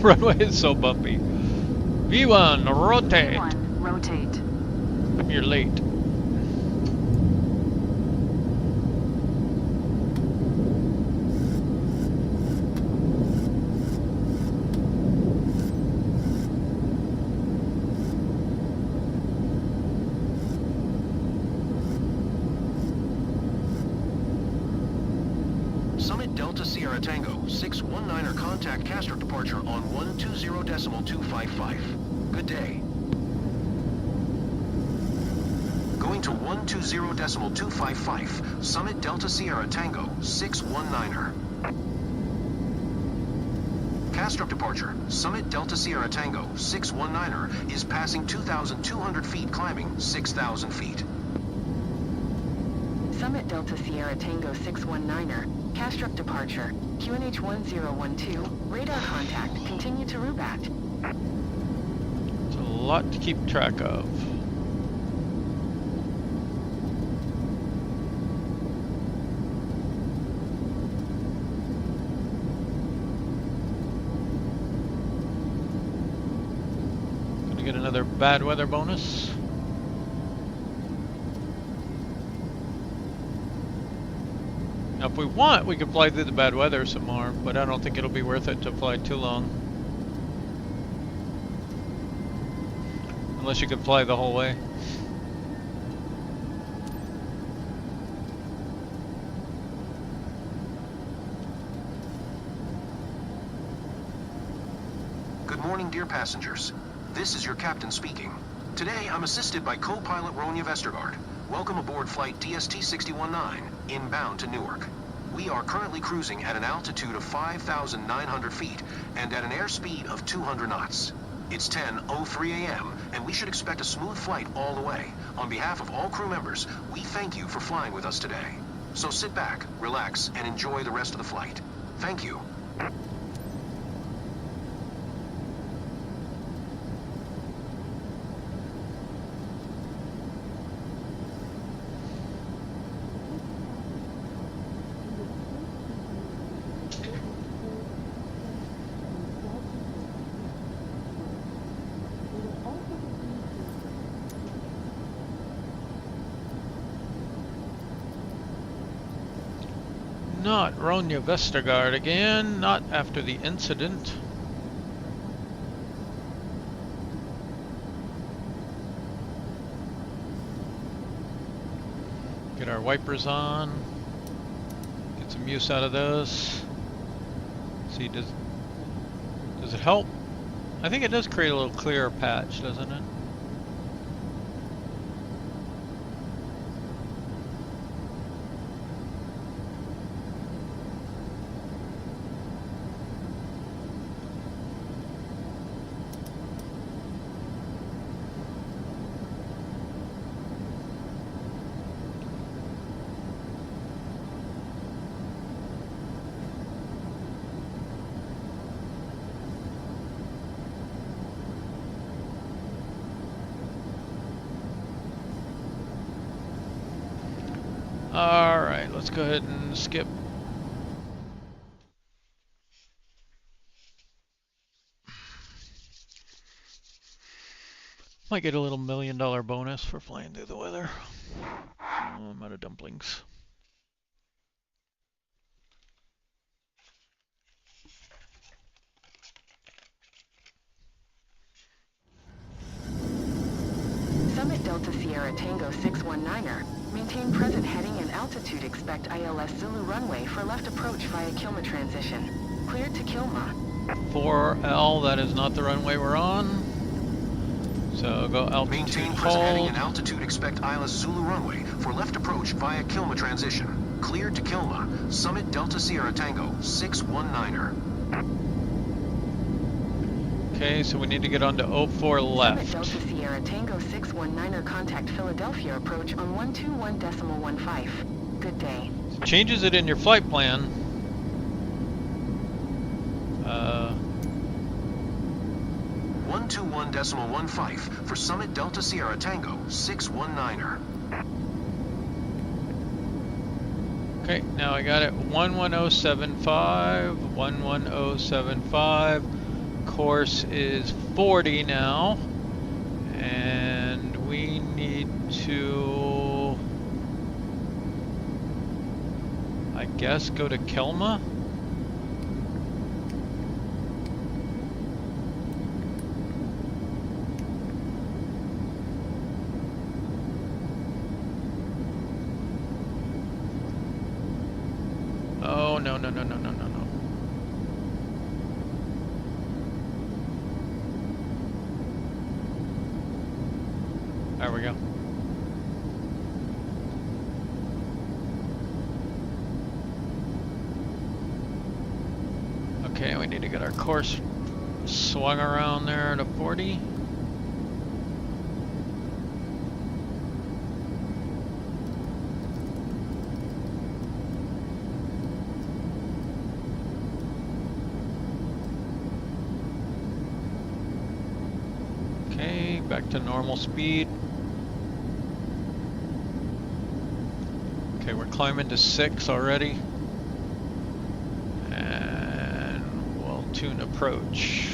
runway is so bumpy. V1, rotate. V1, rotate. You're late. Summit Delta Sierra Tango 619er contact Castro departure on 120.255. Good day. Going to 120.255, Summit Delta Sierra Tango 619er. Castro departure, Summit Delta Sierra Tango 619er is passing 2,200 feet, climbing 6,000 feet. Summit Delta Sierra Tango 619er, Castrup departure, QNH 1012, radar contact, continue to Rubat. It's a lot to keep track of. Gonna get another bad weather bonus. Now if we want, we can fly through the bad weather some more, but I don't think it'll be worth it to fly too long. Unless you can fly the whole way. Good morning, dear passengers. This is your captain speaking. Today, I'm assisted by co-pilot Ronya Vestergaard. Welcome aboard flight DST-619, inbound to Newark. We are currently cruising at an altitude of 5,900 feet and at an airspeed of 200 knots. It's 10:03 a.m. and we should expect a smooth flight all the way. On behalf of all crew members, we thank you for flying with us today. So sit back, relax, and enjoy the rest of the flight. Thank you. Not Ronya Vestergaard again, not after the incident. Get our wipers on. Get some use out of those. See, does it help? I think it does create a little clearer patch, doesn't it? Alright, let's go ahead and skip. Might get a little $1 million bonus for flying through the weather. Oh, I'm out of dumplings. Summit Delta Sierra Tango 619er, maintain present heading and altitude, expect ILS Zulu runway for left approach via Kilma transition. Cleared to Kilma. 4L, that is not the runway we're on. So go altitude, Maintain present hold. heading and altitude, expect ILS Zulu runway for left approach via Kilma transition. Cleared to Kilma, Summit Delta Sierra Tango 619er. Okay, so we need to get on to 04 left. Summit Delta Sierra Tango 619er, contact Philadelphia approach on 121.15. Good day. Changes it in your flight plan. 121.15 for Summit Delta Sierra Tango 619er. Okay, now I got it 11075, 11075. course is 40 now, and we need to, I guess, go to Kilma. Oh, no, no, no, no, no, no, no. There we go. Okay, we need to get our course swung around there to 40. Okay, back to normal speed. Okay, we're climbing to 6 already. And we'll tune approach.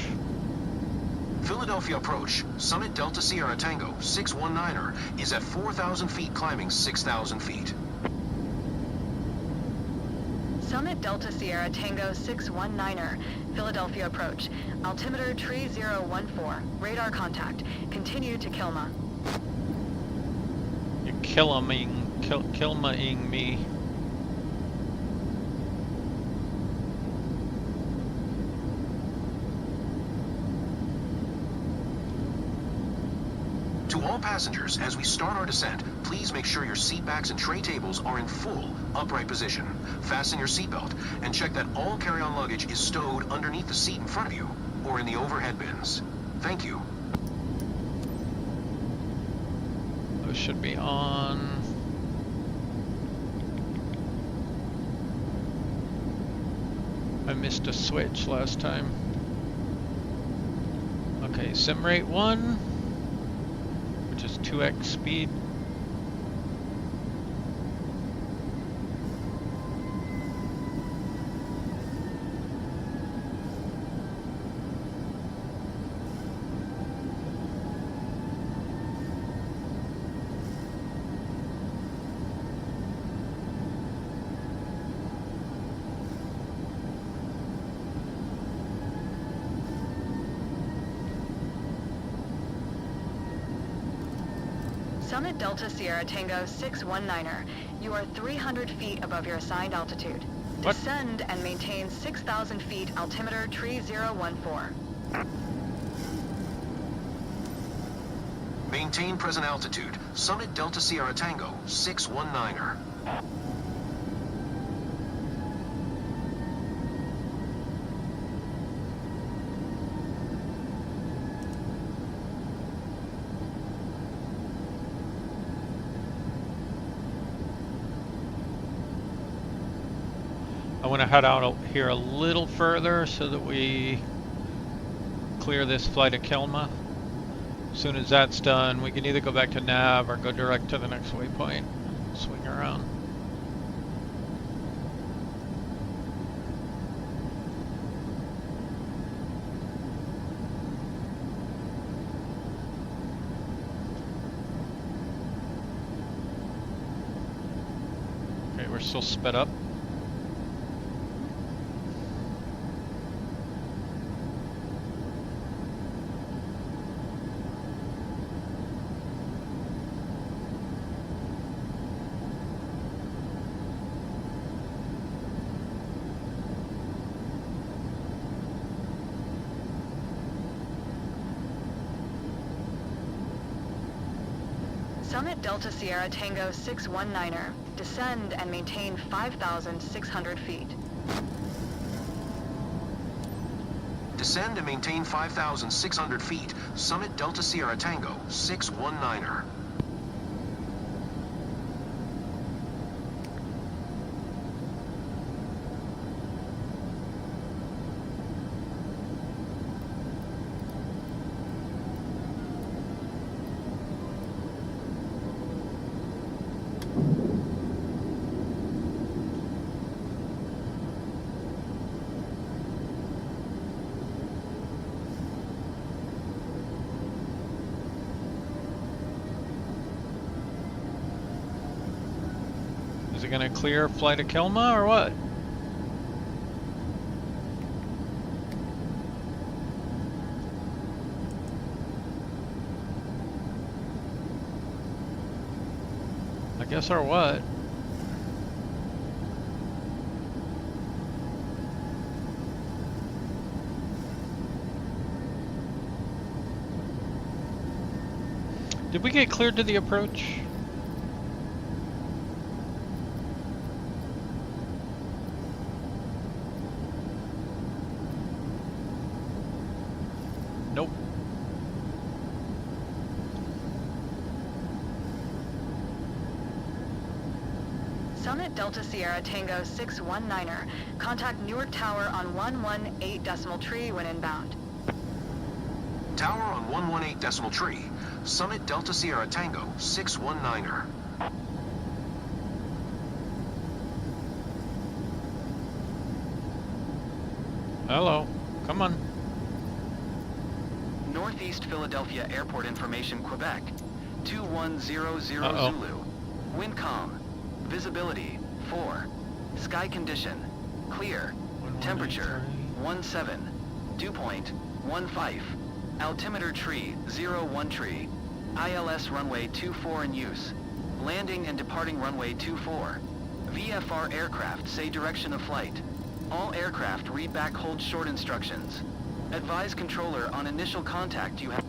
Philadelphia approach, Summit Delta Sierra Tango 619er is at 4,000 feet climbing 6,000 feet. Summit Delta Sierra Tango 619er, Philadelphia approach. Altimeter tree 014. Radar contact. Continue to Kilma. You're Kilma-ing me. To all passengers, as we start our descent, please make sure your seat backs and tray tables are in full upright position. Fasten your seatbelt and check that all carry-on luggage is stowed underneath the seat in front of you or in the overhead bins. Thank you. Those should be on. I missed a switch last time. Okay, sim rate 1, which is 2x speed. Summit Delta Sierra Tango 619er. You are 300 feet above your assigned altitude. What? Descend and maintain 6,000 feet altimeter tree 014. Maintain present altitude, Summit Delta Sierra Tango 619er. I want to head out here a little further so that we clear this flight of Kilma. As soon as that's done, we can either go back to nav or go direct to the next waypoint. Swing around. Okay, we're still sped up. Summit Delta Sierra Tango 619er. Descend and maintain 5,600 feet. Descend and maintain 5,600 feet, Summit Delta Sierra Tango 619er. it gonna clear flight of Kilma or what? I guess our what? Did we get cleared to the approach? Nope. Summit Delta Sierra Tango 619er. Contact Newark Tower on 118 decimal tree when inbound. Tower on 118 decimal tree. Summit Delta Sierra Tango 619er. Hello. Come on. Northeast Philadelphia Airport Information, Quebec. 2100 Uh-oh. Zulu. Wind calm. Visibility 4. Sky condition clear. Temperature 17. Dew point 15. Altimeter tree 01 tree. ILS runway 24 in use. Landing and departing runway 24. VFR aircraft say direction of flight. All aircraft read back hold short instructions. Advise controller on initial contact you have.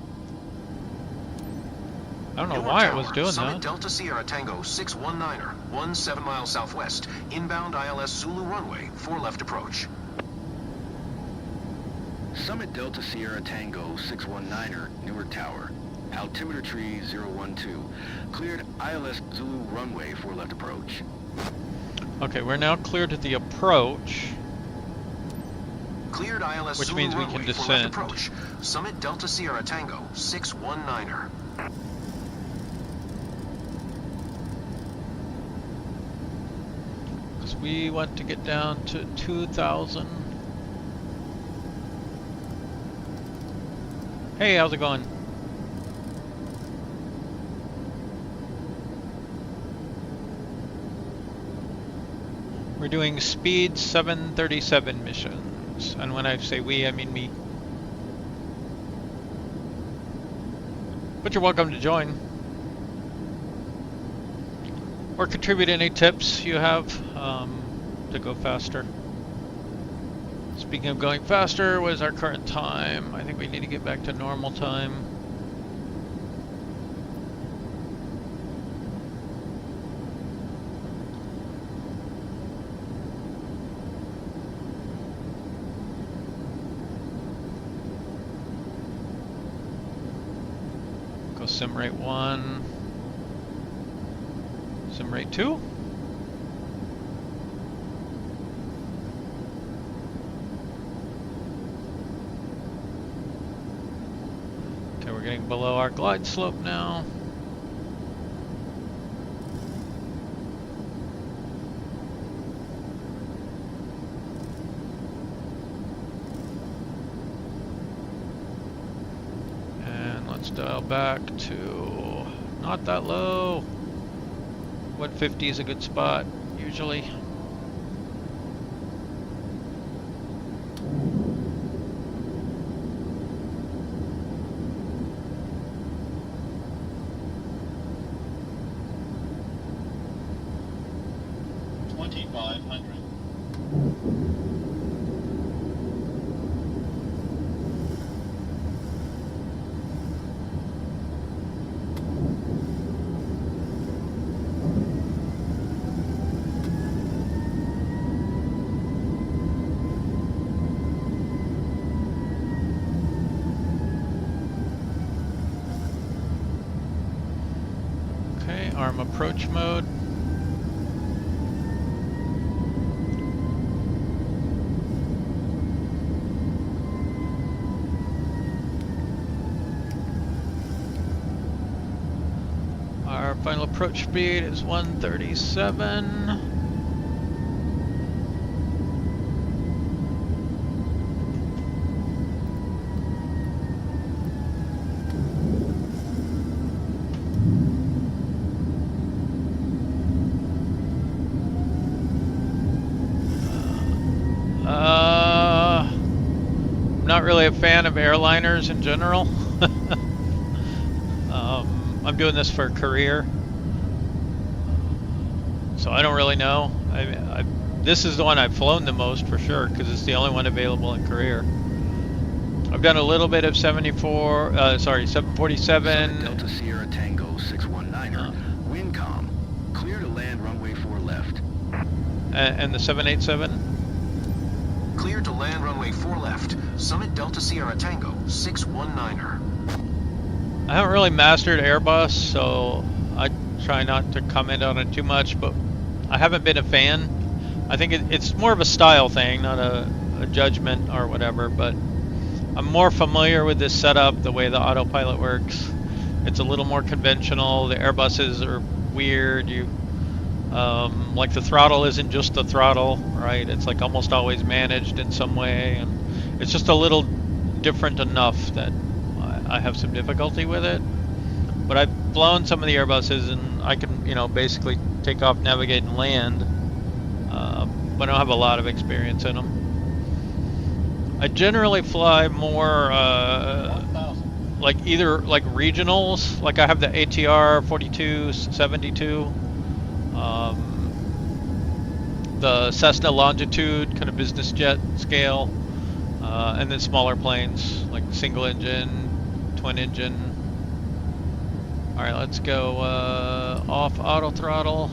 I don't know Newark why it Tower, was doing Summit that. Delta Sierra Tango 619er, 17 miles southwest, inbound ILS Zulu runway, 4 left approach. Summit Delta Sierra Tango 619er, Newark Tower. Altimeter tree 012. Cleared ILS Zulu runway 4 left approach. Okay, we're now cleared to the approach. Cleared ILS Which Zulu means we runway can 4 left descend. approach. Summit Delta Sierra Tango 619er. Because we want to get down to 2,000. Hey, how's it going? We're doing speed 737 missions. And when I say we, I mean me. But you're welcome to join. Or contribute any tips you have to go faster. Speaking of going faster, what is our current time? I think we need to get back to normal time. Go sim rate 1. Sim rate 2. Okay, we're getting below our glide slope now. And let's dial back to not that low. 150 is a good spot, usually. Arm approach mode. Our final approach speed is 137. not really a fan of airliners in general. I'm doing this for a career, so I don't really know. This is the one I've flown the most for sure, because it's the only one available in career. I've done a little bit of 747. Delta Sierra Tango 619er, wind calm, clear to land runway 4 left. And the 787? Clear to land runway 4 left, Summit Delta Sierra Tango 619er. I haven't really mastered Airbus, so I try not to comment on it too much, but I haven't been a fan. I think it's more of a style thing, not a judgment or whatever, but I'm more familiar with this setup, the way the autopilot works. It's a little more conventional. The Airbuses are weird. Like the throttle isn't just the throttle, right? It's like almost always managed in some way, and it's just a little different enough that I have some difficulty with it. But I've flown some of the Airbuses, and I can, basically take off, navigate, and land. But I don't have a lot of experience in them. I generally fly more like either like regionals, like I have the ATR 4272, the Cessna Longitude, kind of business jet scale, and then smaller planes like single engine, twin engine. All right, let's go off auto throttle.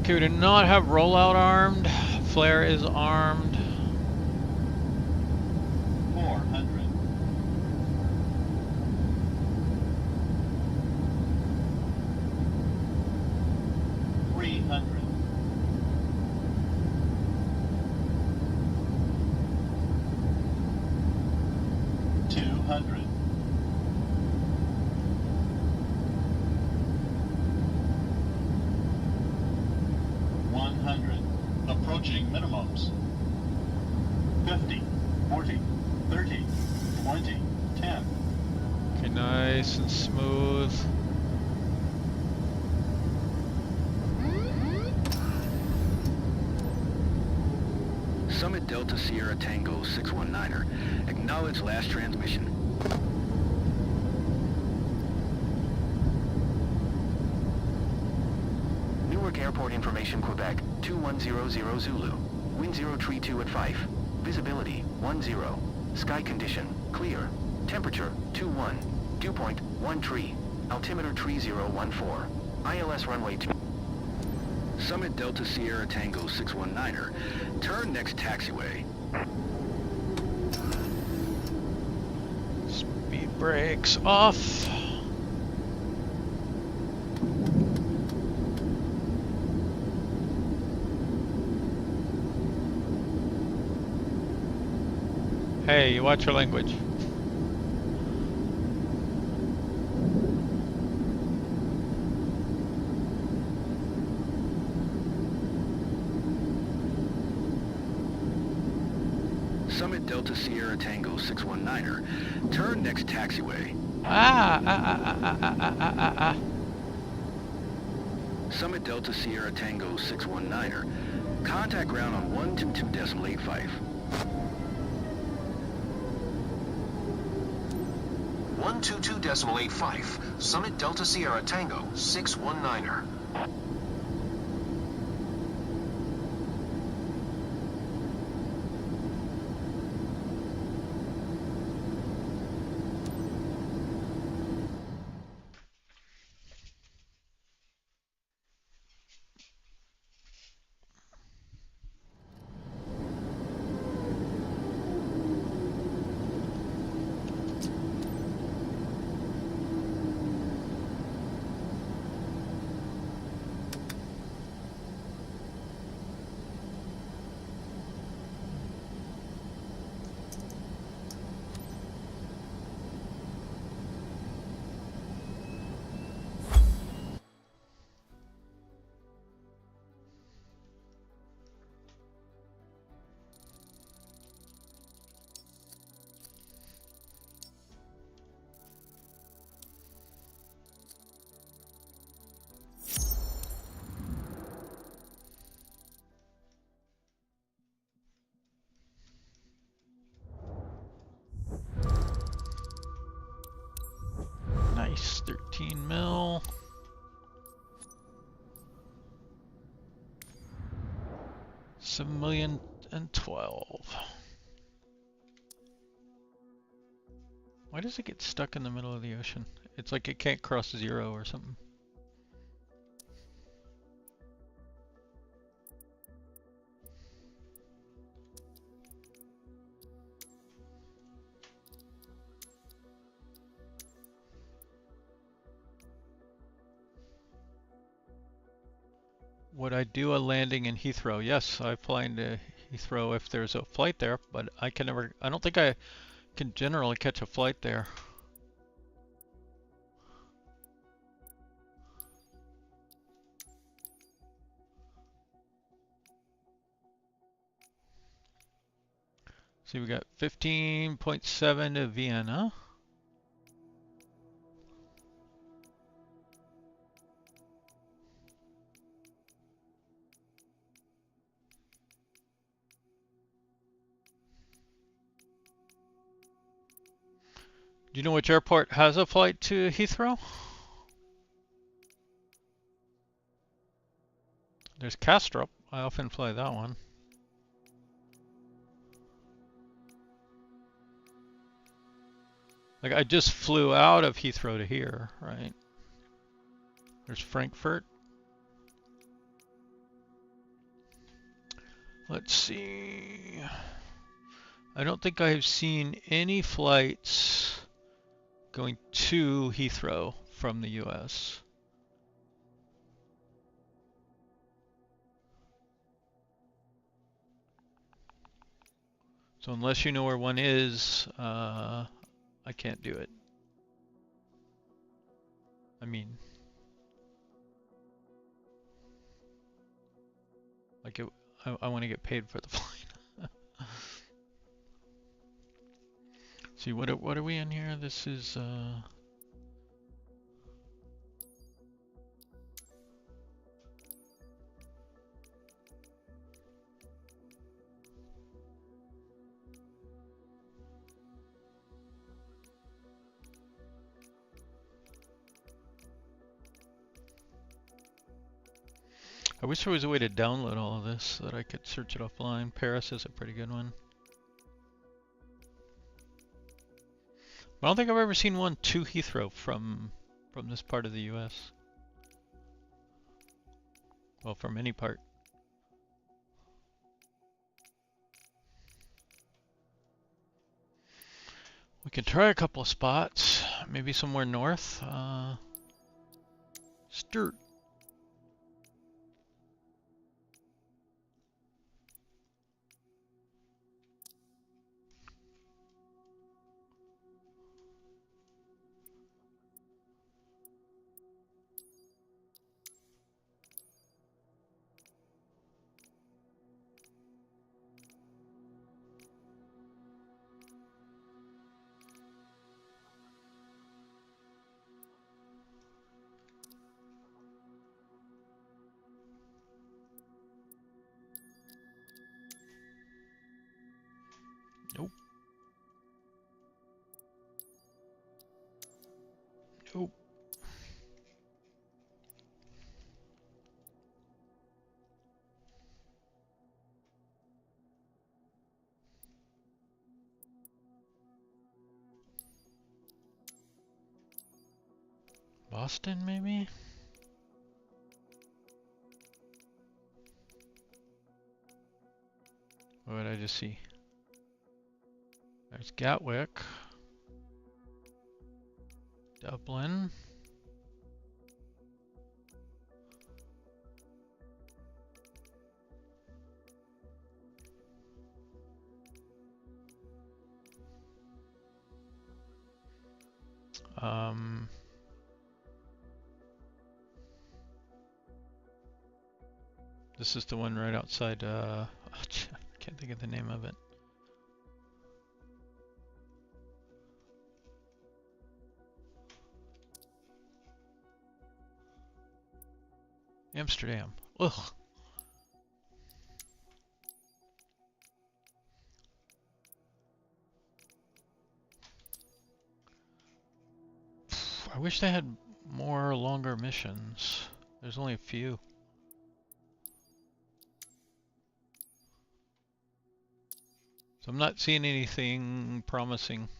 Okay, we do not have rollout armed. Flare is armed. 400. 300. 200. 100. Approaching minimums. 50, 40, 30, 20, 10. Okay, nice and smooth. Summit Delta Sierra Tango 619er, acknowledge last transmission. Newark Airport Information, Quebec, 2100 Zulu. Wind 032 at 5. Visibility, 10. Sky condition, clear. Temperature, 21. Dew point, 1 tree. Altimeter 3014. ILS runway 2. Summit Delta Sierra Tango 619er. Turn next taxiway. Speed brakes off. Hey, you watch your language. Summit Delta Sierra Tango 619er. Turn next taxiway. Summit Delta Sierra Tango 619er. Contact ground on 122.85. 122.85. Summit Delta Sierra Tango 619er. 7,012,000. Why does it get stuck in the middle of the ocean? It's like it can't cross 0 or something. Would I do a landing in Heathrow? Yes, I fly into Heathrow if there's a flight there, but I don't think I can generally catch a flight there. See, we got 15.7 to Vienna. Do you know which airport has a flight to Heathrow? There's Kastrup. I often fly that one. Like I just flew out of Heathrow to here, right? There's Frankfurt. Let's see. I don't think I've seen any flights going to Heathrow from the US. So unless you know where one is, I can't do it. I mean, like I want to get paid for the flight. See, what are we in here? This is I wish there was a way to download all of this so that I could search it offline. Paris is a pretty good one. I don't think I've ever seen one to Heathrow from this part of the US. Well, from any part. We can try a couple of spots, maybe somewhere north. Sturt. Nope. Nope. Boston, maybe? What did I just see? There's Gatwick, Dublin, this is the one right outside, I can't think of the name of it. Amsterdam. Ugh. I wish they had more longer missions. There's only a few. So I'm not seeing anything promising.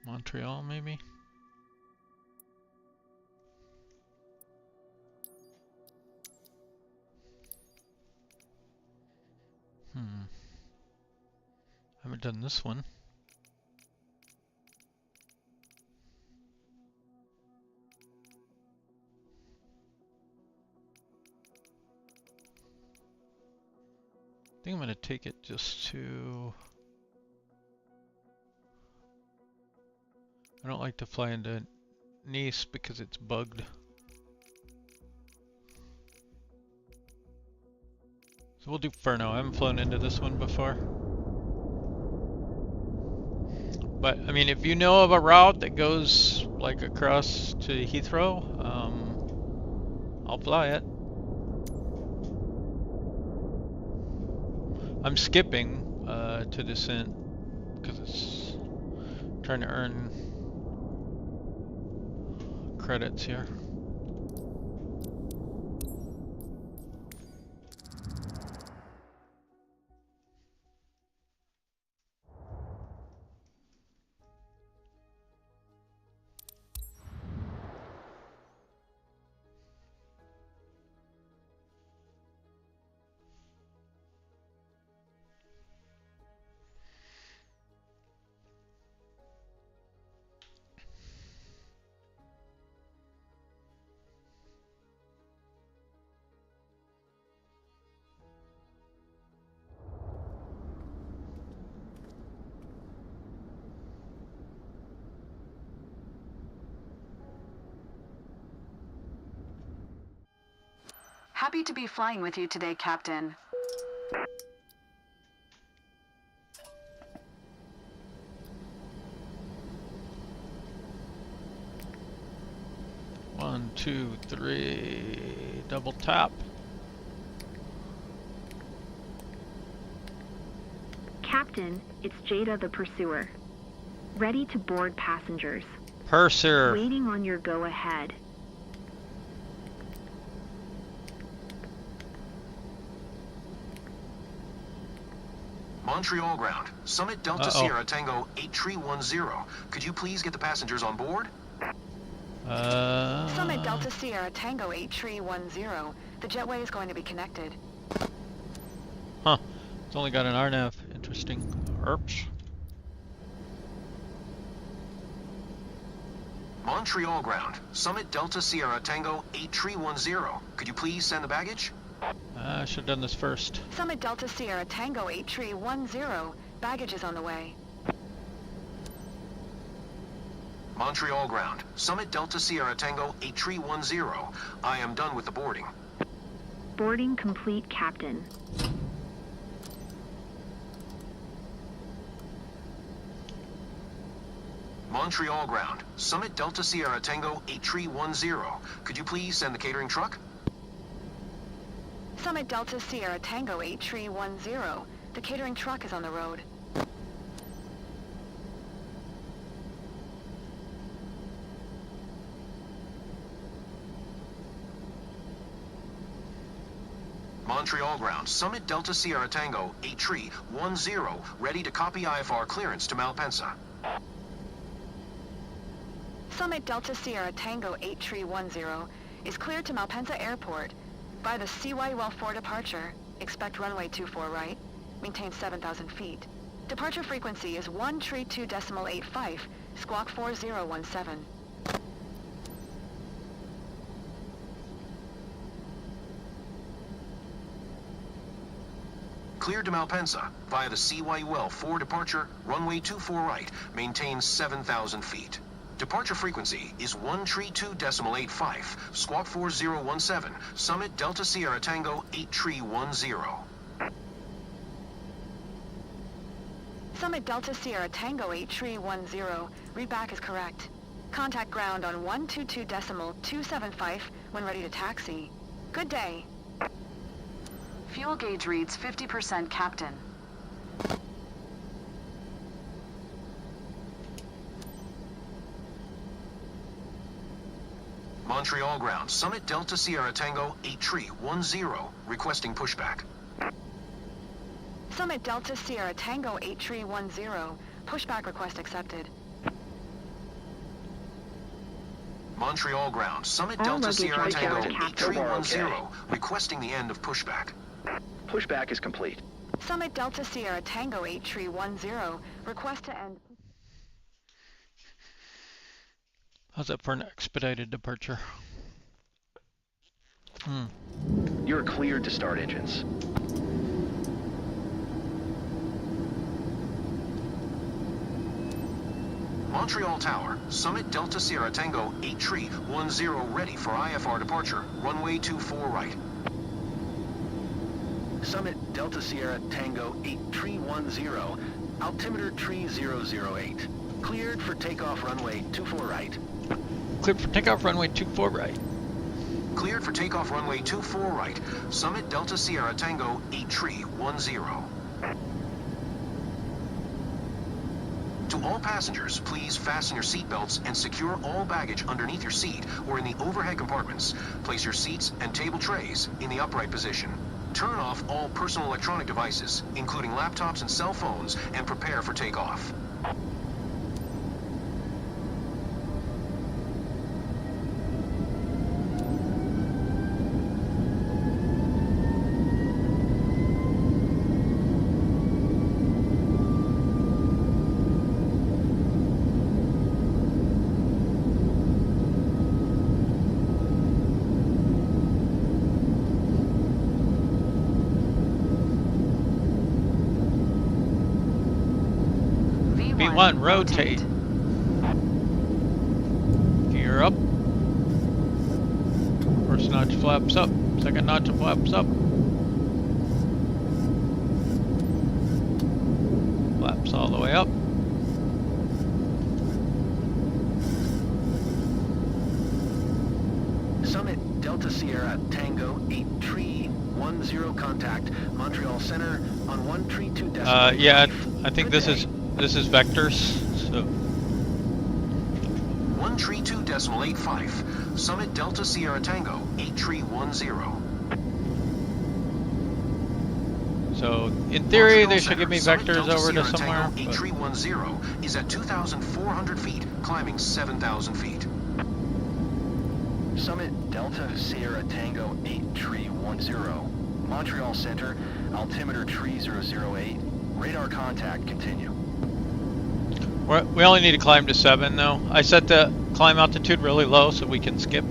Montreal, maybe? Haven't done this one. I think I'm going to take it just to... I don't like to fly into Nice because it's bugged. So we'll do Furno. I haven't flown into this one before. But, I mean, if you know of a route that goes, like, across to Heathrow, I'll fly it. I'm skipping to descent because it's trying to earn credits here. Happy to be flying with you today, Captain. One, two, three, double tap. Captain, it's Jada the Pursuer. Ready to board passengers. Purser. Waiting on your go-ahead. Montreal ground. Summit Delta Sierra Tango 8310. Could you please get the passengers on board? Summit Delta Sierra Tango 8310. The jetway is going to be connected. Huh. It's only got an RNAV. Interesting. Erps. Montreal ground. Summit Delta Sierra Tango 8310. Could you please send the baggage? I should have done this first. Summit Delta Sierra Tango 8310. Baggage is on the way. Montreal ground. Summit Delta Sierra Tango 8310. I am done with the boarding. Boarding complete, Captain. Montreal ground. Summit Delta Sierra Tango 8310. Could you please send the catering truck? Summit Delta Sierra Tango 8310. The catering truck is on the road. Montreal ground. Summit Delta Sierra Tango 8310. Ready to copy IFR clearance to Malpensa. Summit Delta Sierra Tango 8310 is cleared to Malpensa Airport. By the CYUL 4 departure, expect runway 24 right, maintain 7,000 feet. Departure frequency is 132.85, squawk 4017. Cleared to Malpensa via the CYUL 4 departure, runway 24 right, maintain 7,000 feet. Departure frequency is 132.85, squawk 4017, Summit Delta Sierra Tango 8310. Summit Delta Sierra Tango 8 Tree 10. Read back is correct. Contact ground on 122.275 when ready to taxi. Good day. Fuel gauge reads 50%, Captain. Montreal ground, Summit Delta Sierra Tango 8 Tree 10, requesting pushback. Summit Delta Sierra Tango 8 Tree 10. Pushback request accepted. Montreal ground, Summit All Delta luggage Sierra right Tango there, 8 Tree Captain. 10, requesting the end of pushback. Pushback is complete. Summit Delta Sierra Tango 8 Tree 10. Request to end. How's that for an expedited departure? You're cleared to start engines. Montreal Tower, Summit Delta Sierra Tango 8 Tree 10, ready for IFR departure, runway 24 right. Summit Delta Sierra Tango 8 Tree 10, altimeter tree 008. Cleared for takeoff runway 24 right. Cleared for takeoff runway 24 right. Cleared for takeoff runway 24 right, Summit Delta Sierra Tango 8 Tree 10. To all passengers, please fasten your seatbelts and secure all baggage underneath your seat or in the overhead compartments. Place your seats and table trays in the upright position. Turn off all personal electronic devices, including laptops and cell phones, and prepare for takeoff. V1, rotate. Gear up. First notch flaps up. Second notch flaps up. Flaps all the way up. Summit Delta Sierra Tango 8 Tree 10, contact Montreal Center on 132.5. Yeah, I think this is vectors. So 132.85, Summit Delta Sierra Tango 8 Tree 10. So in theory, Montreal they should give me Center, vectors Summit over to Delta Sierra somewhere. Tango 8 Tree 10 is at 2,400 feet, climbing 7,000 feet. Summit Delta Sierra Tango 8 Tree 10, Montreal Center, altimeter tree 008, radar contact continue. We only need to climb to 7 though. I set the climb altitude really low so we can skip.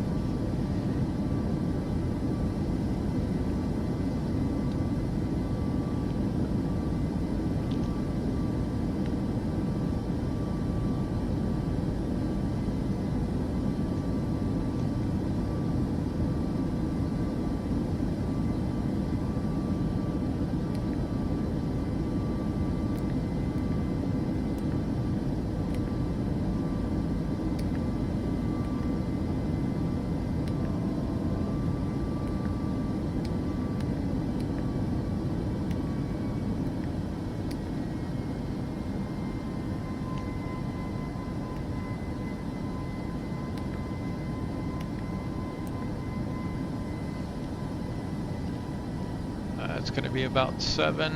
It's going to be about 7.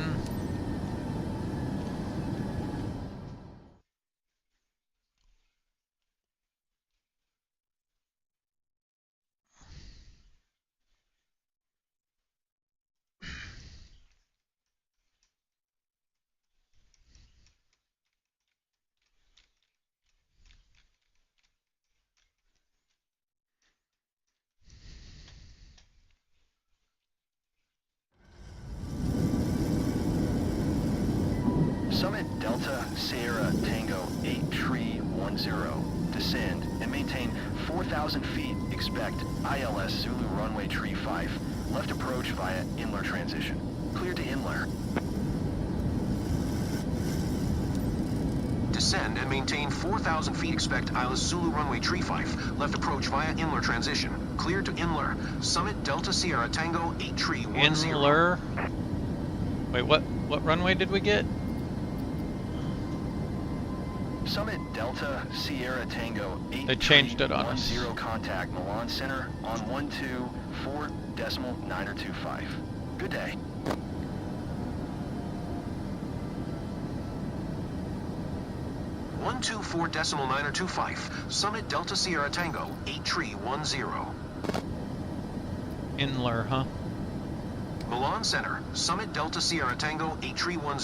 Summit Delta Sierra Tango 8 Tree 10, descend and maintain 4,000 feet. Expect ILS Zulu runway tree 5, left approach via inler transition. Clear to inler. descend and maintain 4,000 feet. Expect Isla Zulu runway tree 5. Left approach via Inler transition. Clear to Inler. Summit Delta Sierra Tango 8 tree 10. Inler. Wait, what runway did we get? Summit Delta Sierra Tango 8 They changed it on us. 10 contact Milan Center on 124.925. Good day. One 124.925. Summit Delta Sierra Tango 8 tree 10. Inler, huh? Milan Center, Summit Delta Sierra Tango 8 tree 10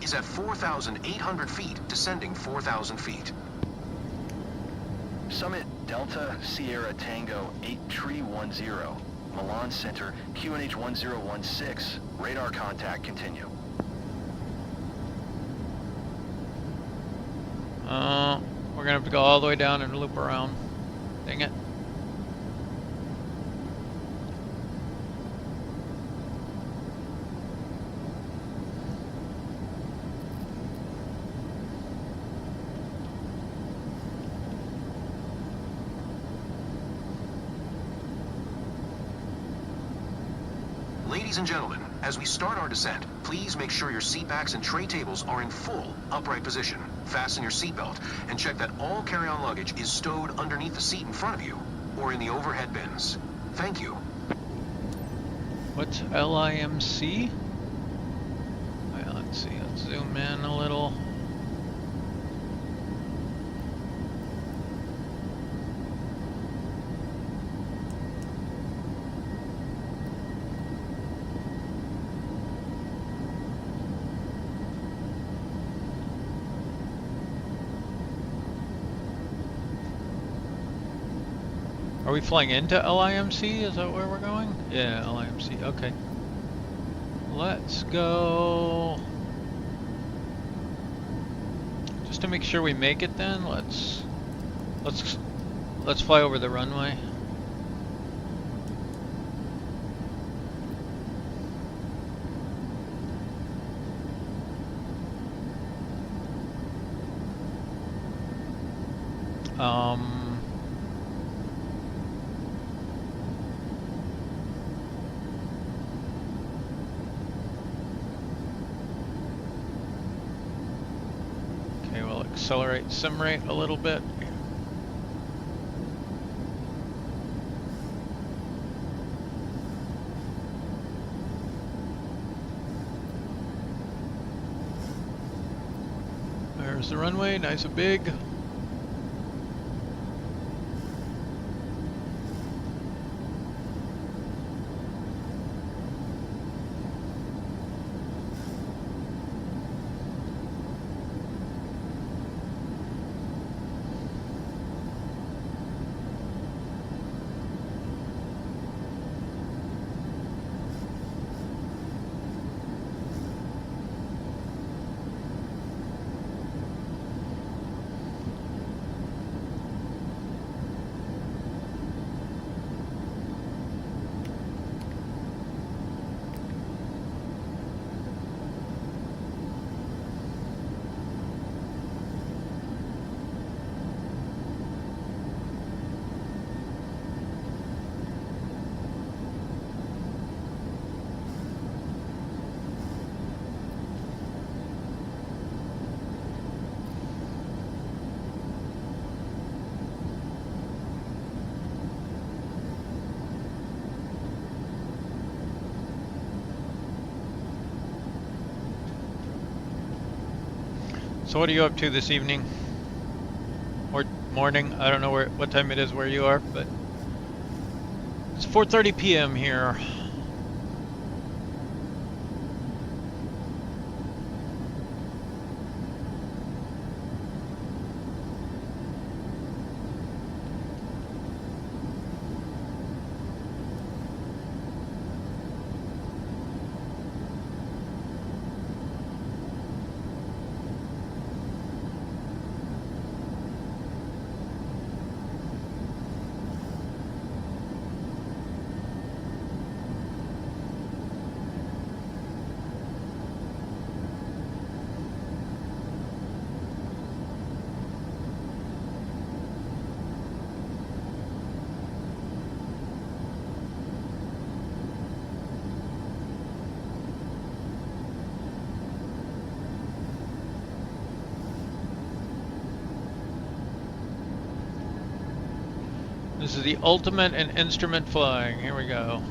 is at 4,800 feet, descending 4,000 feet. Summit Delta Sierra Tango 8 tree 10. Milan Center, QNH 1016. Radar contact continue. We're gonna have to go all the way down and loop around. Dang it. Ladies and gentlemen, as we start our descent, please make sure your seat backs and tray tables are in full upright position. Fasten your seatbelt and check that all carry-on luggage is stowed underneath the seat in front of you or in the overhead bins. Thank you. What's LIMC? Wait, let's see, let's zoom in a little. Are we flying into LIMC? Is that where we're going? Yeah, LIMC. Okay. Let's go. Just to make sure we make it then, let's fly over the runway. Okay, we'll accelerate sim rate a little bit. There's the runway, nice and big. So what are you up to this evening? Or morning? I don't know what time it is where you are, but it's 4:30 p.m. here. This is the ultimate in instrument flying. Here we go.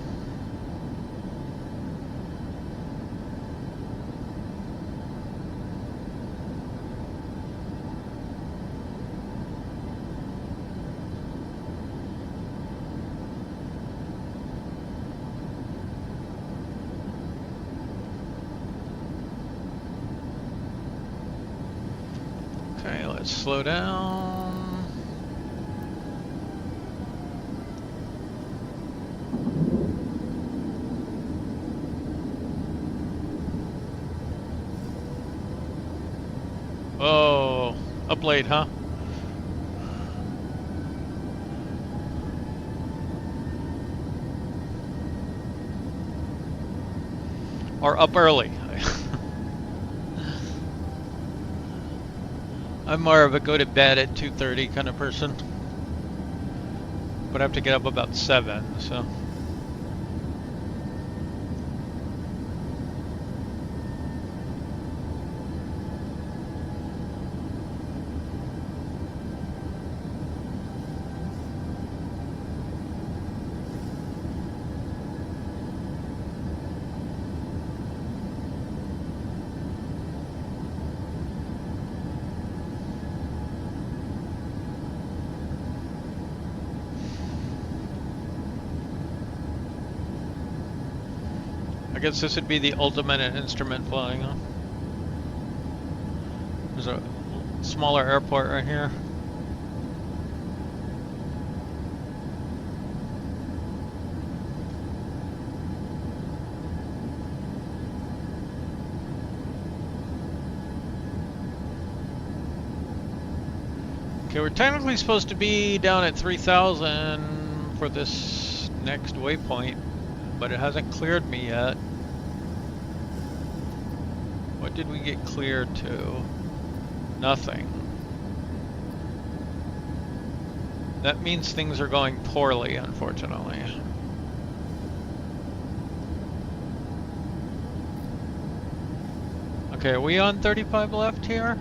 Okay, let's slow down. Oh, up late, huh? Or up early. I'm more of a go to bed at 2:30 kind of person. But I have to get up about 7, so. I guess this would be the ultimate in instrument flying, huh? There's a smaller airport right here. Okay, we're technically supposed to be down at 3,000 for this next waypoint, but it hasn't cleared me yet. What did we get cleared to? Nothing. That means things are going poorly, unfortunately. Okay, are we on 35 left here?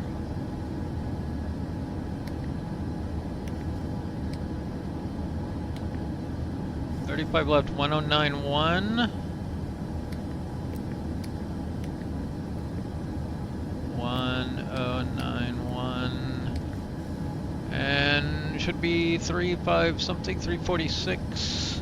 Left, 1091. 1091. And should be 35 something, 346.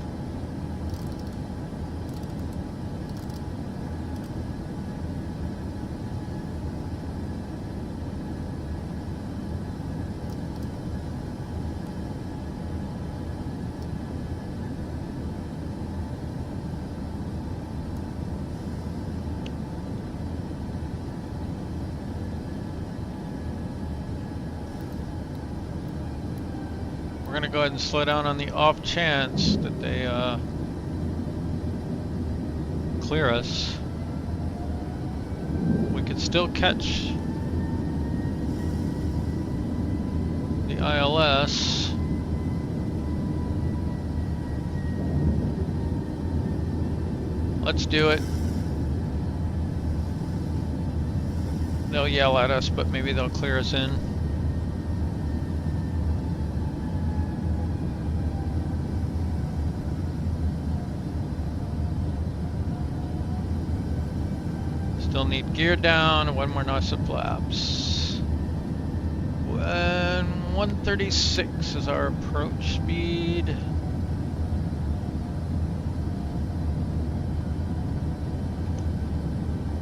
We're gonna go ahead and slow down on the off chance that they clear us. We could still catch the ILS. Let's do it. They'll yell at us, but maybe they'll clear us in. Still need gear down, one more knots of flaps. And 136 is our approach speed.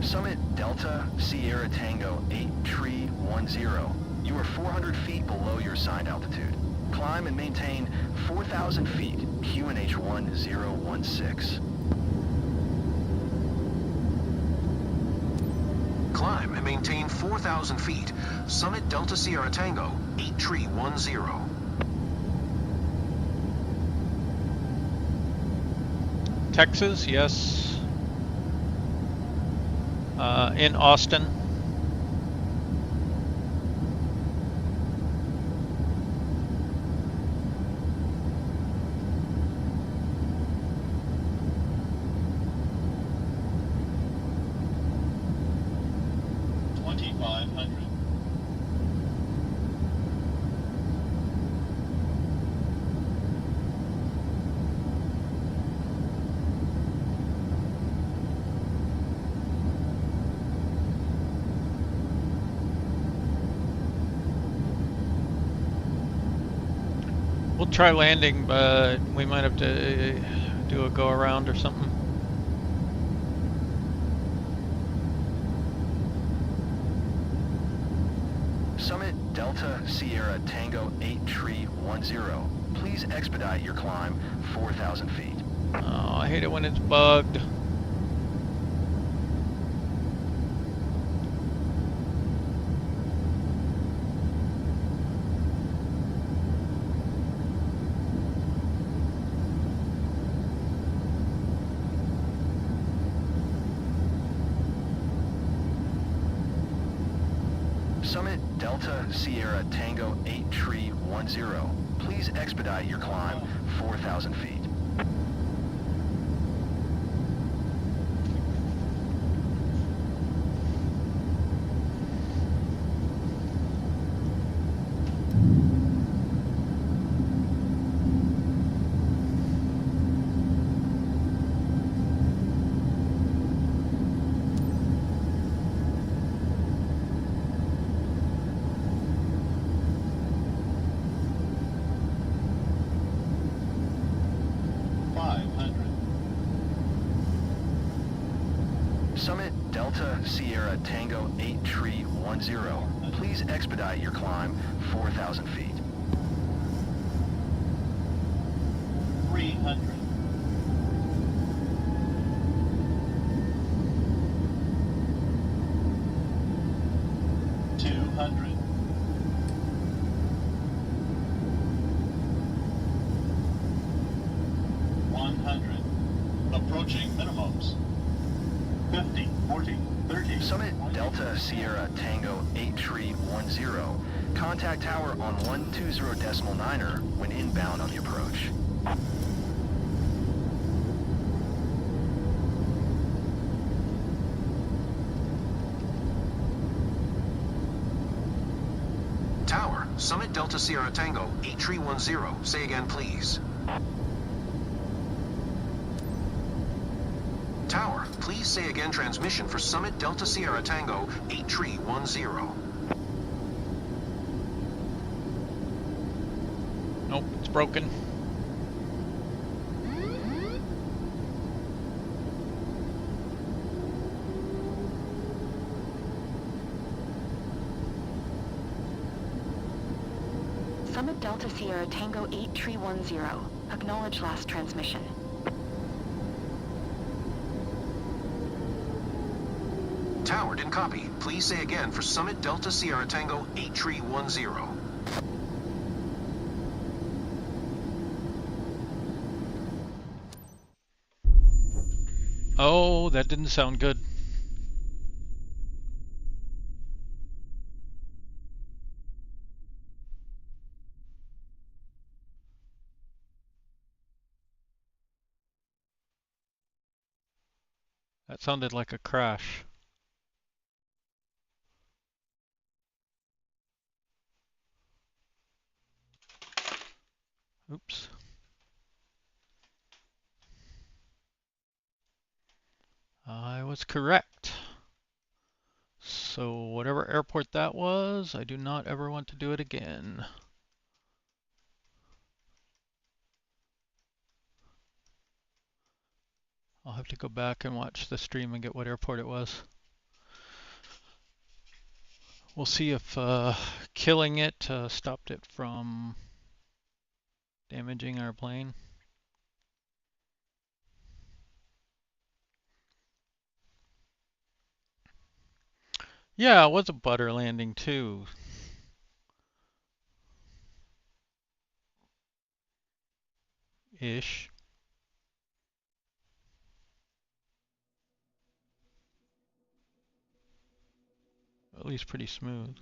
Summit Delta Sierra Tango 8310. You are 400 feet below your assigned altitude. Climb and maintain 4,000 feet, QNH 1016. Climb and maintain 4,000 feet. Summit Delta Sierra Tango 8310. Texas, yes. In Austin. We'll try landing, but we might have to do a go around or something. Summit Delta Sierra Tango 8310. Please expedite your climb 4,000 feet. Oh, I hate it when it's bugged. Summit Delta Sierra Tango 8310. Please expedite your climb 4,000 feet. Summit Delta Sierra Tango 8310. Please expedite your climb 4,000 feet. 300. 200. 100. Approaching minimums. 50, 40, 30. Summit Delta Sierra Tango 8310. Contact tower on 120.9er when inbound on the approach. Tower, Summit Delta Sierra Tango 8310. Say again, please. Tower, please say again transmission for Summit Delta Sierra Tango 8310. Nope, it's broken. Summit Delta Sierra Tango 8310. Acknowledge last transmission. Tower, didn't copy. Please say again for Summit Delta Sierra Tango 8310. Oh, that didn't sound good. That sounded like a crash. Oops. I was correct. So whatever airport that was, I do not ever want to do it again. I'll have to go back and watch the stream and get what airport it was. We'll see if killing it stopped it from damaging our plane. Yeah, it was a butter landing too. Ish. At least pretty smooth.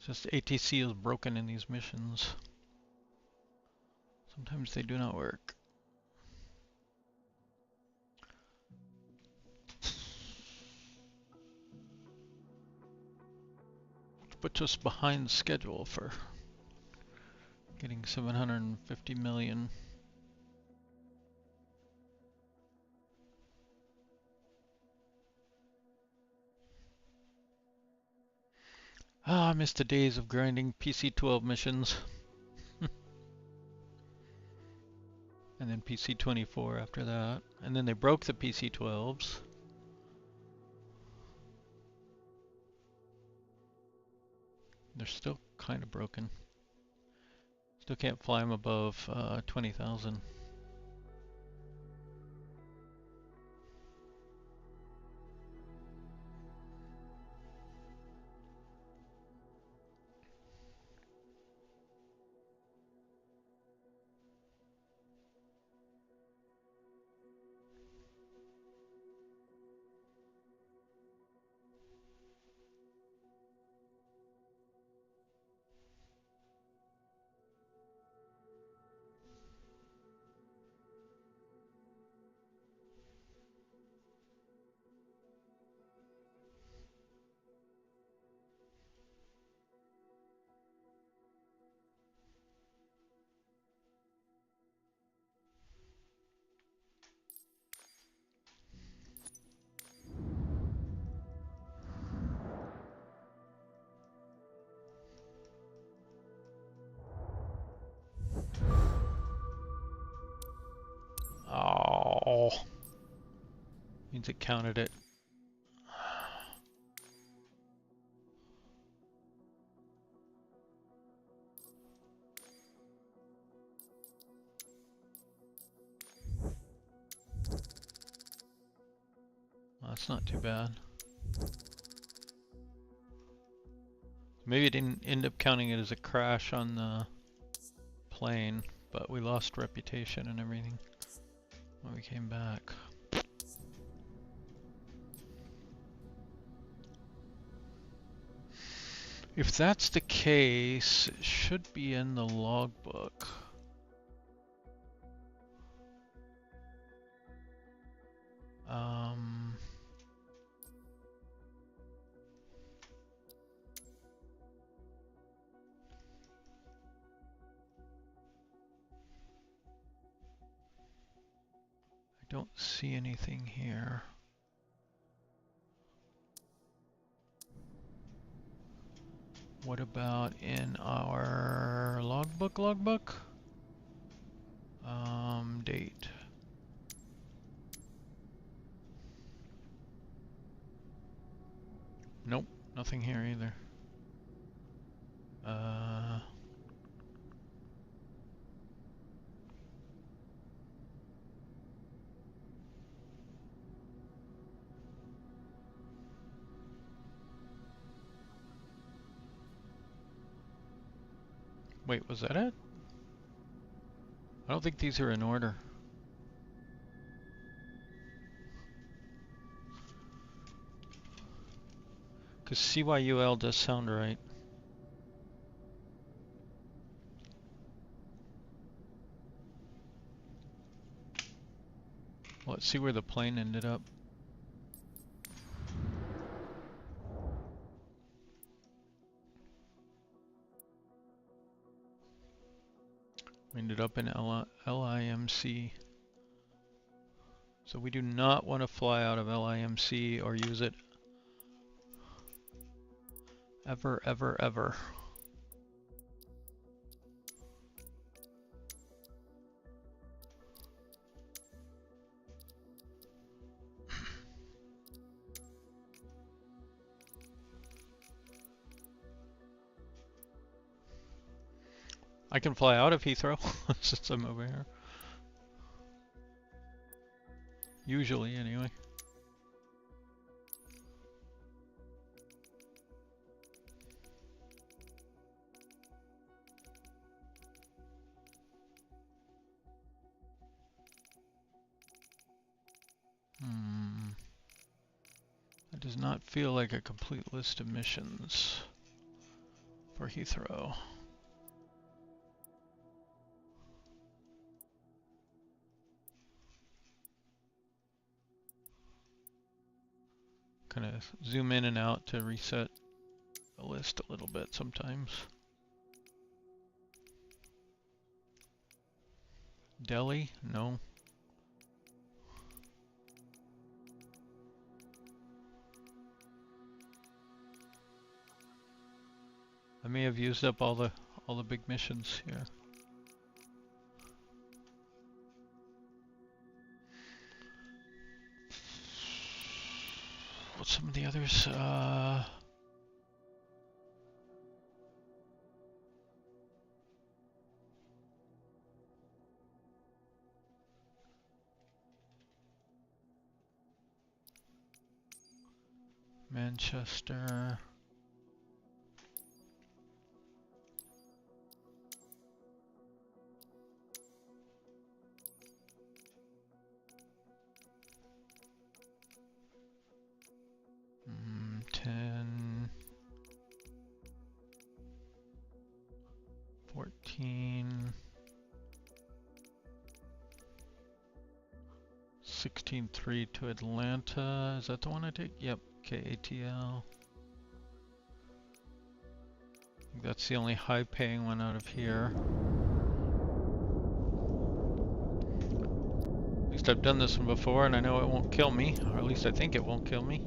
Just ATC is broken in these missions. Sometimes they do not work. Puts us behind schedule for getting 750 million. Ah, I missed the days of grinding PC-12 missions. And then PC-24 after that. And then they broke the PC-12s. They're still kind of broken. Still can't fly them above 20,000. Oh, means it counted it. Well, that's not too bad. Maybe it didn't end up counting it as a crash on the plane, but we lost reputation and everything when we came back. If that's the case, it should be in the logbook. I don't see anything here. What about in our logbook? Date. Nope, nothing here either. Wait, was that it? I don't think these are in order. Because CYUL does sound right. Let's see where the plane ended up. We ended up in LIMC. So we do not want to fly out of LIMC or use it ever, ever, ever. I can fly out of Heathrow since I'm over here. Usually, anyway. That does not feel like a complete list of missions for Heathrow. Kind of zoom in and out to reset the list a little bit sometimes. Delhi? No. I may have used up all the big missions here. What's some of the others? Manchester. Mm, 10, 14, 16-3 to Atlanta. Is that the one I take? Yep. KATL. I think that's the only high paying one out of here. At least I've done this one before and I know it won't kill me, or at least I think it won't kill me.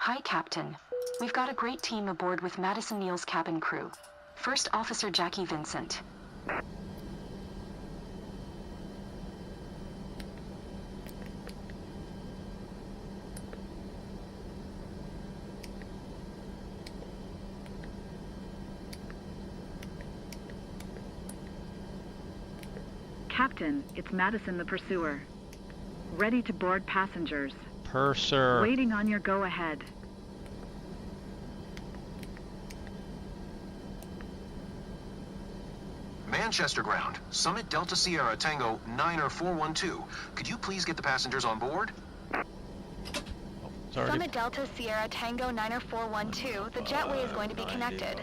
Hi, Captain. We've got a great team aboard with Madison Neal's cabin crew. First Officer Jackie Vincent. Captain, it's Madison the Pursuer. Ready to board passengers. Purser. Waiting on your go-ahead. Manchester ground, Summit Delta Sierra Tango 9412. Could you please get the passengers on board? Summit Delta Sierra Tango 9412, the jetway is going to be connected.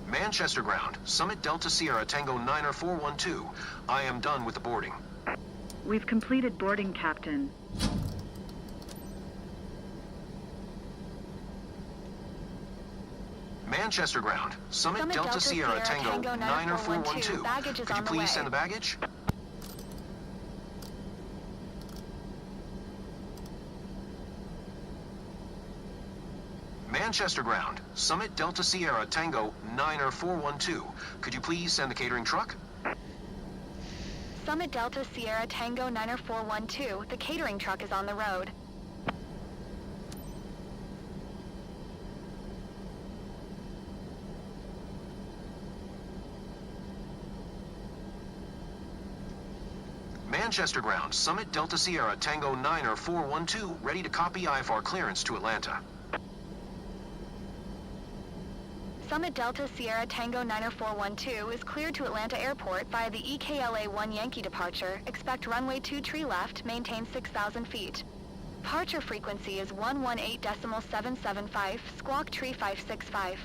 Manchester ground, Summit Delta Sierra Tango 9412. I am done with the boarding. We've completed boarding, Captain. Manchester ground, Summit Delta Sierra Tango 9412. Could you please send the baggage? Manchester ground, Summit Delta Sierra Tango 9412. Could you please send the catering truck? Summit Delta Sierra Tango 9412, the catering truck is on the road. Manchester ground, Summit Delta Sierra Tango 9412, ready to copy IFR clearance to Atlanta. Summit Delta Sierra Tango 9412 is cleared to Atlanta Airport via the EKLA 1 Yankee departure. Expect runway 23 left, maintain 6,000 feet. Departure frequency is 118.775, squawk tree 565.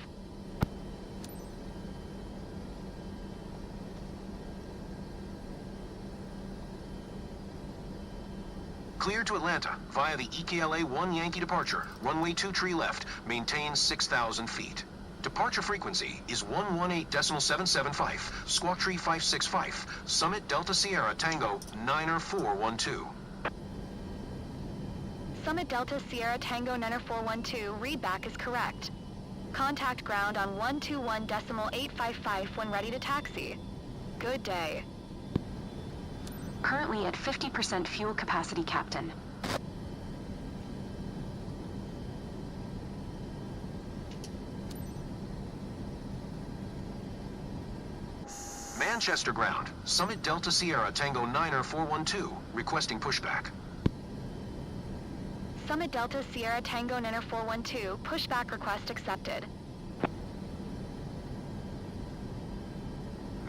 Cleared to Atlanta via the EKLA 1 Yankee departure, runway 23 left, maintain 6,000 feet. Departure frequency is 118.775, squawk tree 565, Summit Delta Sierra Tango 9412. Summit Delta Sierra Tango Niner 412, readback is correct. Contact ground on 121.855 when ready to taxi. Good day. Currently at 50% fuel capacity, Captain. Manchester ground, Summit Delta Sierra Tango Niner 412, requesting pushback. Summit Delta Sierra Tango Niner 412, pushback request accepted.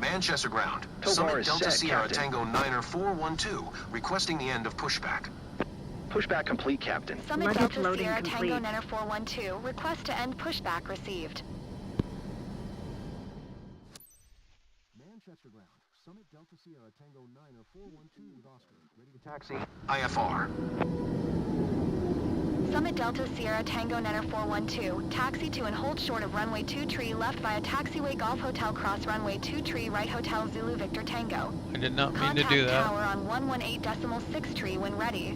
Manchester ground, Tobar Summit is Delta set, Sierra Captain. Tango Niner 412, requesting the end of pushback. Pushback complete, Captain. Summit Luggage Delta loading Sierra complete. Tango Niner 412, request to end pushback received. Manchester ground, Summit Delta Sierra Tango Niner 412 with Oscar, ready to taxi. IFR. Summit Delta Sierra Tango Niner 412, taxi to and hold short of runway 23 left via taxiway Golf Hotel cross runway 23 right Hotel Zulu Victor Tango. I did not mean Contact to do that. tower on 118.6 tree when ready.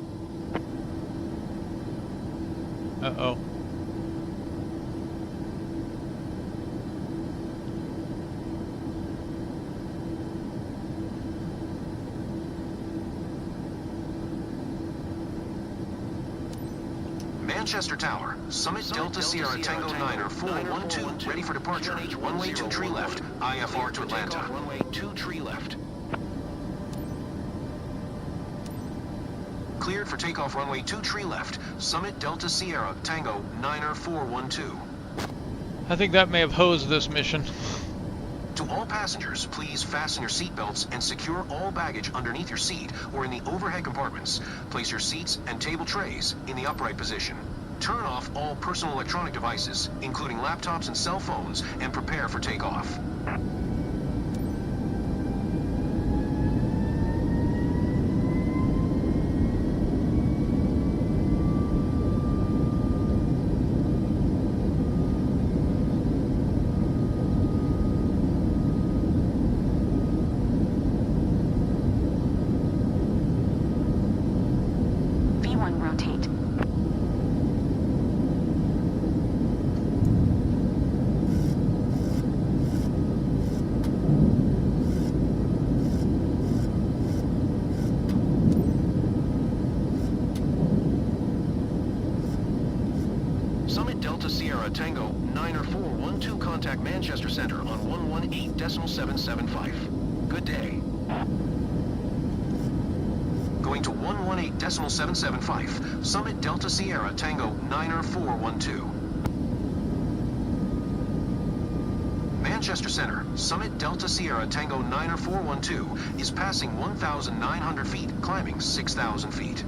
Uh-oh. Manchester Tower, Summit Delta Sierra Tango Niner 412, ready for departure. Runway 2 tree left, IFR to Atlanta. Runway 2 tree left. Cleared for takeoff runway 2 tree left, Summit Delta Sierra Tango Niner 412. I think that may have hosed this mission. To all passengers, please fasten your seatbelts and secure all baggage underneath your seat or in the overhead compartments. Place your seats and table trays in the upright position. Turn off all personal electronic devices, including laptops and cell phones, and prepare for takeoff. V1 rotate. Summit Delta Sierra Tango Niner 412, contact Manchester Center on 118.775. Good day. Going to 118.775, Summit Delta Sierra Tango Niner 412. Manchester Center, Summit Delta Sierra Tango Niner 412 is passing 1,900 feet, climbing 6,000 feet.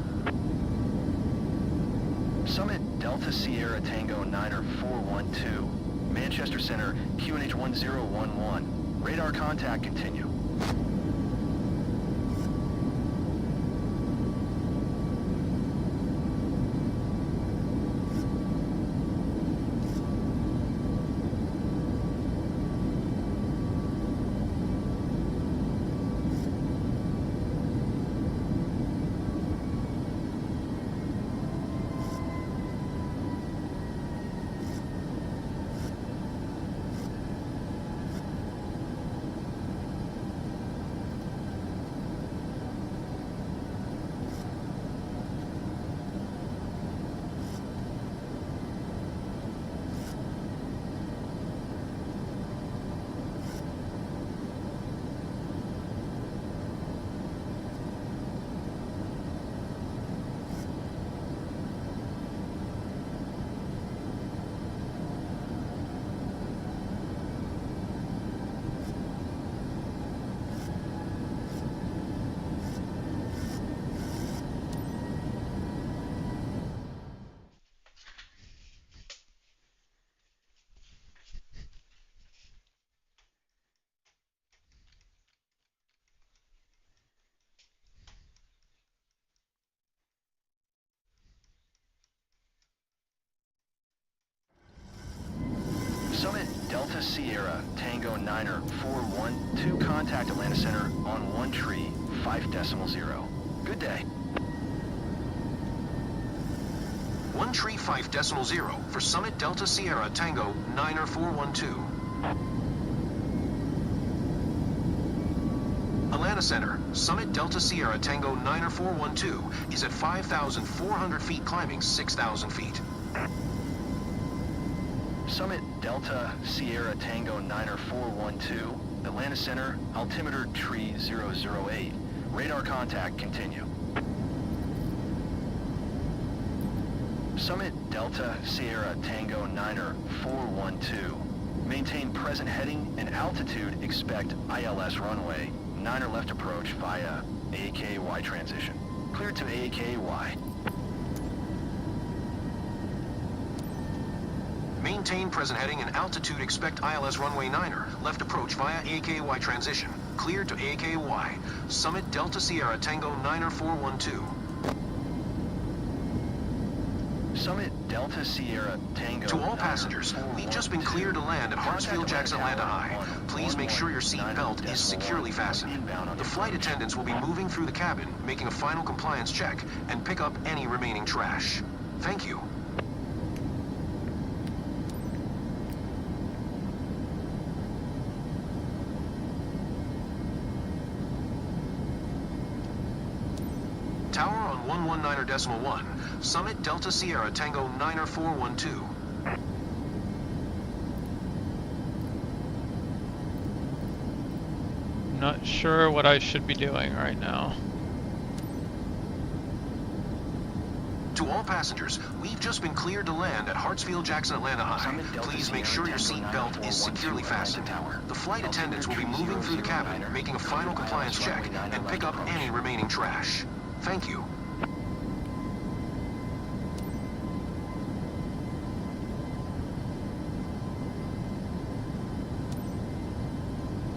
Summit Delta Sierra Tango Niner 412, Manchester Center, QNH 1011. Radar contact continue. Summit Delta Sierra Tango Niner 412, contact Atlanta Center on 1 tree 5.0. Good day. 1 tree 5.0 for Summit Delta Sierra Tango 90412. Atlanta Center, Summit Delta Sierra Tango 90412 is at 5,400 feet climbing 6,000 feet. Summit Delta Sierra Tango 90412, Atlanta Center, altimeter tree 008. Radar contact continue. Summit Delta Sierra Tango 90412. Maintain present heading and altitude, expect ILS runway, 9er left approach via AKY transition. Clear to AKY. Maintain present heading and altitude, expect ILS runway 9er, left approach via AKY transition. Cleared to AKY. Summit Delta Sierra Tango 90412. Summit Delta Sierra Tango. To all passengers, we've just been cleared to land at Hartsfield-Jackson Atlanta High. Please make sure your seat belt is securely fastened. The flight attendants will be moving through the cabin, making a final compliance check, and pick up any remaining trash. Thank you. Tower on 119.1, Summit Delta Sierra Tango 90412. Not sure what I should be doing right now. To all passengers, we've just been cleared to land at Hartsfield-Jackson Atlanta High. Please make sure your seat belt is securely fastened. The flight attendants will be moving through the cabin, making a final compliance check, and pick up any remaining trash. Thank you.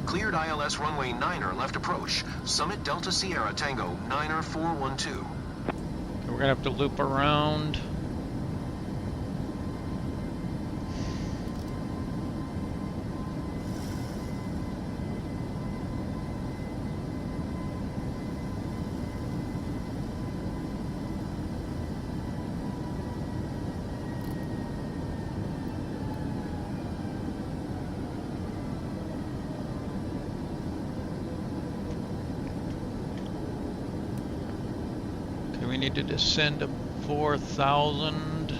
Cleared ILS runway 9er left approach. Summit Delta Sierra Tango 90412. We're gonna have to loop around. We need to descend to 4,000.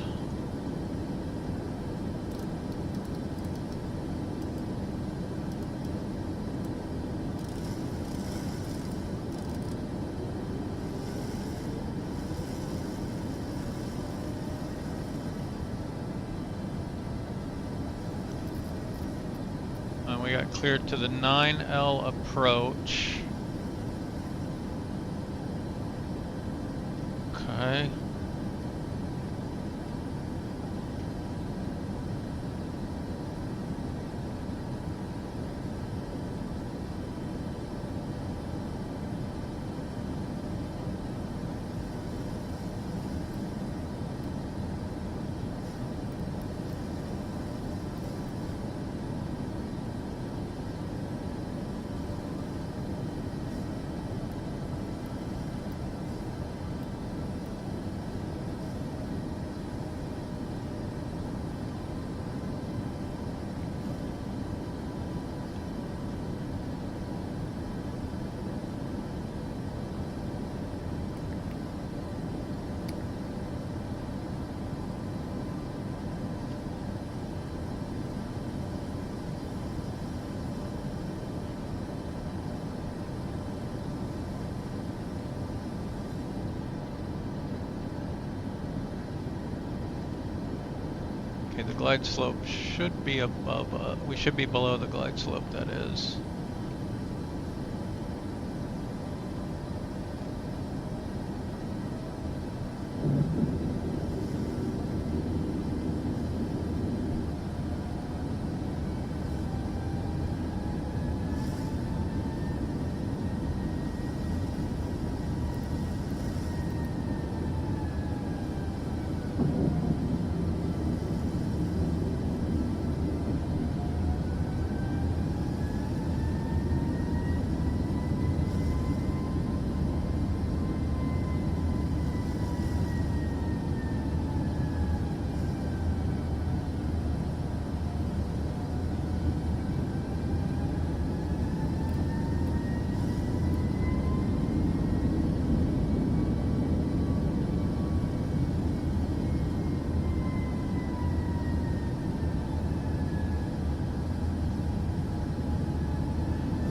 And we got cleared to the 9L approach. Okay. Okay, the glide slope should be above, we should be below the glide slope, that is.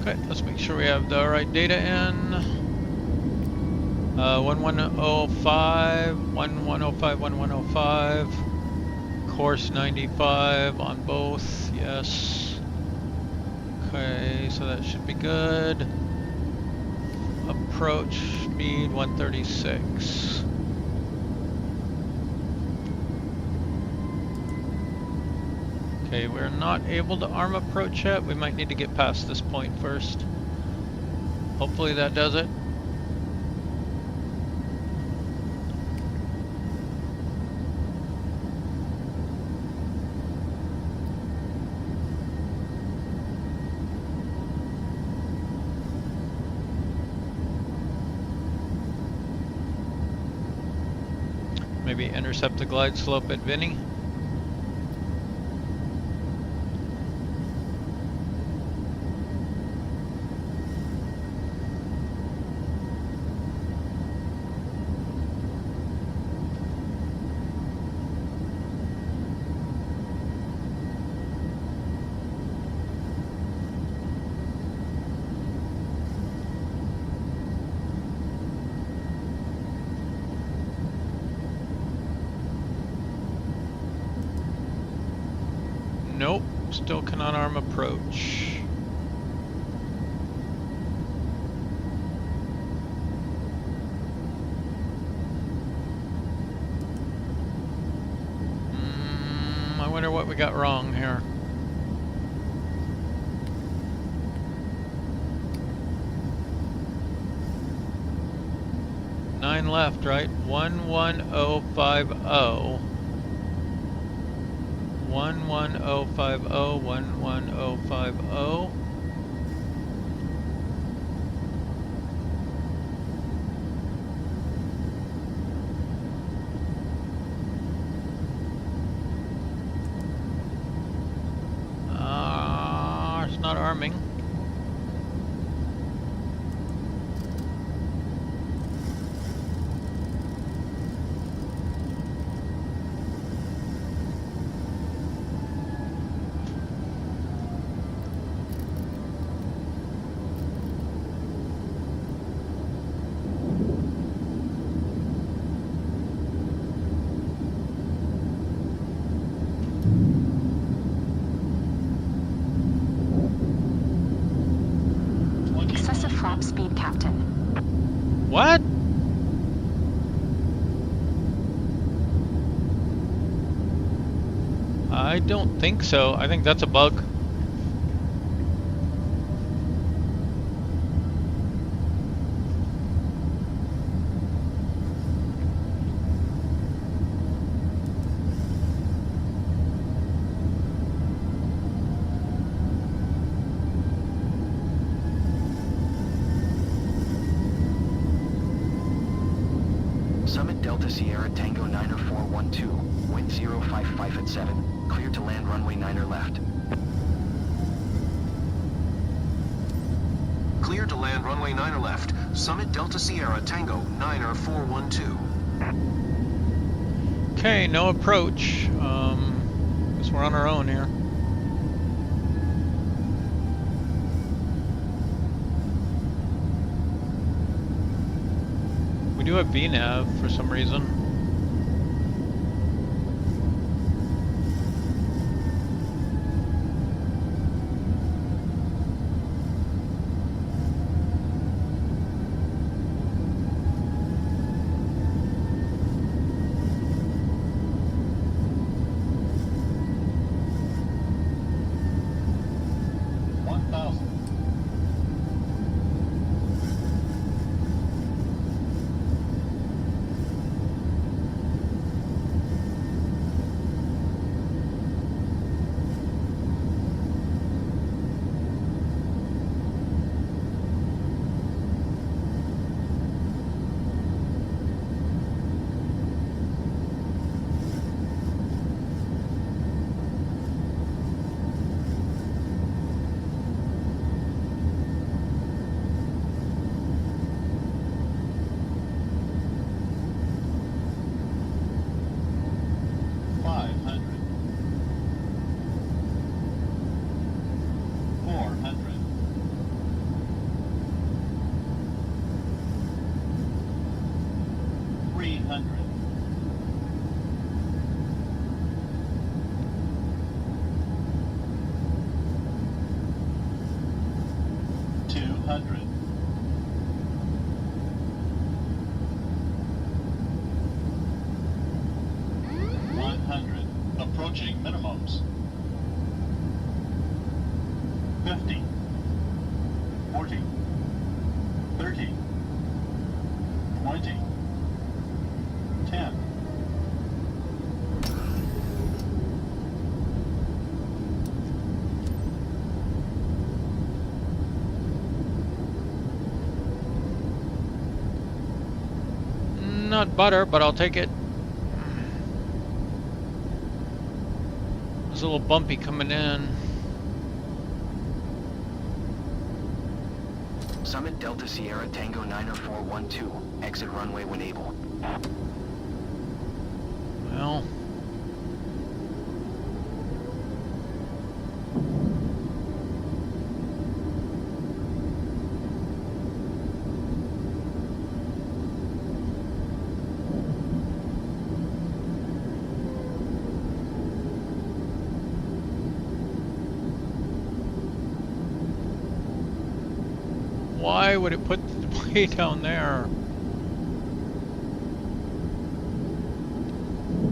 Okay, let's make sure we have the right data in. 1105, 1105, 1105. Course 95 on both, yes. Okay, so that should be good. Approach speed 136. Okay, we're not able to arm approach yet. We might need to get past this point first. Hopefully that does it. Maybe intercept the glide slope at Vinny. Nope, still cannot arm approach. I wonder what we got wrong here. Nine left, right? 11050. 11050, 11050. It's not arming. Excessive flap speed, Captain. What? I don't think so. I think that's a bug. Summit Delta Sierra Tango 90412, wind 055 at 7, clear to land runway 9er left. Clear to land runway 9er left. Summit Delta Sierra Tango 90412. Okay, no approach. Guess we're on our own here. We do have VNAV for some reason. 100. Approaching minimums. 50, 40, 30, 20, 10. Not butter, but I'll take it. It's a little bumpy coming in. Summit Delta Sierra Tango 90412. Exit runway when able. Well. Why would it put the way down there?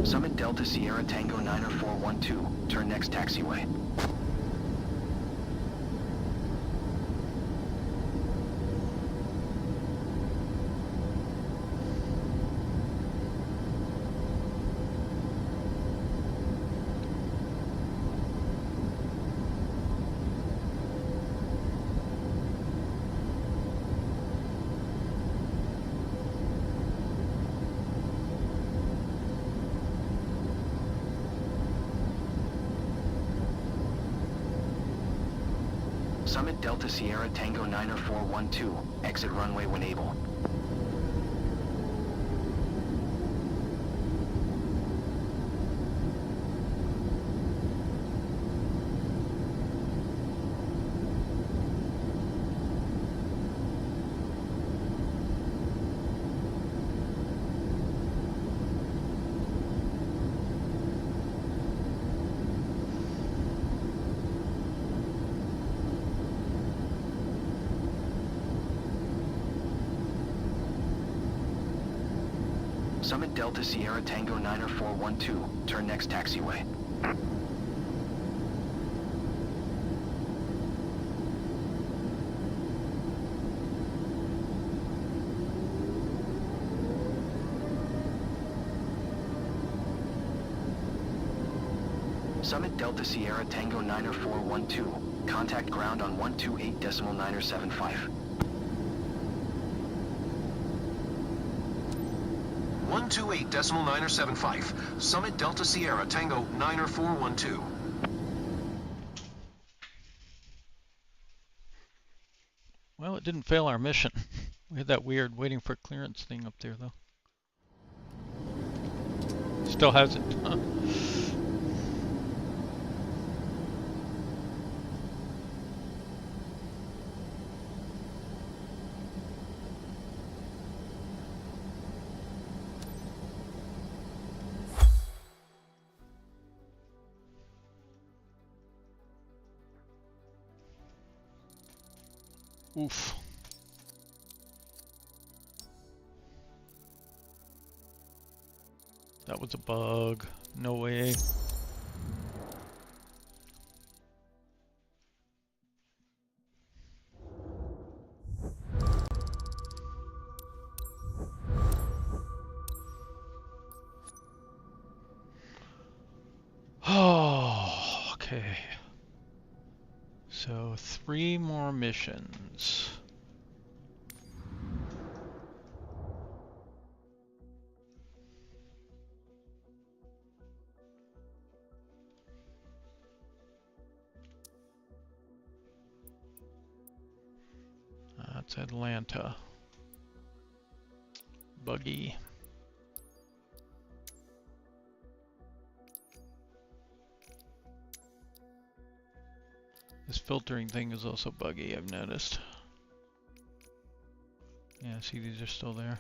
Summit Delta Sierra Tango 90412. Turn next taxiway. Summit Delta Sierra Tango 90412. Exit runway when able. Summit Delta Sierra Tango 90412. Turn next taxiway. Summit Delta Sierra Tango 90412. Contact ground on 128.975. 128.975. Summit Delta Sierra Tango 90412. Well, it didn't fail our mission. We had that weird waiting for clearance thing up there, though. Still hasn't. Huh? Oof. That was a bug. No way. Oh, okay. So 3 more missions. That's Atlanta. Buggy. This filtering thing is also buggy, I've noticed. Yeah, see, these are still there.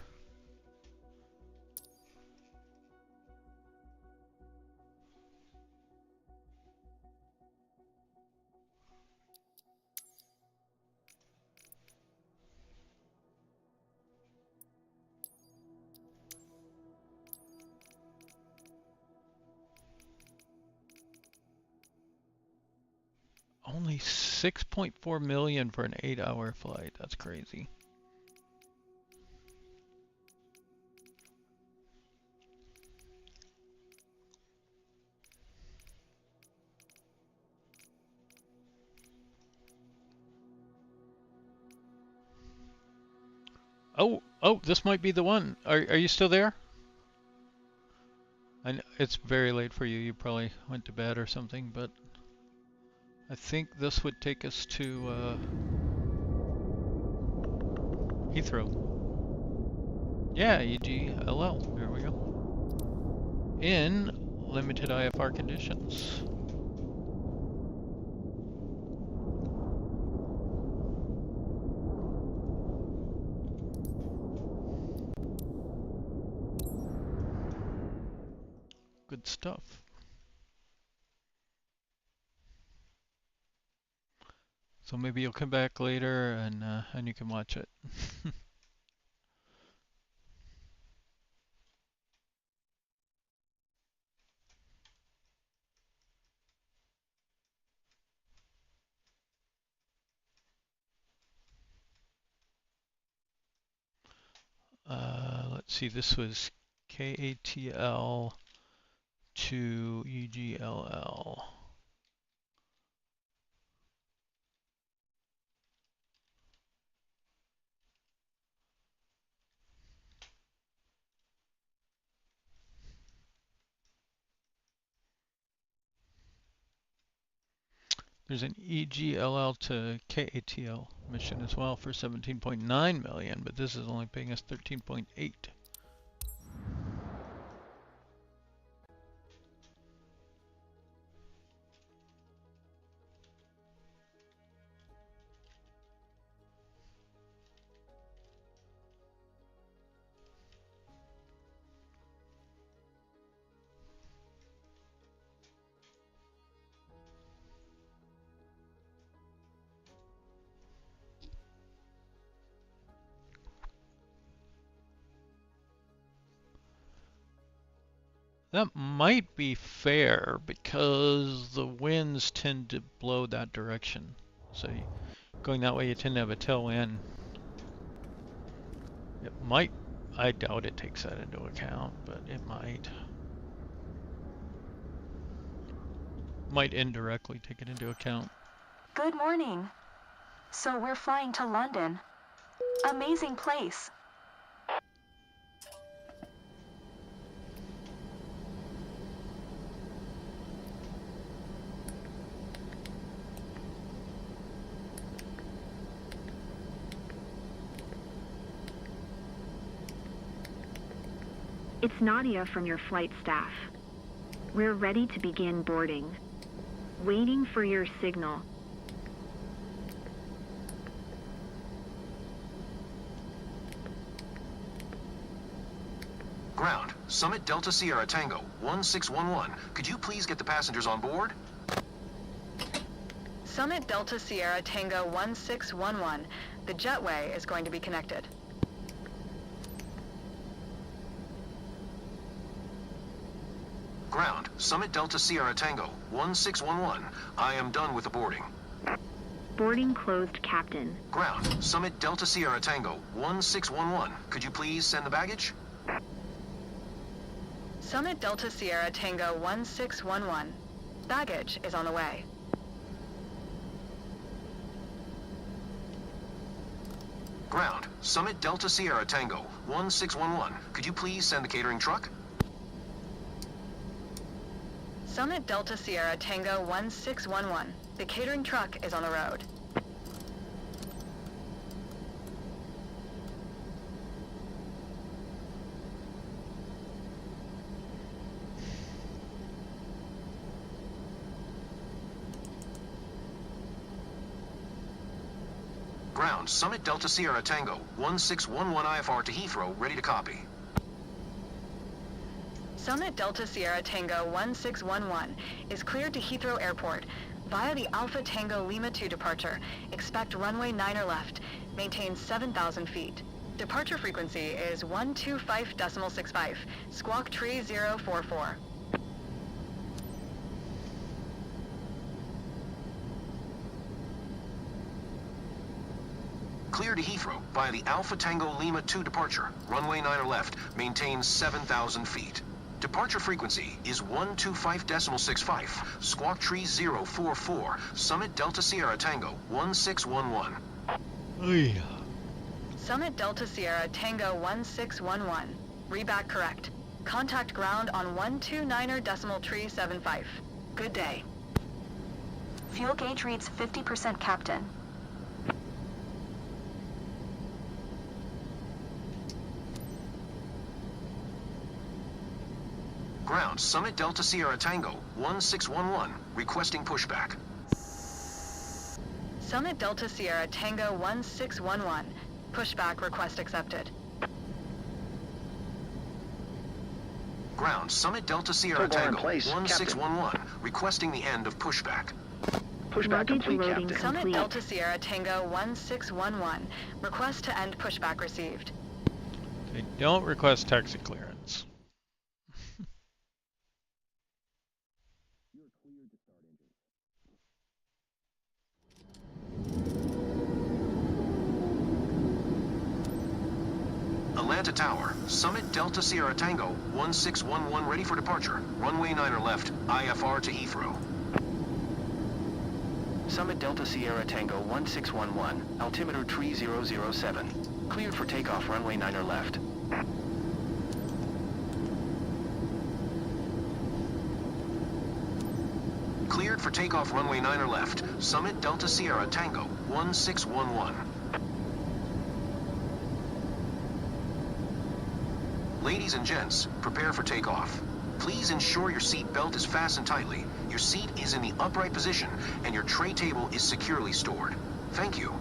Only 6.4 million for an 8-hour flight. That's crazy. Oh, this might be the one. Are you still there? I know it's very late for you. You probably went to bed or something, but I think this would take us to Heathrow. Yeah, EGLL. There we go. In limited IFR conditions. Good stuff. So maybe you'll come back later and you can watch it. Let's see, this was KATL to EGLL. There's an EGLL to KATL mission as well for 17.9 million, but this is only paying us 13.8. That might be fair because the winds tend to blow that direction. So going that way, you tend to have a tailwind. It might, I doubt it takes that into account, but it might. Might indirectly take it into account. Good morning. So we're flying to London. Amazing place. It's Nadia from your flight staff. We're ready to begin boarding. Waiting for your signal. Ground, Summit Delta Sierra Tango 1611. Could you please get the passengers on board? Summit Delta Sierra Tango 1611. The jetway is going to be connected. Ground, Summit Delta Sierra Tango 1611. I am done with the boarding. Boarding closed, Captain. Ground, Summit Delta Sierra Tango 1611. Could you please send the baggage? Summit Delta Sierra Tango 1611. Baggage is on the way. Ground, Summit Delta Sierra Tango 1611. Could you please send the catering truck? Summit Delta Sierra Tango 1611. The catering truck is on the road. Ground, Summit Delta Sierra Tango 1611 IFR to Heathrow, ready to copy. Summit Delta Sierra Tango 1611 is cleared to Heathrow Airport via the Alpha Tango Lima 2 departure. Expect runway 9 or left. Maintain 7,000 feet. Departure frequency is 125.65. Squawk tree 044. Clear to Heathrow via the Alpha Tango Lima 2 departure. Runway 9 left. Maintain 7,000 feet. Departure frequency is 125.65. Squawk Tree 044. Summit Delta Sierra Tango 1611. Oy. Summit Delta Sierra Tango 1611. Reback correct. Contact ground on 129.375. Good day. Fuel gauge reads 50%, Captain. Ground, Summit Delta Sierra Tango 1611, requesting pushback. Summit Delta Sierra Tango 1611. Pushback request accepted. Ground, Summit Delta Sierra Togar in Tango place, 1611, requesting the end of pushback. Pushback Luggage complete, loading Captain. Summit complete. Delta Sierra Tango 1611. Request to end pushback received. Okay, don't request taxi clearance. Atlanta Tower, Summit Delta Sierra Tango 1611, ready for departure. Runway 9 left, IFR to Heathrow. Summit Delta Sierra Tango 1611, altimeter tree 007. Cleared for takeoff, runway 9 left. Cleared for takeoff, runway 9 left. Summit Delta Sierra Tango 1611. Ladies and gents, prepare for takeoff. Please ensure your seat belt is fastened tightly, your seat is in the upright position, and your tray table is securely stored. Thank you.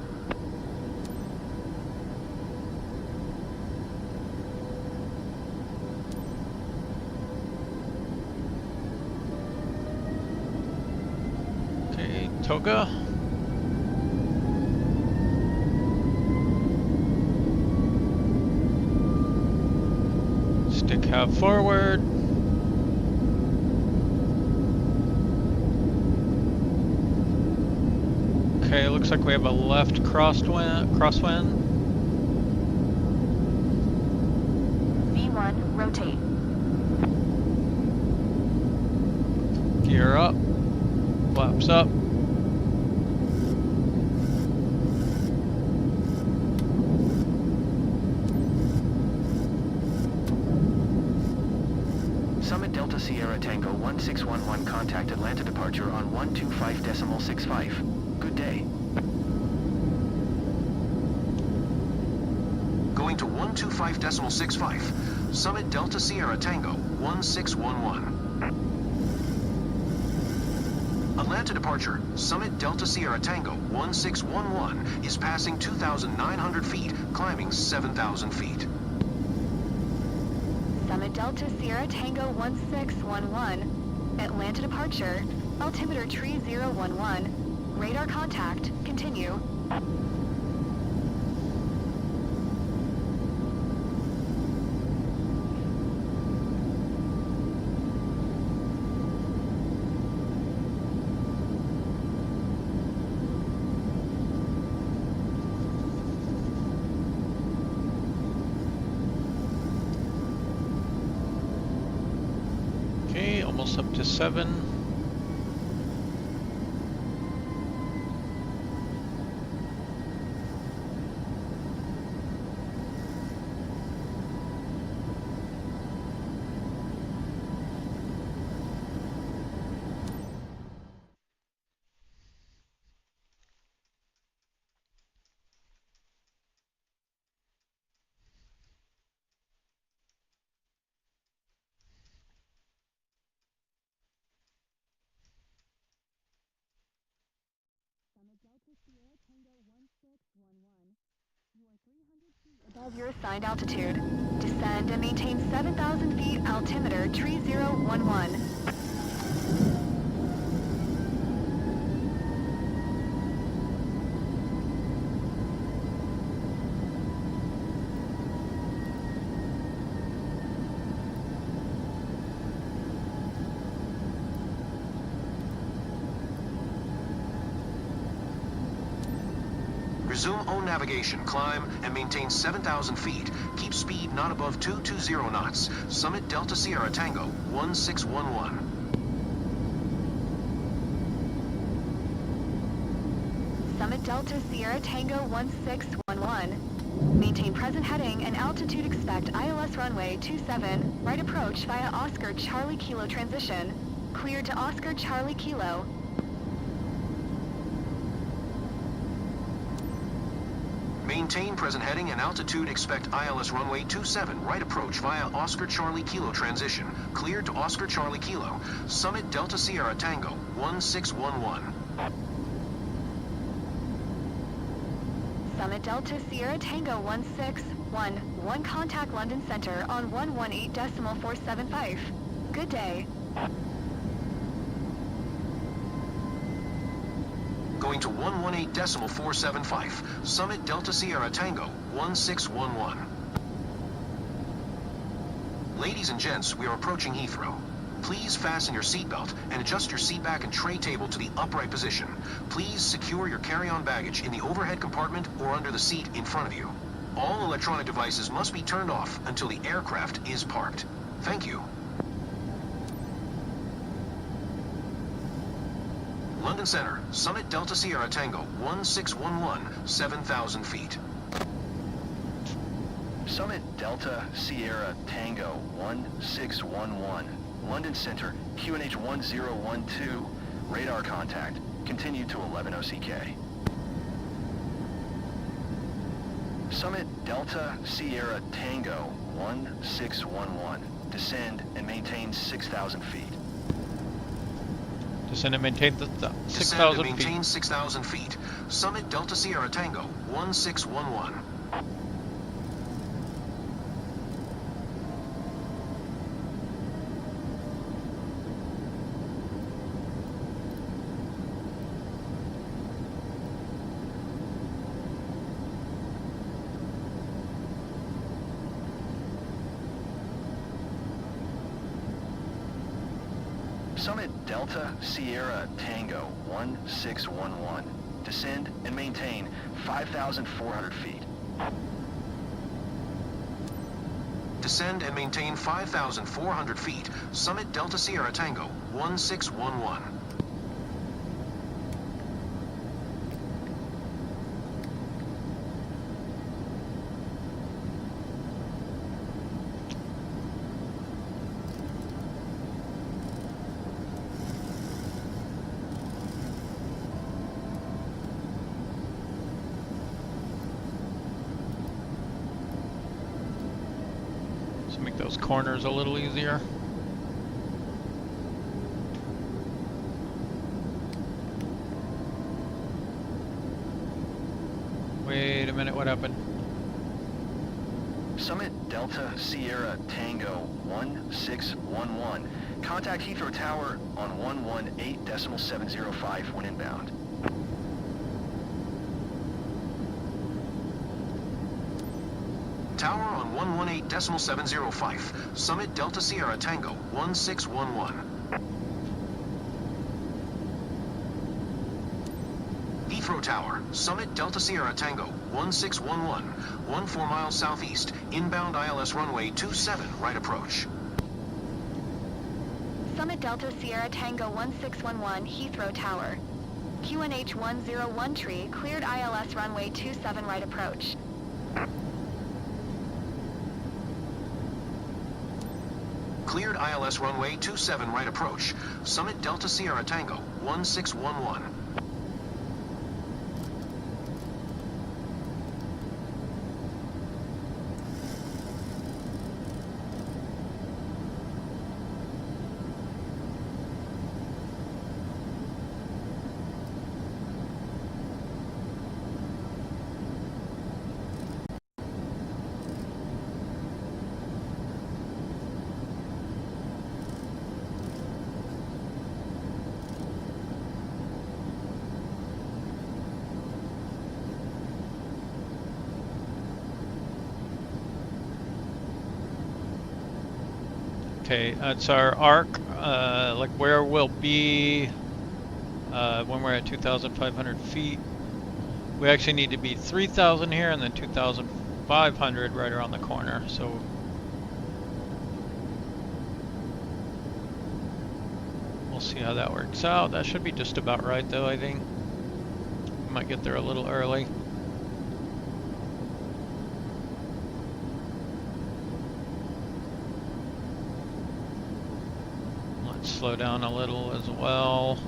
Okay, Toga. Stick half forward. Okay, looks like we have a left crosswind. V1, rotate. Gear up. Flaps up. Summit Delta Sierra Tango 1611, contact Atlanta departure on 125.65. Good day. Going to 125.65. Summit Delta Sierra Tango 1611. Atlanta departure, Summit Delta Sierra Tango 1611 is passing 2,900 feet, climbing 7,000 feet. Summit Delta Sierra Tango 1611. Atlanta departure. Altimeter tree 011. Radar contact. Continue. Okay, almost up to 7. Above your assigned altitude. Descend and maintain 7,000 feet, altimeter tree 011. Resume own navigation, climb, and maintain 7,000 feet. Keep speed not above 220 knots. Summit Delta Sierra Tango 1611. Summit Delta Sierra Tango 1611. Maintain present heading and altitude. Expect ILS runway 27, right approach via Oscar Charlie Kilo transition. Cleared to Oscar Charlie Kilo. Maintain present heading and altitude. Expect ILS runway 27, right approach via Oscar Charlie Kilo transition. Cleared to Oscar Charlie Kilo. Summit Delta Sierra Tango 1611. Summit Delta Sierra Tango 1611. Contact London Center on 118.475. Good day. Going to 118.475. Summit Delta Sierra Tango 1611. Ladies and gents, we are approaching Heathrow. Please fasten your seatbelt and adjust your seat back and tray table to the upright position. Please secure your carry-on baggage in the overhead compartment or under the seat in front of you. All electronic devices must be turned off until the aircraft is parked. Thank you. London Center, Summit Delta Sierra Tango 1611, 7,000 feet. Summit Delta Sierra Tango 1611. London Center, QNH 1012. Radar contact. Continue to 11 OCK. Summit Delta Sierra Tango 1611. Descend and maintain 6,000 feet. Descend and maintain the 6,000 feet. Descend and maintain 6,000 feet. Summit Delta Sierra Tango 1611. Summit Delta Sierra Tango 1611. Descend and maintain 5,400 feet. Descend and maintain 5,400 feet. Summit Delta Sierra Tango 1611. Make those corners a little easier. Wait a minute, what happened? Summit Delta Sierra Tango 1611. Contact Heathrow Tower on 118.705 when inbound. Tower on 118.705. Summit Delta Sierra Tango 1611. Heathrow Tower, Summit Delta Sierra Tango 1611. 14 miles southeast. Inbound ILS runway 27, right approach. Summit Delta Sierra Tango 1611, Heathrow Tower. QNH 101 tree, cleared ILS runway 27, right approach. Cleared ILS runway 27, right approach. Summit Delta Sierra Tango 1611. Okay, that's our arc, like where we'll be when we're at 2,500 feet. We actually need to be 3,000 here and then 2,500 right around the corner. So we'll see how that works out. That should be just about right though, I think. We might get there a little early. Let's slow down a little as well.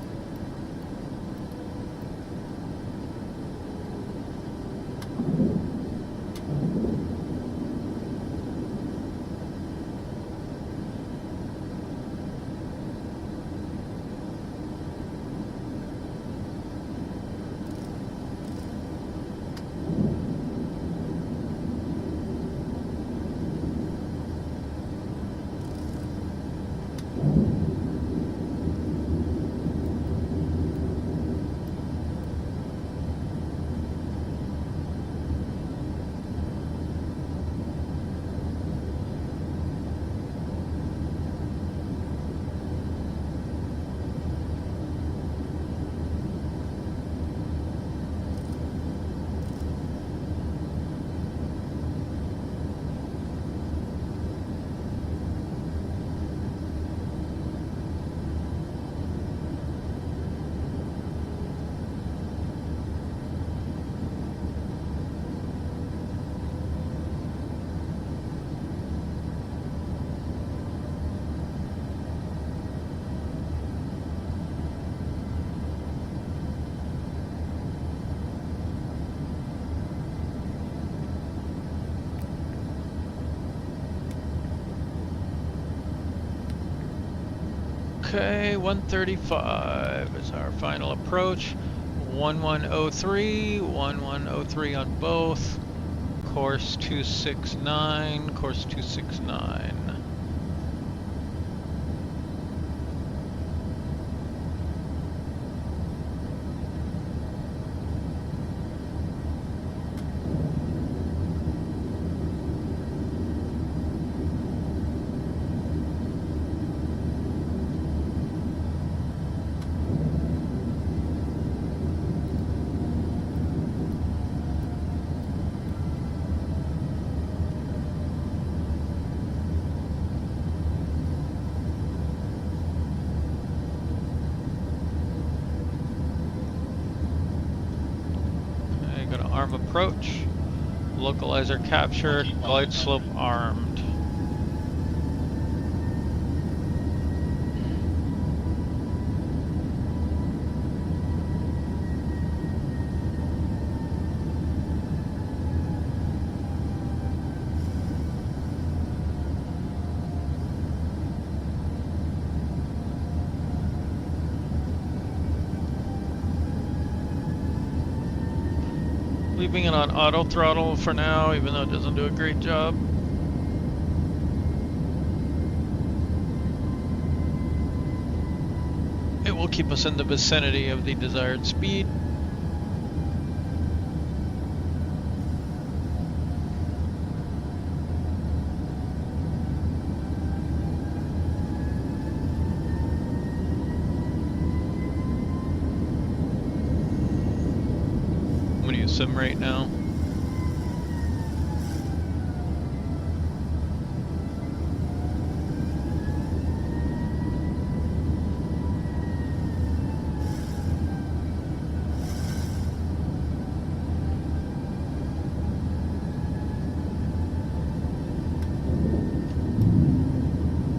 Okay, 135 is our final approach. 1103, 1103 on both. Course 269, course 269. Arm approach, localizer captured, glide slope armed. Leaving it on auto throttle for now, even though it doesn't do a great job. It will keep us in the vicinity of the desired speed. Sim right now.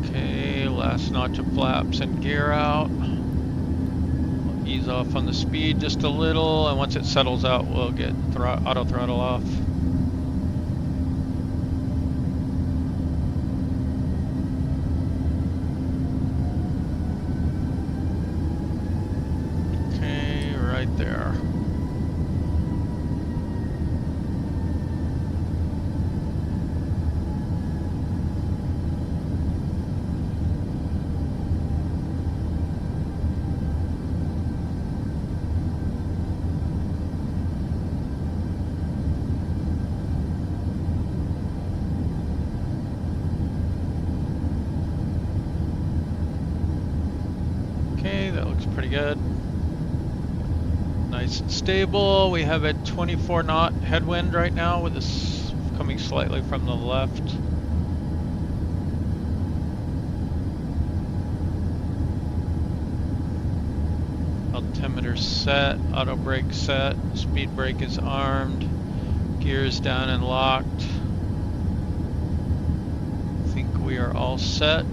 Okay, last notch of flaps and gear out. Ease off on the speed just a little, and once it settles out, we'll get auto throttle off. Okay, right there. Pretty good. Nice Nice and stable. We have a 24 knot headwind right now with this coming slightly from the left. Altimeter set, auto brake set, speed brake is armed, gears down and locked. I think we are all set.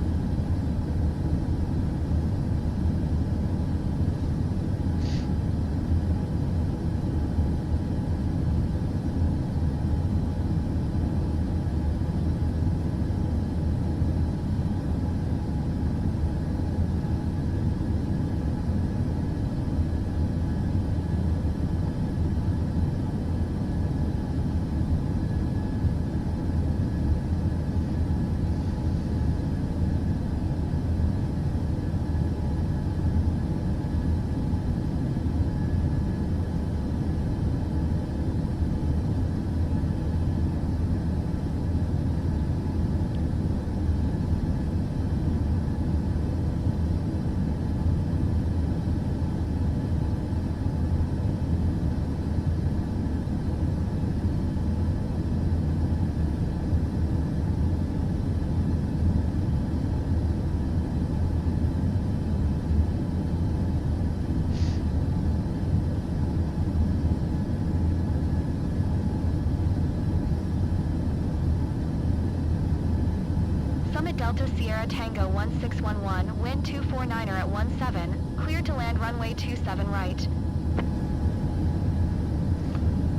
Delta Sierra Tango 1611, wind 249er at 17, cleared to land runway 27 right.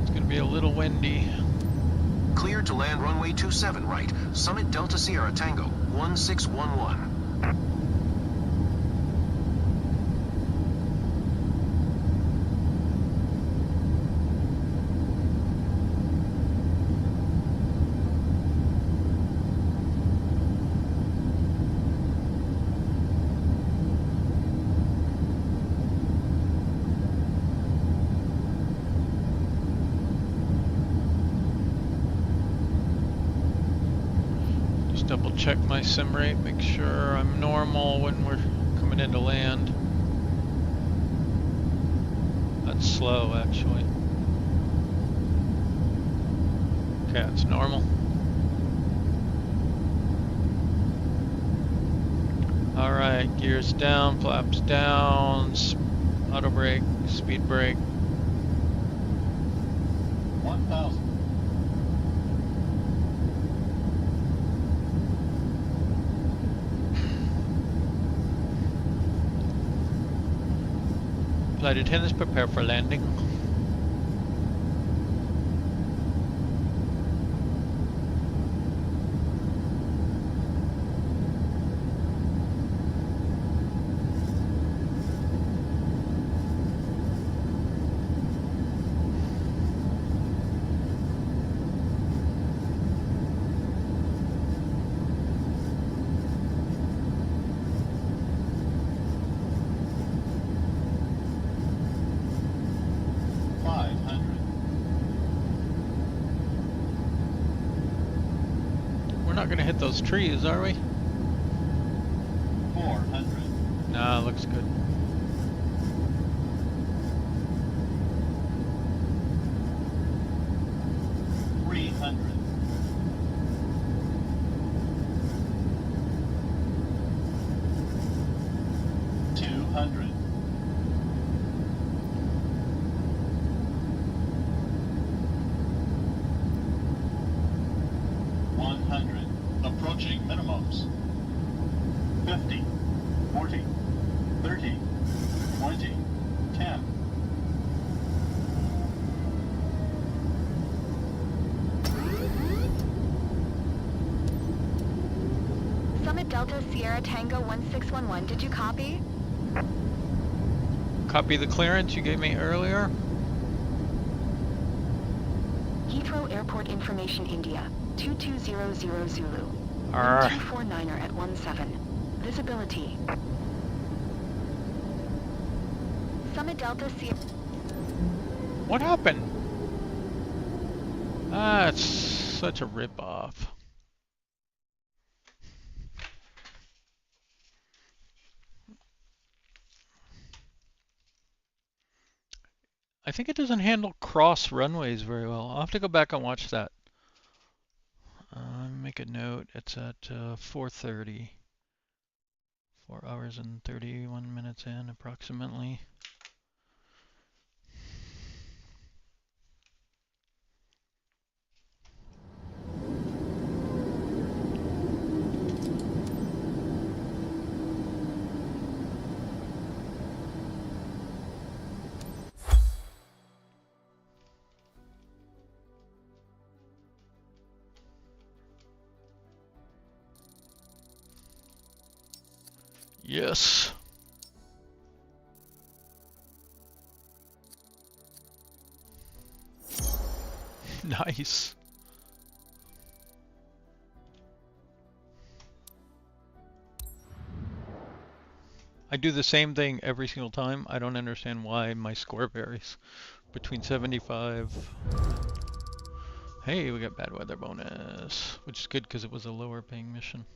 It's going to be a little windy. Cleared to land runway 27 right, Summit Delta Sierra Tango 1611. Double check my sim rate, make sure I'm normal when we're coming into land. That's slow actually. Okay, that's normal. Alright, gears down, flaps down, auto brake, speed brake. 1,000. Flight attendants prepare for landing. Not gonna hit those trees, are we? 400. Nah, looks good. Approaching minimums. 50, 40, 30, 20, 10. Summit Delta Sierra Tango 1611, did you copy? Copy the clearance you gave me earlier. Heathrow Airport Information India, 2200 Zulu. 249er at 17. Visibility. Summit Delta Sierra. What happened? Ah, it's such a ripoff. I think it doesn't handle cross runways very well. I'll have to go back and watch that. Make a note. It's at 4:30. 4 hours and 31 minutes in, approximately. Yes. Nice. I do the same thing every single time. I don't understand why my score varies between 75. Hey, we got bad weather bonus, which is good because it was a lower paying mission.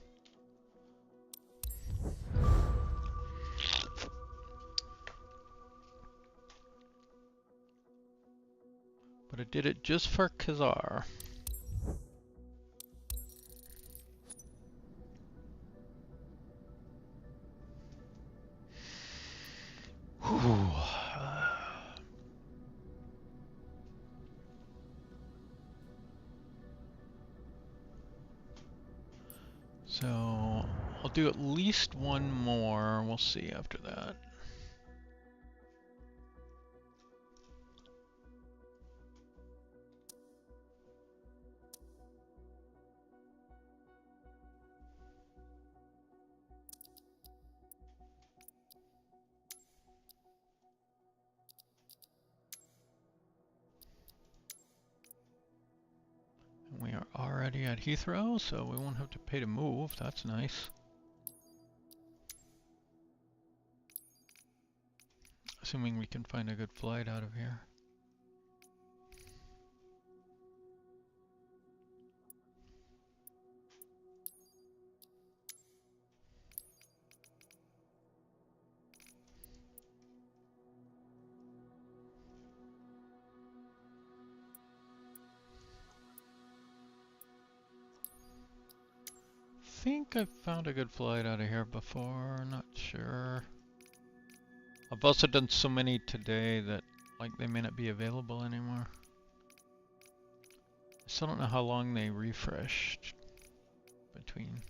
But I did it just for Khazar. Whew. So I'll do at least one more. We'll see after that. We are already at Heathrow, so we won't have to pay to move. That's nice. Assuming we can find a good flight out of here. I think I've found a good flight out of here before, not sure. I've also done so many today that like they may not be available anymore. I still don't know how long they refreshed between.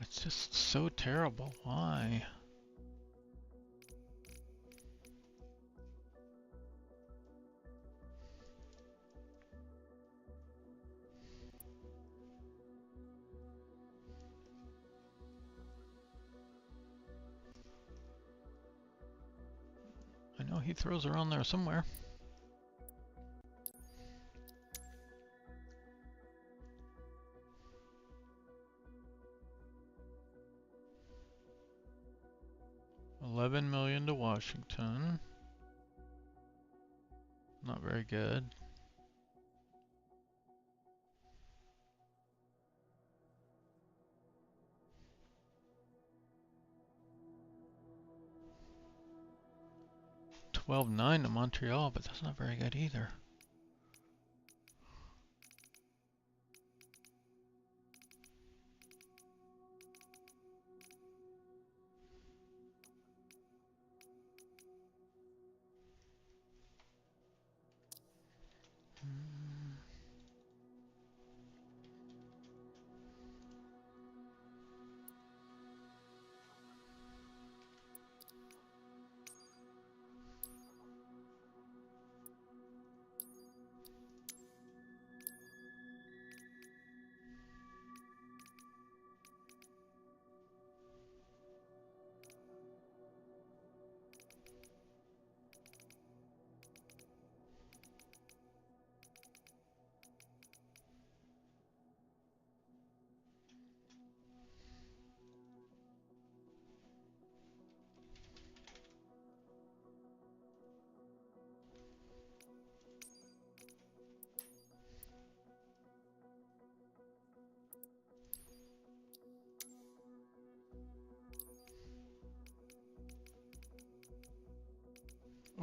It's just so terrible. Why? I know Heathrow's around there somewhere. $11 million to Washington. Not very good. $12.9 to Montreal, but that's not very good either.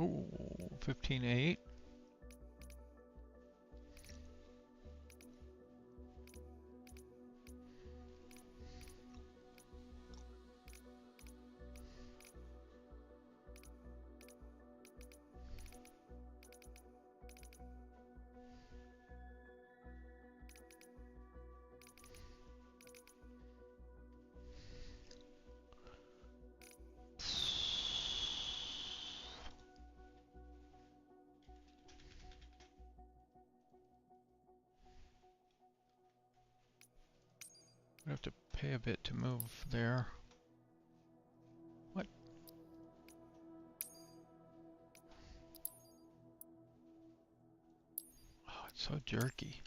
Oh, 15.8. I have to pay a bit to move there. What? Oh, it's so jerky.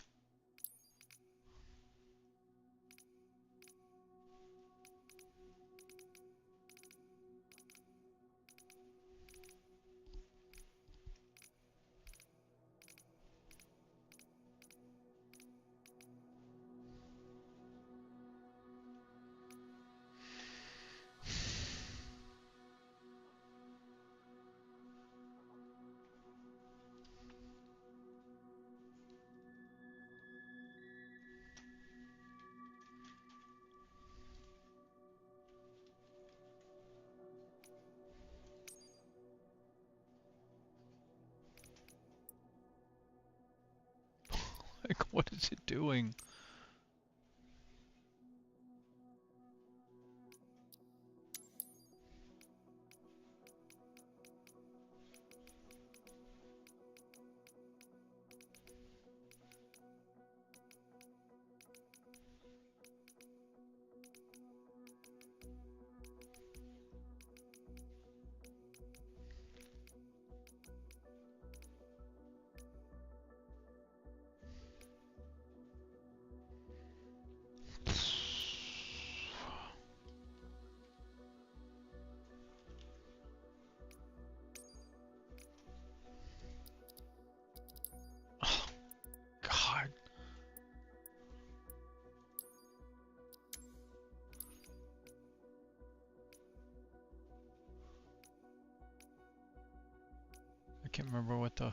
Like, what is it doing? God. I can't remember what the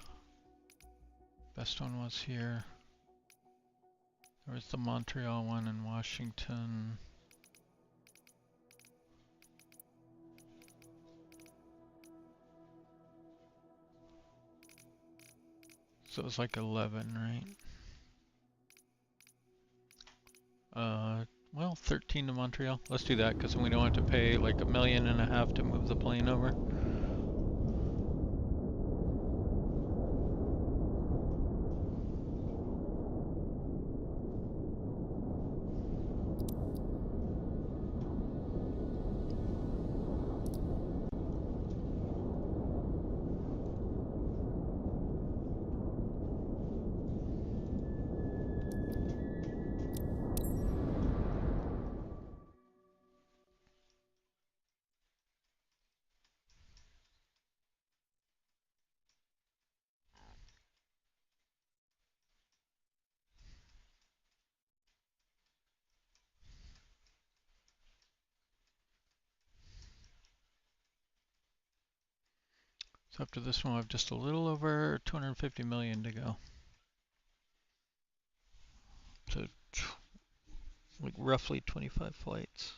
best one was here. There was the Montreal one in Washington. So it was like 11, right? Well, 13 to Montreal. Let's do that, because then we don't have to pay like $1.5 million to move the plane over. So after this one, we have just a little over 250 million to go. So, like roughly 25 flights.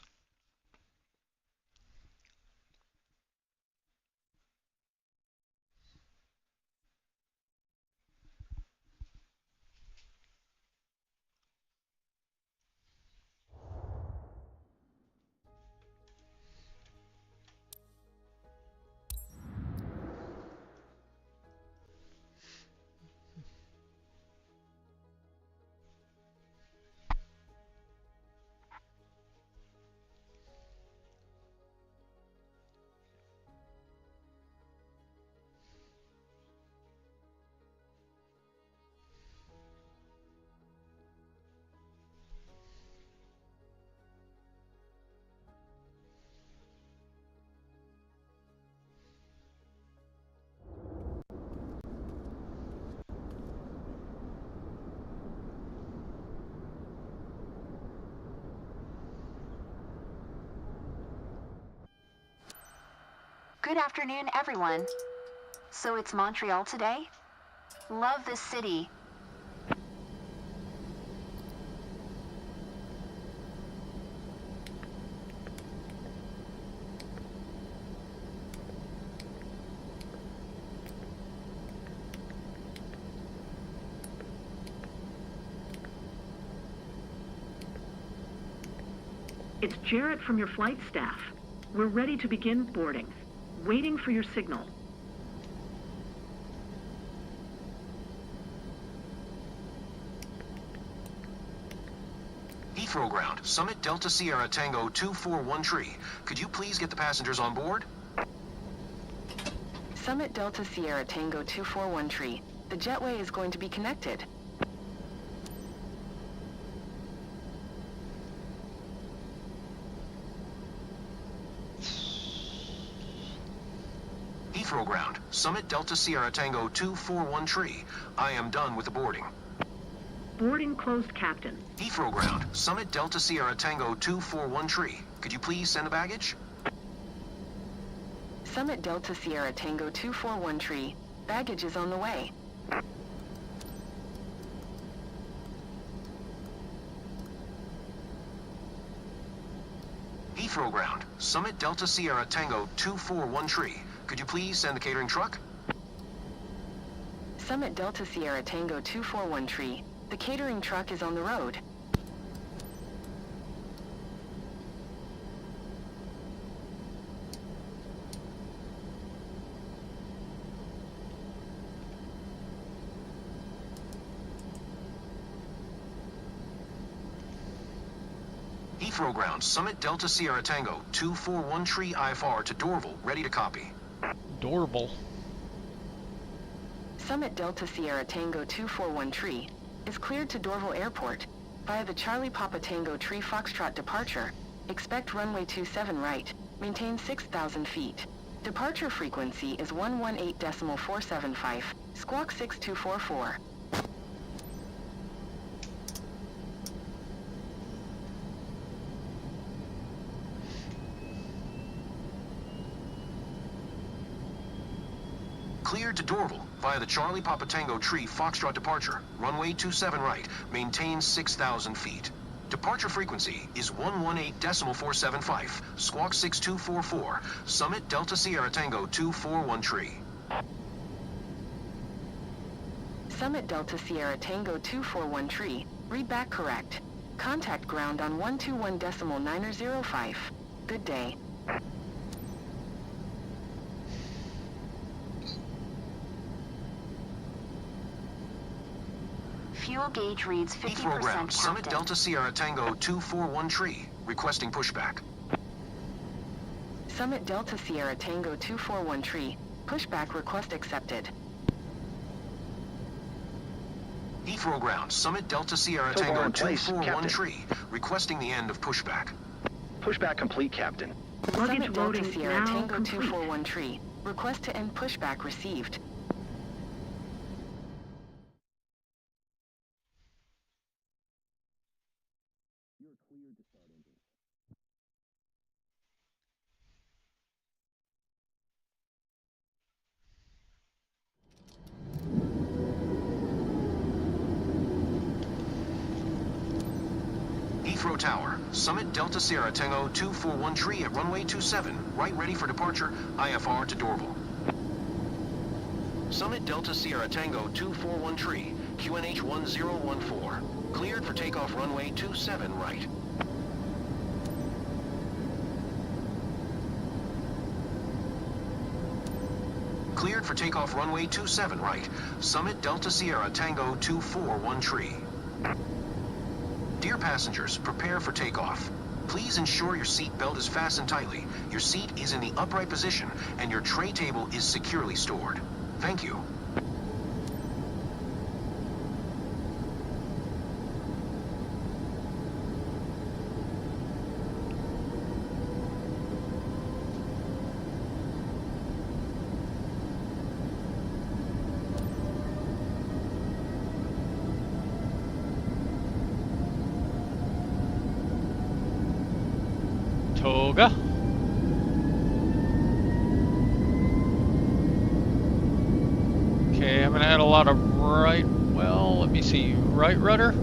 Good afternoon, everyone. So it's Montreal today? Love this city. It's Jarrett from your flight staff. We're ready to begin boarding. Waiting for your signal. Heathrow Ground, Summit Delta Sierra Tango 241 Could you please get the passengers on board? Summit Delta Sierra Tango 241 The jetway is going to be connected. Heathrow Ground, Summit Delta Sierra Tango 241 I am done with the boarding. Boarding closed, Captain. Heathrow Ground, Summit Delta Sierra Tango 241 Could you please send the baggage? Summit Delta Sierra Tango 241 Baggage is on the way. Heathrow Ground, Summit Delta Sierra Tango 241 Could you please send the catering truck? Summit Delta Sierra Tango 241 The catering truck is on the road. Heathrow Ground, Summit Delta Sierra Tango 241 IFR to Dorval, ready to copy. Dorval. Summit Delta Sierra Tango 241 is cleared to Dorval Airport via the Charlie Papa Tango Tree Foxtrot departure. Expect runway 27 right. Maintain 6,000 feet. Departure frequency is 118.475. Squawk 6244. Cleared to Dorval via the Charlie Papa Tango Tree Foxtrot departure. Runway 27 right. Maintain 6,000 feet. Departure frequency is 118.475. Squawk 6244. Summit Delta Sierra Tango 241 Summit Delta Sierra Tango 241 Read back correct. Contact ground on 121.905. Good day. Fuel gauge reads 50%, Heathrow Ground, Summit Captain. Delta Sierra Tango 241 requesting pushback. Summit Delta Sierra Tango 241 Pushback request accepted. Heathrow Ground, Summit Delta Sierra So far Tango in place, 241 requesting the end of pushback. Pushback complete, Captain. Luggage Summit Delta loading Sierra now Tango complete. 241 Request to end pushback received. Heathrow Tower, Summit Delta Sierra Tango 241 at runway 27, right ready for departure, IFR to Dorval. Summit Delta Sierra Tango 241 QNH 1014, cleared for takeoff runway 27 right. Cleared for takeoff runway 27 right, Summit Delta Sierra Tango 241 Dear passengers, prepare for takeoff. Please ensure your seat belt is fastened tightly, your seat is in the upright position, and your tray table is securely stored. Thank you. Toga. haven't had a lot of right, well, let me see, right rudder?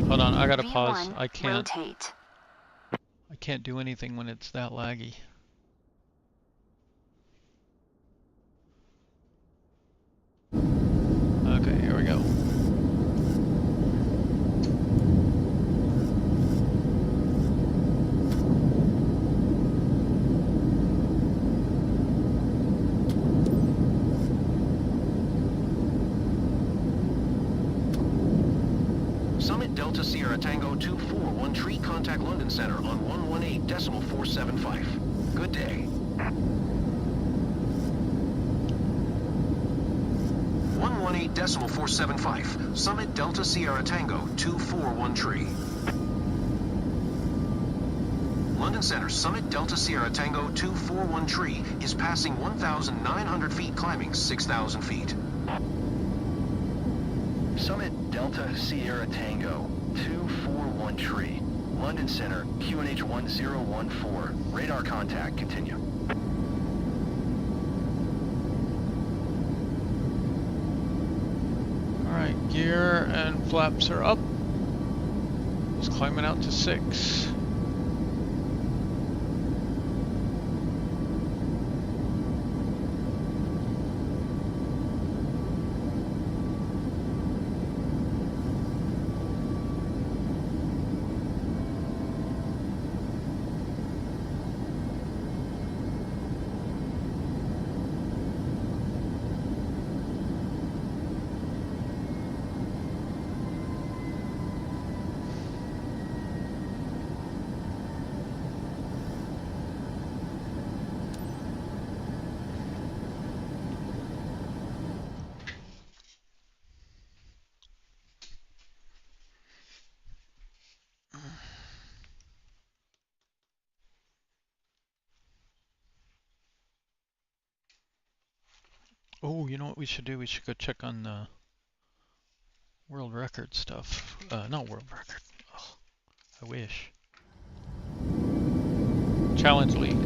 Hold on, I gotta pause. V1, I can't. rotate. I can't do anything when it's that laggy. Okay, here we go. Summit Delta Sierra Tango 241 Tree, contact London Center on 118.475. Good day. 118.475. Summit Delta Sierra Tango 241 Tree. London Center, Summit Delta Sierra Tango 241 Tree is passing 1,900 feet, climbing 6,000 feet. Summit Delta Sierra Tango 241 Tree. London Center, QNH 1014. Radar contact, continue. Alright, gear and flaps are up. Just climbing out to 6. Oh, you know what we should do? We should go check on the world record stuff. Not world record. Oh, I wish. Challenge League.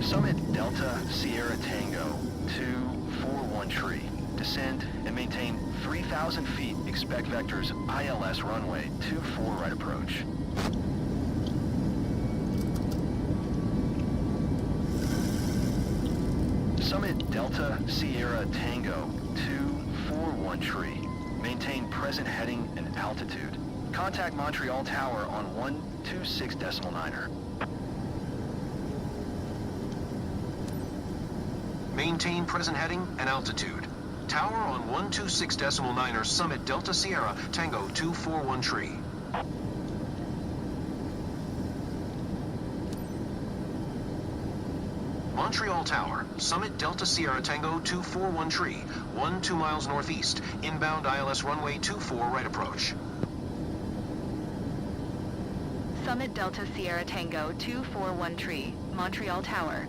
Summit Delta Sierra Tango 241 Tree. Descend and maintain 3,000 feet. Expect vectors ILS runway 24 right approach. Summit Delta Sierra Tango 241 Tree. Maintain present heading and altitude. Contact Montreal Tower on 126.9er. Maintain present heading and altitude. Tower on 126.9er, Summit Delta Sierra Tango 241 Tree. Montreal Tower, Summit Delta Sierra Tango 241 Tree, 2 miles northeast, inbound ILS runway 24 right approach. Summit Delta Sierra Tango 241 Tree, Montreal Tower.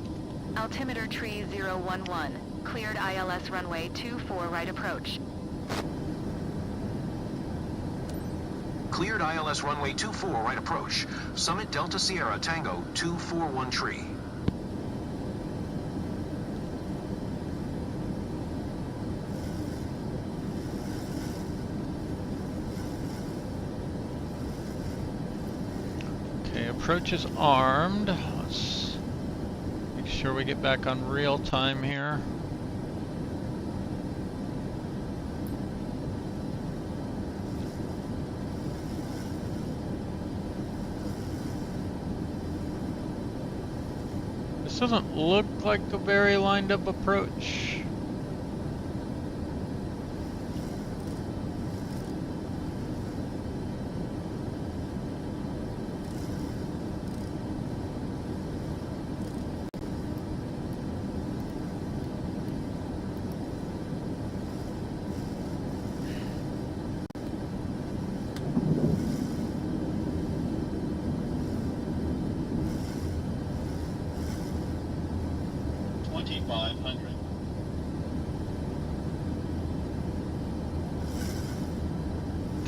Altimeter tree 011, cleared ILS runway 24 right approach. Cleared ILS runway 24 right approach. Summit Delta Sierra Tango 241 Tree. Okay, approach is armed. Let's make sure we get back on real time here. This doesn't look like a very lined up approach.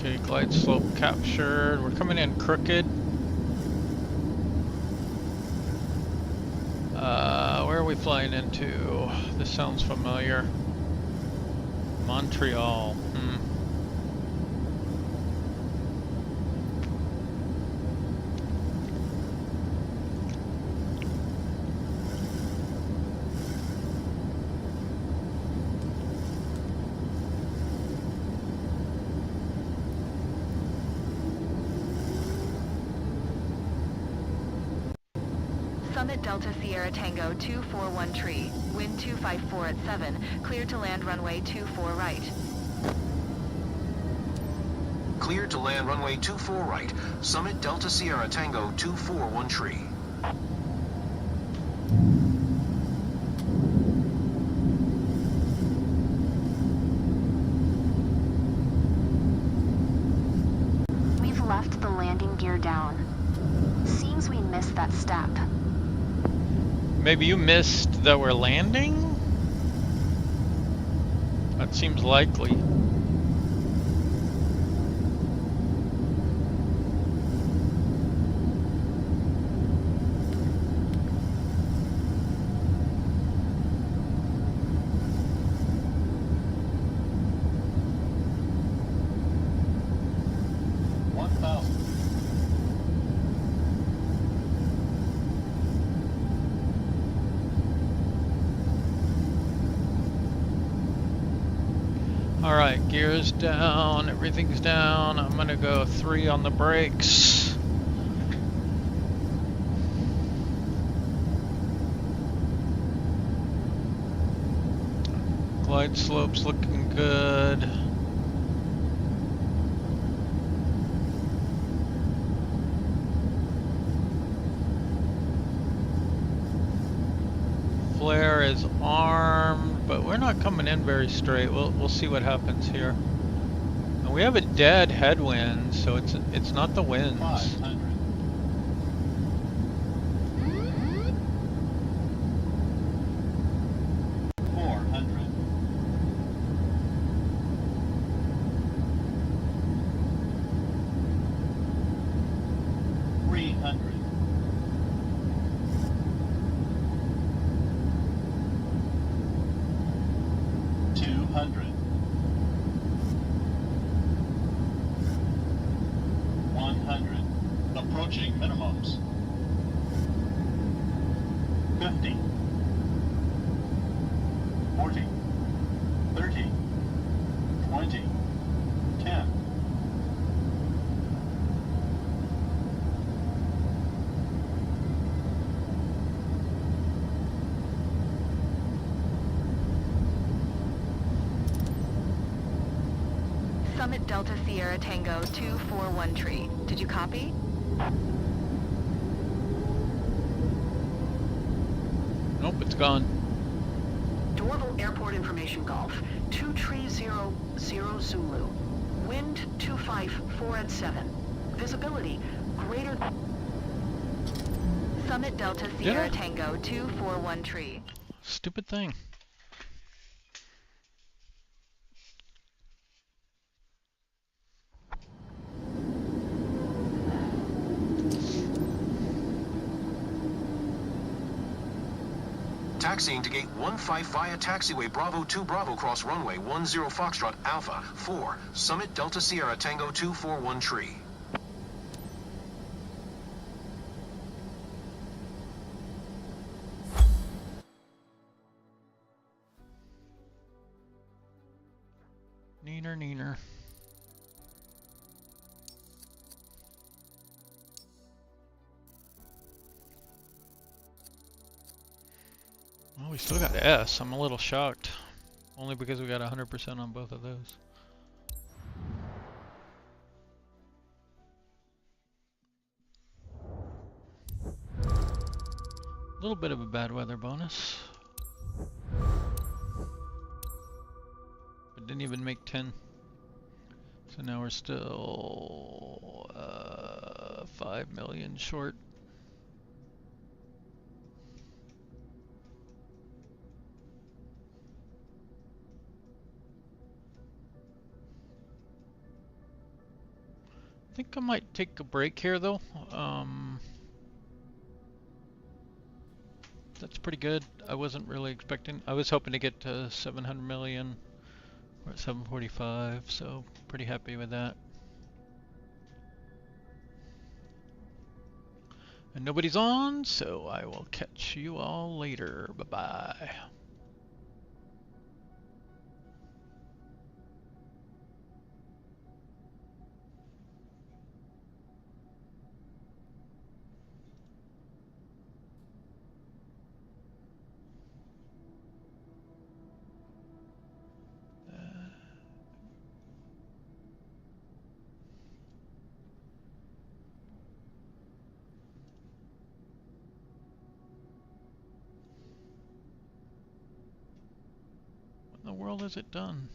Okay, glide slope captured. We're coming in crooked. Where are we flying into? This sounds familiar. Montreal. Summit Delta Sierra Tango 241 tree, wind 254 at 7, cleared to land runway 24 right. Cleared to land runway 24 right. Summit Delta Sierra Tango 241 tree. We've left the landing gear down. Seems we missed that step. Maybe you missed that we're landing? That seems likely. Alright, gears down, everything's down. I'm gonna go 3 on the brakes. Glide slope's looking good. Flare is armed, but we're not coming in very straight. We'll see what happens here. And we have a dead headwind, so it's not the winds. 500. 400. 300. 200. 100. Approaching minimums. 50. 40. 30. 20. 10. Summit Delta Sierra Tango 241 tree. Did you copy? Nope, it's gone. Dorval Airport Information Golf, 2300 Zulu. Wind 254 at 7. Visibility greater. Summit Delta Sierra Tango 241 tree. Stupid thing. Taxiing to gate 15 via taxiway Bravo 2 Bravo cross runway 10 Foxtrot Alpha 4, Summit Delta Sierra Tango 241 tree. Neener, neener. Well, we still got S. I'm a little shocked. Only because we got 100% on both of those. A little bit of a bad weather bonus. But didn't even make 10. So now we're still 5 million short. think I might take a break here though. That's pretty good. I wasn't really expecting. I was hoping to get to 700 million. We're at 745, so pretty happy with that. And nobody's on, so I will catch you all later. Bye-bye. What in the world is it done?